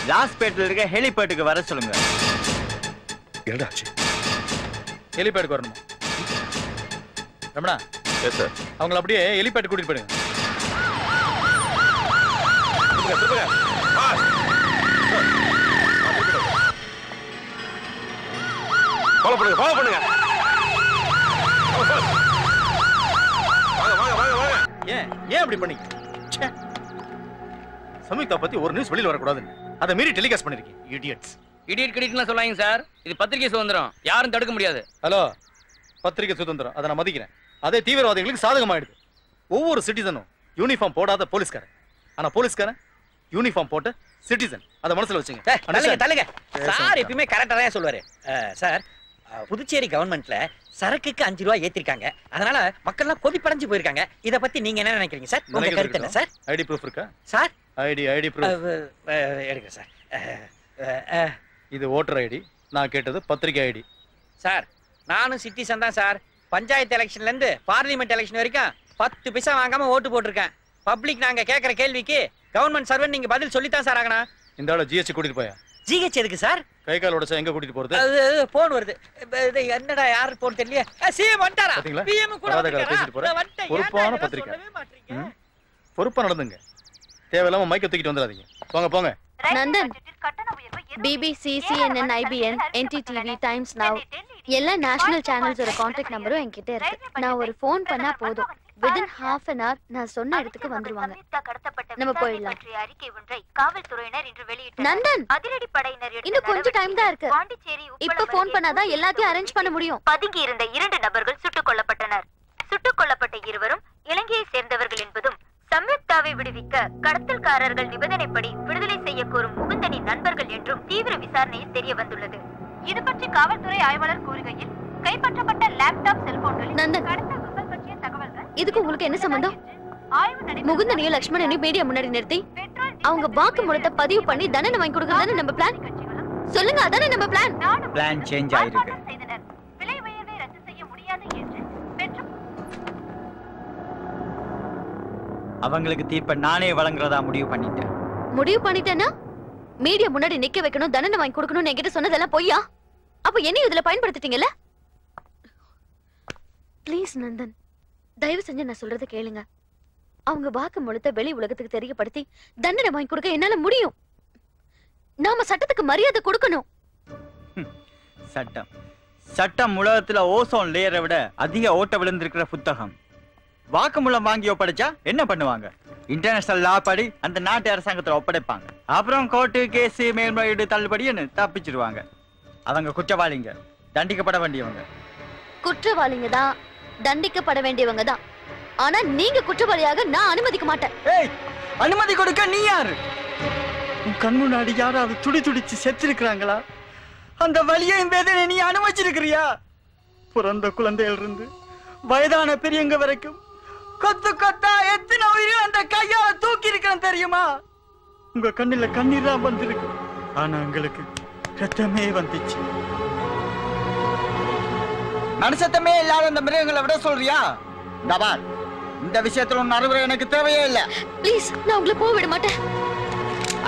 லாஸ்பேட்ல இருக்க ஹெலிபேட்டுக்கு வர சொல்லுங்க. என்னடாச்சு? ஹெலிபேட்டுக்கு வரணுமா? ரமணா. Yes sir. அவங்கள அப்படியே ஹெலிபேட் கூட்டிட்டு போயிடுங்க. ஃபாலோ பண்ணுங்க, ஃபாலோ பண்ணுங்க. ஏன் அப்படி பண்ணீங்க? சம்யுக்தா பத்தி ஒரு நியூஸ் வெளியில வரக்கூடாதுன்னு அதை மீறி டெலிகாஸ்ட் பண்ணிருக்கீங்க. இடியட்ஸ். இடியட் கிடியட்லாம் சொல்லாங்க சார். இது பத்திரிகை சுதந்திரம், யாரும் தடுக்க முடியாது. ஹலோ, பத்திரிகை சுதந்திரம் அதை நான் மதிக்கிறேன். அதே தீவிரவாதிகளுக்கு சாதகமாயிடுது. ஒவ்வொரு சிட்டிசனும் யூனிஃபார்ம் போடாத போலீஸ்காரன். ஆனா போலீஸ்காரன் யூனிஃபார்ம் போட்ட சிட்டிசன். அதை மனசுல வச்சுங்க. தள்ளுங்க. சார் எப்பயுமே கரெக்டா தான் சொல்லுவாரு. சார், புதுச்சேரி கவர்மெண்ட்ல சரக்குக்கு 5 ரூபாய் ஏத்திருக்காங்க. அதனால மக்கள் எல்லாம் கொதிப்படைஞ்சு போயிருக்காங்க. இத பத்தி நீங்க என்ன நினைக்கிறீங்க சார்? உங்க கருத்து என்ன சார்? ஐடி ப்ரூஃப் இருக்கா சார்? ஐடி ப்ரூஃப் எடுங்க சார். இது ஓட்டர் ஐடி. நான் கேட்டது பத்திரிகை ஐடி. சார், நானும் சிட்டிசன் தான் சார். பஞ்சாயத்து எலெக்ஷன்ல இருந்து பார்லிமெண்ட் எலெக்ஷன் வரைக்கும் 10 பைசா வாங்காம ஓட்டு போட்டிருக்கேன். பப்ளிக் நாங்க கேக்குற கேள்விக்கு கவர்மெண்ட் சர்வன் நீங்க பதில் சொல்லித்தான் சார் ஆகணும். இந்த ஆளு ஜிஹெச் கூட்டிட்டு போயா? ஜிஹெச் எதுக்கு சார்? கை கால் உடைச்சா எங்க கூட்டிட்டு போறது? போன் வருது. என்னடா யாரு போன் தெரியல. சிஎம் வந்துட்டாரா? பிஎம் கூட பேசிட்டு போறேன். பொறுப்பான பத்திரிகை. பொறுப்பா நடந்துங்க. தேவையில்லாம மைக்க தூக்கிட்டு வந்துடாதீங்க. போங்க போங்க. Nandan, BBC, CNN, IBN, NTTV, Times Now எல்லா நேஷனல் சேனல்ஸோட கான்டாக்ட் நம்பரும் என்கிட்ட இருக்கு. நான் ஒரு ஃபோன் பண்ணா போதும், within half an hour நான் சொன்ன இடத்துக்கு வந்துருவாங்க. நம்ம போயிடலாம். நந்தன், இன்னும் கொஞ்சம் டைம் தான் இருக்கு. இப்ப ஃபோன் பண்ணாதான் எல்லாத்தையும் அரேஞ்ச் பண்ண முடியும். பதுங்கி இருந்த 2 நபர்கள் சுட்டுக் கொல்லப்பட்டனர். சுட்டுக் கொல்லப்பட்ட இருவரும் இலங்கையை சேர்ந்தவர்கள் என்பதும் சம்யுக்தாவை விடுவிக்க கடத்தல்காரர்கள் நிபந்தனைப்படி விடுதலை செய்ய கோரும் முகுந்தனின் நண்பர்கள் என்றும் தீவிர விசாரணையில் தெரிய வந்துள்ளது. இது பற்றி காவல்துறை ஆய்வாளர் கூறுகையில் கைப்பற்றப்பட்ட லேப்டாப் செல்போன்களில் கடத்தல் கும்பல் பற்றிய தகவல்கள். இதுக்கு உங்களுக்கு என்ன சம்பந்தம்? முகுந்தனையும் லட்சுமணனையும் மீடியா முன்னாடி நிறுத்தி அவங்க வாக்கு மூலத்தை பதிவு பண்ணி தண்டனை வாங்கி கொடுக்கறதானே நம்ம பிளான். சொல்லுங்க, அதானே நம்ம பிளான். பிளான் சேஞ்ச் ஆயிருக்கு. விலை உயர்வை ரத்து செய்ய முடியாது என்று பெற்ற அவங்களுக்கு தீர்ப்பை நானே வழங்குறதா முடிவு பண்ணிட்டேன். முடிவு பண்ணிட்டேன்னா மீடியா முன்னாடி நிக்க வைக்கணும், தண்டனை வாங்கி கொடுக்கணும்னு என்கிட்ட சொன்னதெல்லாம் பொய்யா? அப்ப என்ன இதுல பயன்படுத்திட்டீங்கல்ல? ப்ளீஸ் நந்தன், தயவு செஞ்சு நான் சொல்றதை கேளுங்க. அவங்க வாக்கு மூலத்தை வெளி உலகத்துக்கு தெரியப்படுத்தி தண்டனை வாங்கி கொடுக்க என்னால முடியும். நாம சட்டத்துக்கு மரியாதை கொடுக்கணும். சட்டம் சட்டம் உலகத்துல ஓசோன் லேயரை விட அதிக ஓட்ட விழுந்திருக்கிற புத்தகம். வாக்குமூலம் வாங்கி ஒப்படைச்சா என்ன பண்ணுவாங்க? இன்டர்நேஷனல் லா படி அந்த நாட்டு அரசாங்கத்துல ஒப்படைப்பாங்க. அப்புறம் கோர்ட்டு கேஸ் மேல்முறையீடு தள்ளுபடின்னு தப்பிச்சிருவாங்க. அவங்க குற்றவாளிங்க, தண்டிக்கப்பட வேண்டியவங்க. குற்றவாளிங்க தான், தண்டிக்கப்பட வேண்டியவங்க தான். ஆனா நீங்க குற்றவாளியாக நான் அனுமதிக்க மாட்டேன். ஏய், அனுமதி கொடுக்க நீ யாரு? உன் கண் முன்னாடி யாராவது துடிச்சு செத்திருக்கிறாங்களா? அந்த வலியையும் வேதனை நீ அனுமதிச்சிருக்கிறியா? பிறந்த குழந்தையில இருந்து வயதான பெரியவங்க வரைக்கும் கொத்து கொத்தா எத்தனை உயிர் அந்த கையால தூக்கி இருக்கிறேன் தெரியுமா? உங்க கண்ணுல கண்ணீர் தான் வந்திருக்கு, ஆனா உங்களுக்கு ரத்தமே வந்துச்சு. மனுஷத்தமே இல்லாத அந்த மிருகங்களை விட சொல்றியா? தபால், இந்த விஷயத்துல உன் அறிவுரை எனக்கு தேவையே இல்லை. ப்ளீஸ், நான் உங்களை போக விட மாட்டேன்.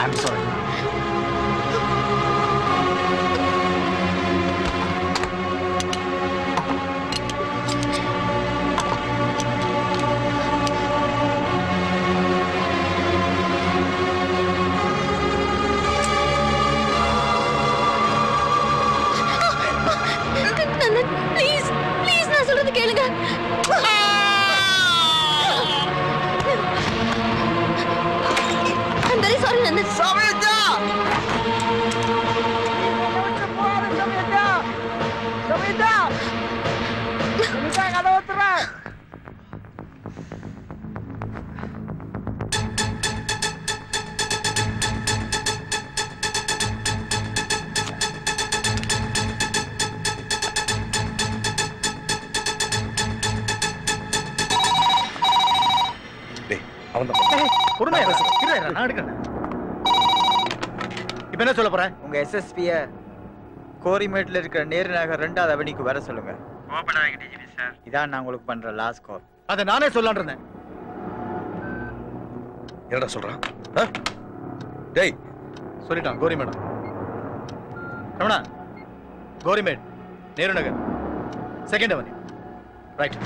I'm sorry. ப்ளீஸ் ப்ளீஸ், நான் சொல்றது கேளுங்க. I'm very sorry, Nandan. Samita! Samita! Samita, kata otra. இப்ப என்ன சொல்ல போற? உங்க எஸ்எஸ்பிய கோரிமேட்ல இருக்கிற நேருநகர் 2வது அவனிக்கு வர சொல்லுங்க. இதான் நான் உங்களுக்கு பண்ற லாஸ்ட் கால். அத நானே சொல்லலாம்னு இருந்தேன். என்னடா சொல்றான்? டேய், சொல்லிட்டான் கோரிமேடம். ரமணா, கோரிமேட், நேருநகர், 2nd அவனி. ரைட்.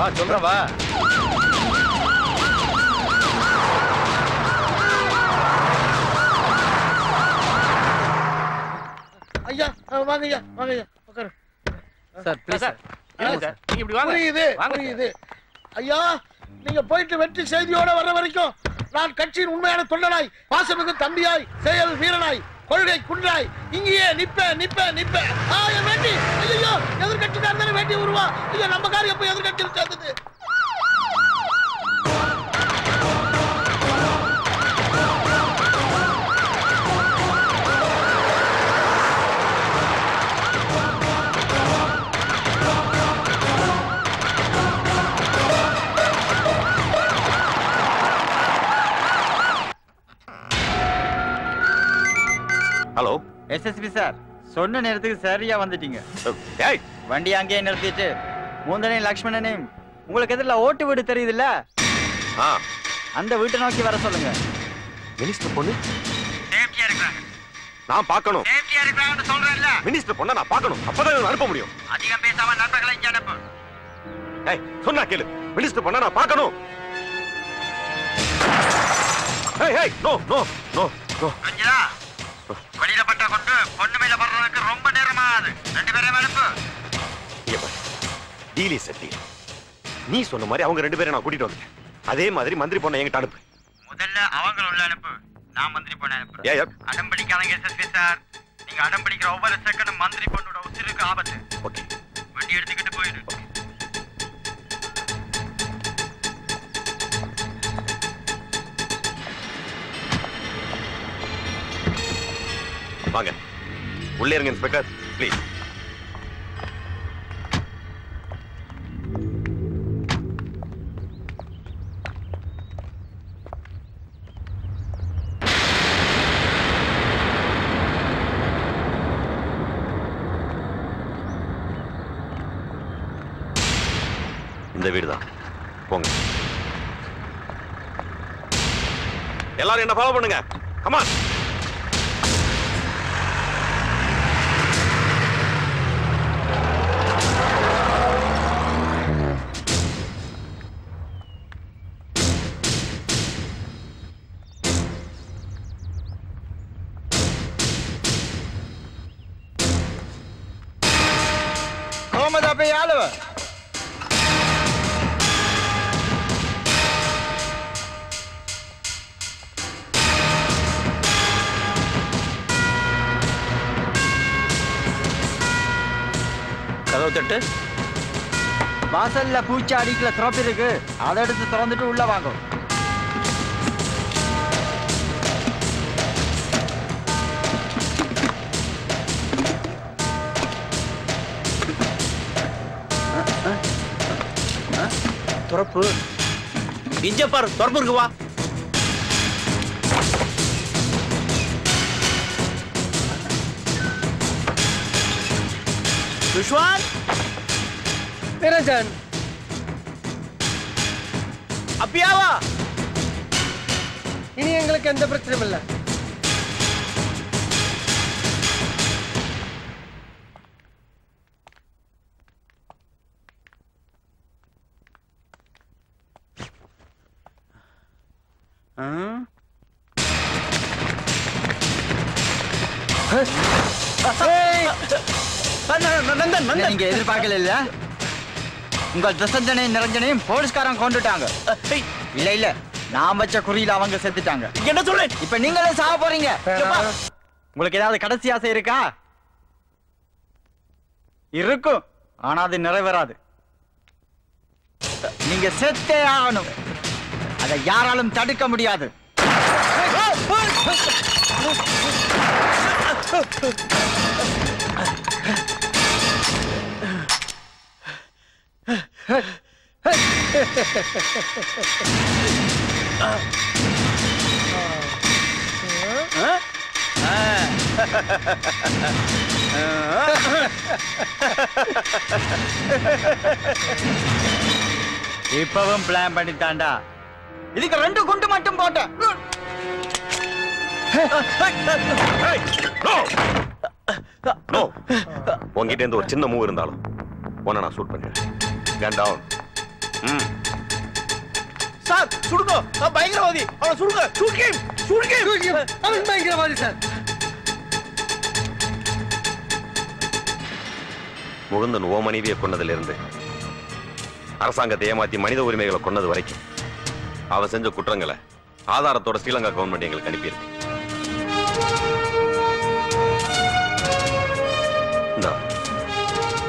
வா சொல்றேன், வா. ஐயா வாங்க ஐயா, வாங்க ஐயா, உட்காரு. Sir please sir. இல்ல சார், நீங்க இப்படி வாங்க. புரியுது. ஐயா, நீங்க போயிட்டு வெற்றி செய்தியோட வர்ற வரைக்கும் நான் கட்சியின் உண்மையான தொண்டனாய், பாசமிகு தம்பியாய், செயல் வீரனாய், கொள்கை குன்றாய் இங்கேயே நிப்ப. வேண்டி ஐயோ, எதிர்கட்சிக்காரர் தானே வேண்டி வருவா. ஐயோ, நம்ம காரியம் எப்ப எதிர்கட்சியில் சேர்ந்தது? ஹலோ எஸ்எஸ்பி சார், சொன்ன நேரத்துக்கு சரியா வந்துட்டீங்க. ஏய், வண்டி அங்கேயே நிறுத்திட்டு மூந்தனையும் லக்ஷ்மணனையும் உங்களுக்கு எதிரில் ஓட்டு வீடு தெரியுதுல்ல, அந்த வீட்டை நோக்கி வர சொல்லுங்க. மினிஸ்டர் பொண்ணு சேஃப்டியா இருக்காங்க. நான் பார்க்கணும். சேஃப்டியா இருக்காங்கன்னு சொல்றேன்ல. மினிஸ்டர் பொண்ணை நான் பார்க்கணும். அப்பதான் அனுப்ப முடியும். அதிகம் பேசாம நண்பர்களை இங்க அனுப்பு. ஏய், சொன்னா கேளு. மினிஸ்டர் பொண்ணை நான் பார்க்கணும். ஏய், நோ. கொஞ்சா வெளியில பட்ட கொண்டு பொண்ணு மேல படுறதுக்கு ரொம்ப நேரமா ஆகுது. 2 பேரையும் அனுப்பு. டீலி சட்டி, நீ சொன்ன மாதிரி அவங்க 2 பேரை நான் கூட்டிட்டு வந்தேன். அதே மாதிரி மந்திரி பொண்ணை என்கிட்ட அனுப்பு. முதல்ல அவங்க உள்ள அனுப்பு, நான் மந்திரி பொண்ணை அனுப்புறேன். அடம் பிடிக்காதீங்க எஸ்எஸ்பி சார். நீங்க அடம் பிடிக்கிற ஒவ்வொரு செகண்டும் மந்திரி பொண்ணோட உசிருக்கு ஆபத்து. ஓகே, வண்டி எடுத்துக்கிட்டு போயிடு. வாங்க, உள்ளே இருங்க இன்ஸ்பெக்டர், ப்ளீஸ். இந்த வீடுதான், போங்க. எல்லாரும் என்ன ஃபாலோ பண்ணுங்க. Come on. කොහමද අපේ යාළුව? கதவு தட்டு. வாசல்ல பூச்சி அடிக்கல திறப்பு இருக்கு. அதை எடுத்து திறந்துட்டு உள்ள வாங்க. திறப்பு இஞ்ச பாரு, திறப்பு இருக்கு. வா. துஷ்வான், நிரஞ்சன், அப்பியாவா? இனி எங்களுக்கு எந்த பிரச்சனையும் இல்லை. நீங்க எதிர்பார்க்கல இல்ல? உங்கள் பிரசஞ்சனையும் நிரஞ்சனையும் போலீஸ்காரன் கொண்டுட்டாங்க. இல்ல இல்ல, நான் வச்ச குறியில அவங்க செத்துட்டாங்க. என்ன சொல்லு? இப்ப நீங்களே சாக போறீங்க. உங்களுக்கு ஏதாவது கடைசி ஆசை இருக்கா? இருக்கும், ஆனா அது நிறைவேறாது. நீங்க செத்தே ஆகணும். அதை யாராலும் தடுக்க முடியாது. இப்பவும் பிளான் பண்ணித்தாண்டா. இதுக்கு 2 குண்டு மட்டும் போட்டேன். உங்ககிட்ட இருந்து ஒரு சின்ன மூவ் இருந்தாலும் உன்னை நான் ஷூட் பண்ணிடுறேன். கன் டவுன். சார் சுடுங்க, நான் பயங்கரவாதி. அவனை சுடுங்க. Shoot him, shoot him. அவன் பயங்கரவாதி சார். முகுந்தன் ஓ மனைவியை கொன்னதிலிருந்து அரசாங்கத்தை ஏமாத்தி மனித உரிமைகளை கொன்னது வரைக்கும் அவன் செஞ்ச குற்றங்களை ஆதாரத்தோட ஸ்ரீலங்கா கவர்மெண்ட் எங்களுக்கு அனுப்பியிருக்கு. இந்தா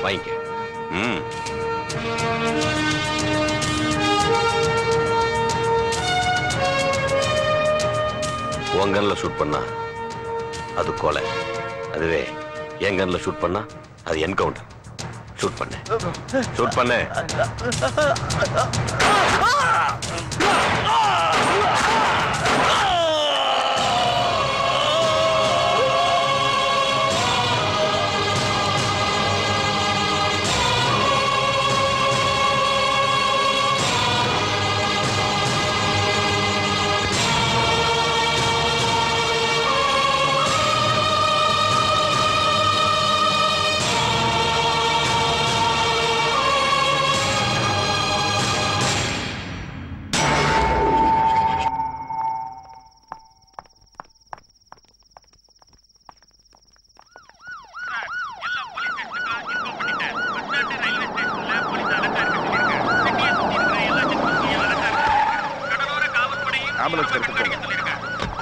வாங்கிக்க. உன் கன்ல ஷூட் பண்ணா அது கொலை, அதுவே என் கன்ல ஷூட் பண்ணா அது என்கவுண்டர். ஷூட் பண்ணு, ஷூட் பண்ணு.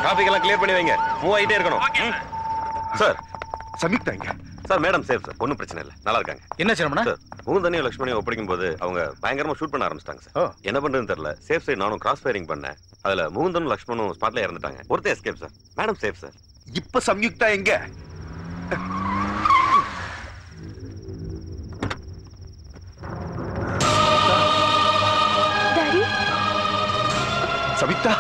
டிராபிக் எல்லாம் கிளியர் பண்ணி வைங்க. மூவ் ஆயிட்டே இருக்கணும். சார் சம்யுக்தா எங்க? சார் மேடம் சேஃப் சார், ஒன்றும் பிரச்சனை இல்லை, நல்லா இருக்காங்க. என்ன சிரமணா? சார் முகுந்தனையும் லட்சுமணியும் ஒப்படைக்கும் போது அவங்க பயங்கரமா ஷூட் பண்ண ஆரம்பிச்சிட்டாங்க சார். என்ன பண்றதுன்னு தெரியல. சேஃப் சைடு நானும் கிராஸ் ஃபயரிங் பண்ணேன். அதுல முகுந்தனும் லட்சுமணும் ஸ்பாட்ல இறந்துட்டாங்க. ஒருத்தர் escape sir. Madam safe sir. இப்ப சம்யுக்தா எங்க? டாடி, சம்யுக்தா,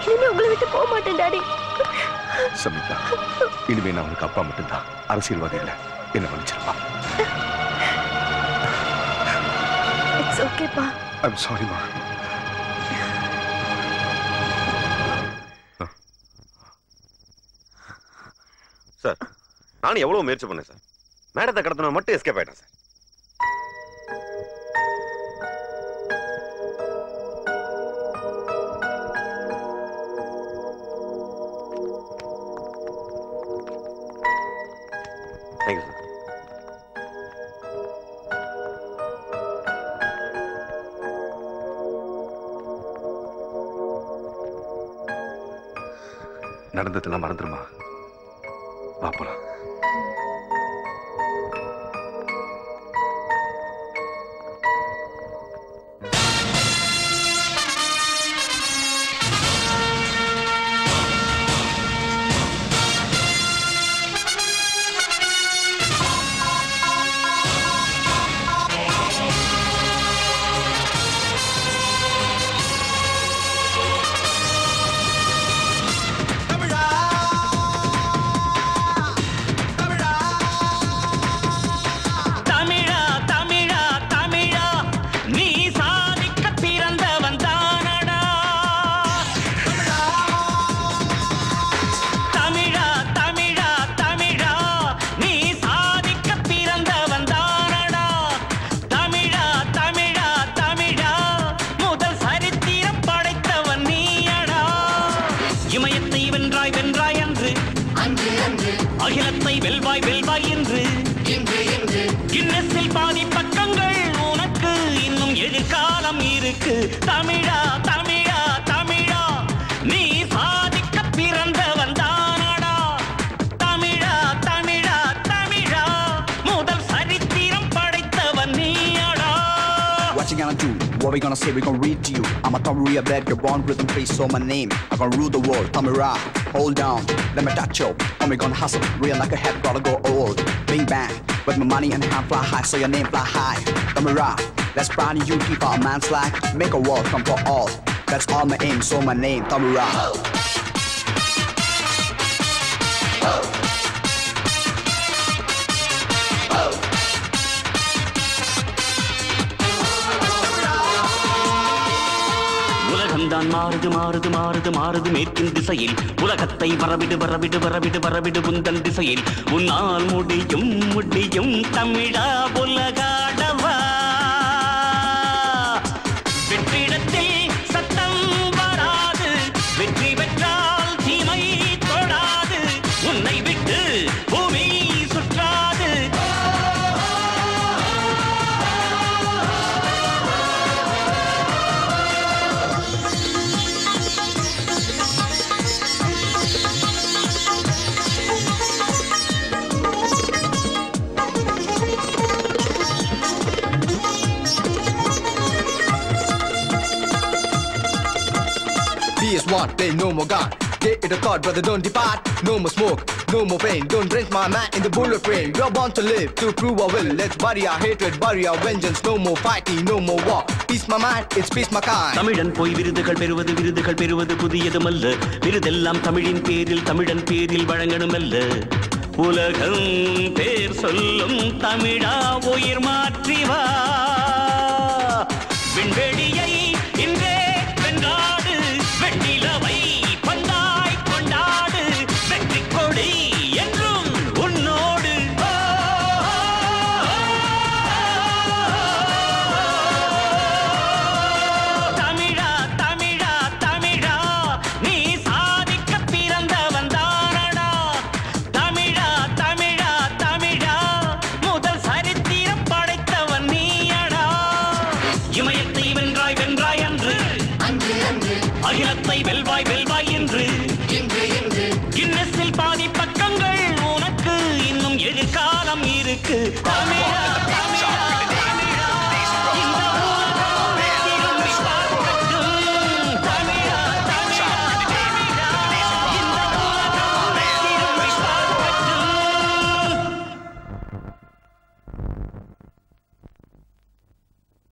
இனிமே உங்களை விட்டு போக மாட்டேன் டாடி. சம்யுக்தா, இனிமே நான் உனக்கு அப்பா மட்டும்தான், அரசியல்வாதி இல்ல. என்ன மன்னிச்சிருப்பா. இட்ஸ் ஓகேப்பா. ஐம் சாரி மா. சார் நானும் எவ்வளவு முயற்சி பண்ணேன் சார். மேடத்தை கடத்தின மட்டும் எஸ்கேப் ஆயிட்டேன் சார். Thank you sir. நடந்ததெல்லாம் மறந்துருமா. வா போலாம். அகிலத்தை வெல்வாய் வெல்வாய் என்று கின்னஸில் பாதி பக்கங்கள் உனக்கு இன்னும் எதிர்காலம் இருக்கு. தமிழா தமிழா தமிழா நீ சாதிக்க பிறந்தவன் தானடா. தமிழா தமிழா தமிழா முதல் சரித்திரம் படைத்தவன் நீயடா. What you gonna do? What we gonna say? We gonna read to you. I'm a Tamil bad, you're born rhythm, please so my name. I'm gonna rule the world, Tamira. Hold down, let me touch you. I'm gonna hustle, real like a head, gotta go old. Bing bang, with my money and hand fly high, so your name fly high. Tamira, let's brand you keep our man's like, make a world come for all. That's all my aim, so my name, Tamira. உலகம்தான் மாறுது மாறுது மாறுது மாறுது மேற்கின் திசையில். உலகத்தை வரவிடு வரவிடு வரவிடு வரவிடு உந்தன் திசையில். உன்னால் முடியும் முடியும் தமிழா உலகாடவா. வெற்றிடத்தில் சத்தம் வராது, வெற்றி பெற்றால் தீமை தொடாது. உன்னை விட்டு பூமி சுற்றாது. PS1, play no more gun. Get it a thought, brother, don't depart. No more smoke, no more pain. Don't drench my mind in the bullet train. You're born to live, to prove our will. Let's bury our hatred, bury our vengeance. No more fighting, no more war. Peace my mind, it's peace my kind. தமிழன் போய் விருதுகள் பெறுவது புதியதுமல்ல. விருதெல்லாம் தமிழின் பேரில் தமிழன் பேரில் வழங்கணுமல்ல. உலகம் பேர் சொல்லும் தமிழா உயிர் மாற்றி வா. விண்வெளியை இன்றே வென்றாடு, வெண்ணிலவை பந்தாய் கொண்டாடு. வெற்றி கொடி என்றும் உன்னோடு. தமிழா தமிழா தமிழா நீ சாதிக்க பிறந்தவன் தானடா. தமிழா தமிழா தமிழா முதல் சரித்திரம் படைத்தவன் நீயடா. இமயத்தை வென்றாய் வென்றாய் அன்று, அகிலத்தை வெல்வாய் வெல்வாய் என்று. கின்னஸில் பாதி பக்கங்கள் உனக்கு இன்னும் எதிர்காலம் இருக்கு. தமிழா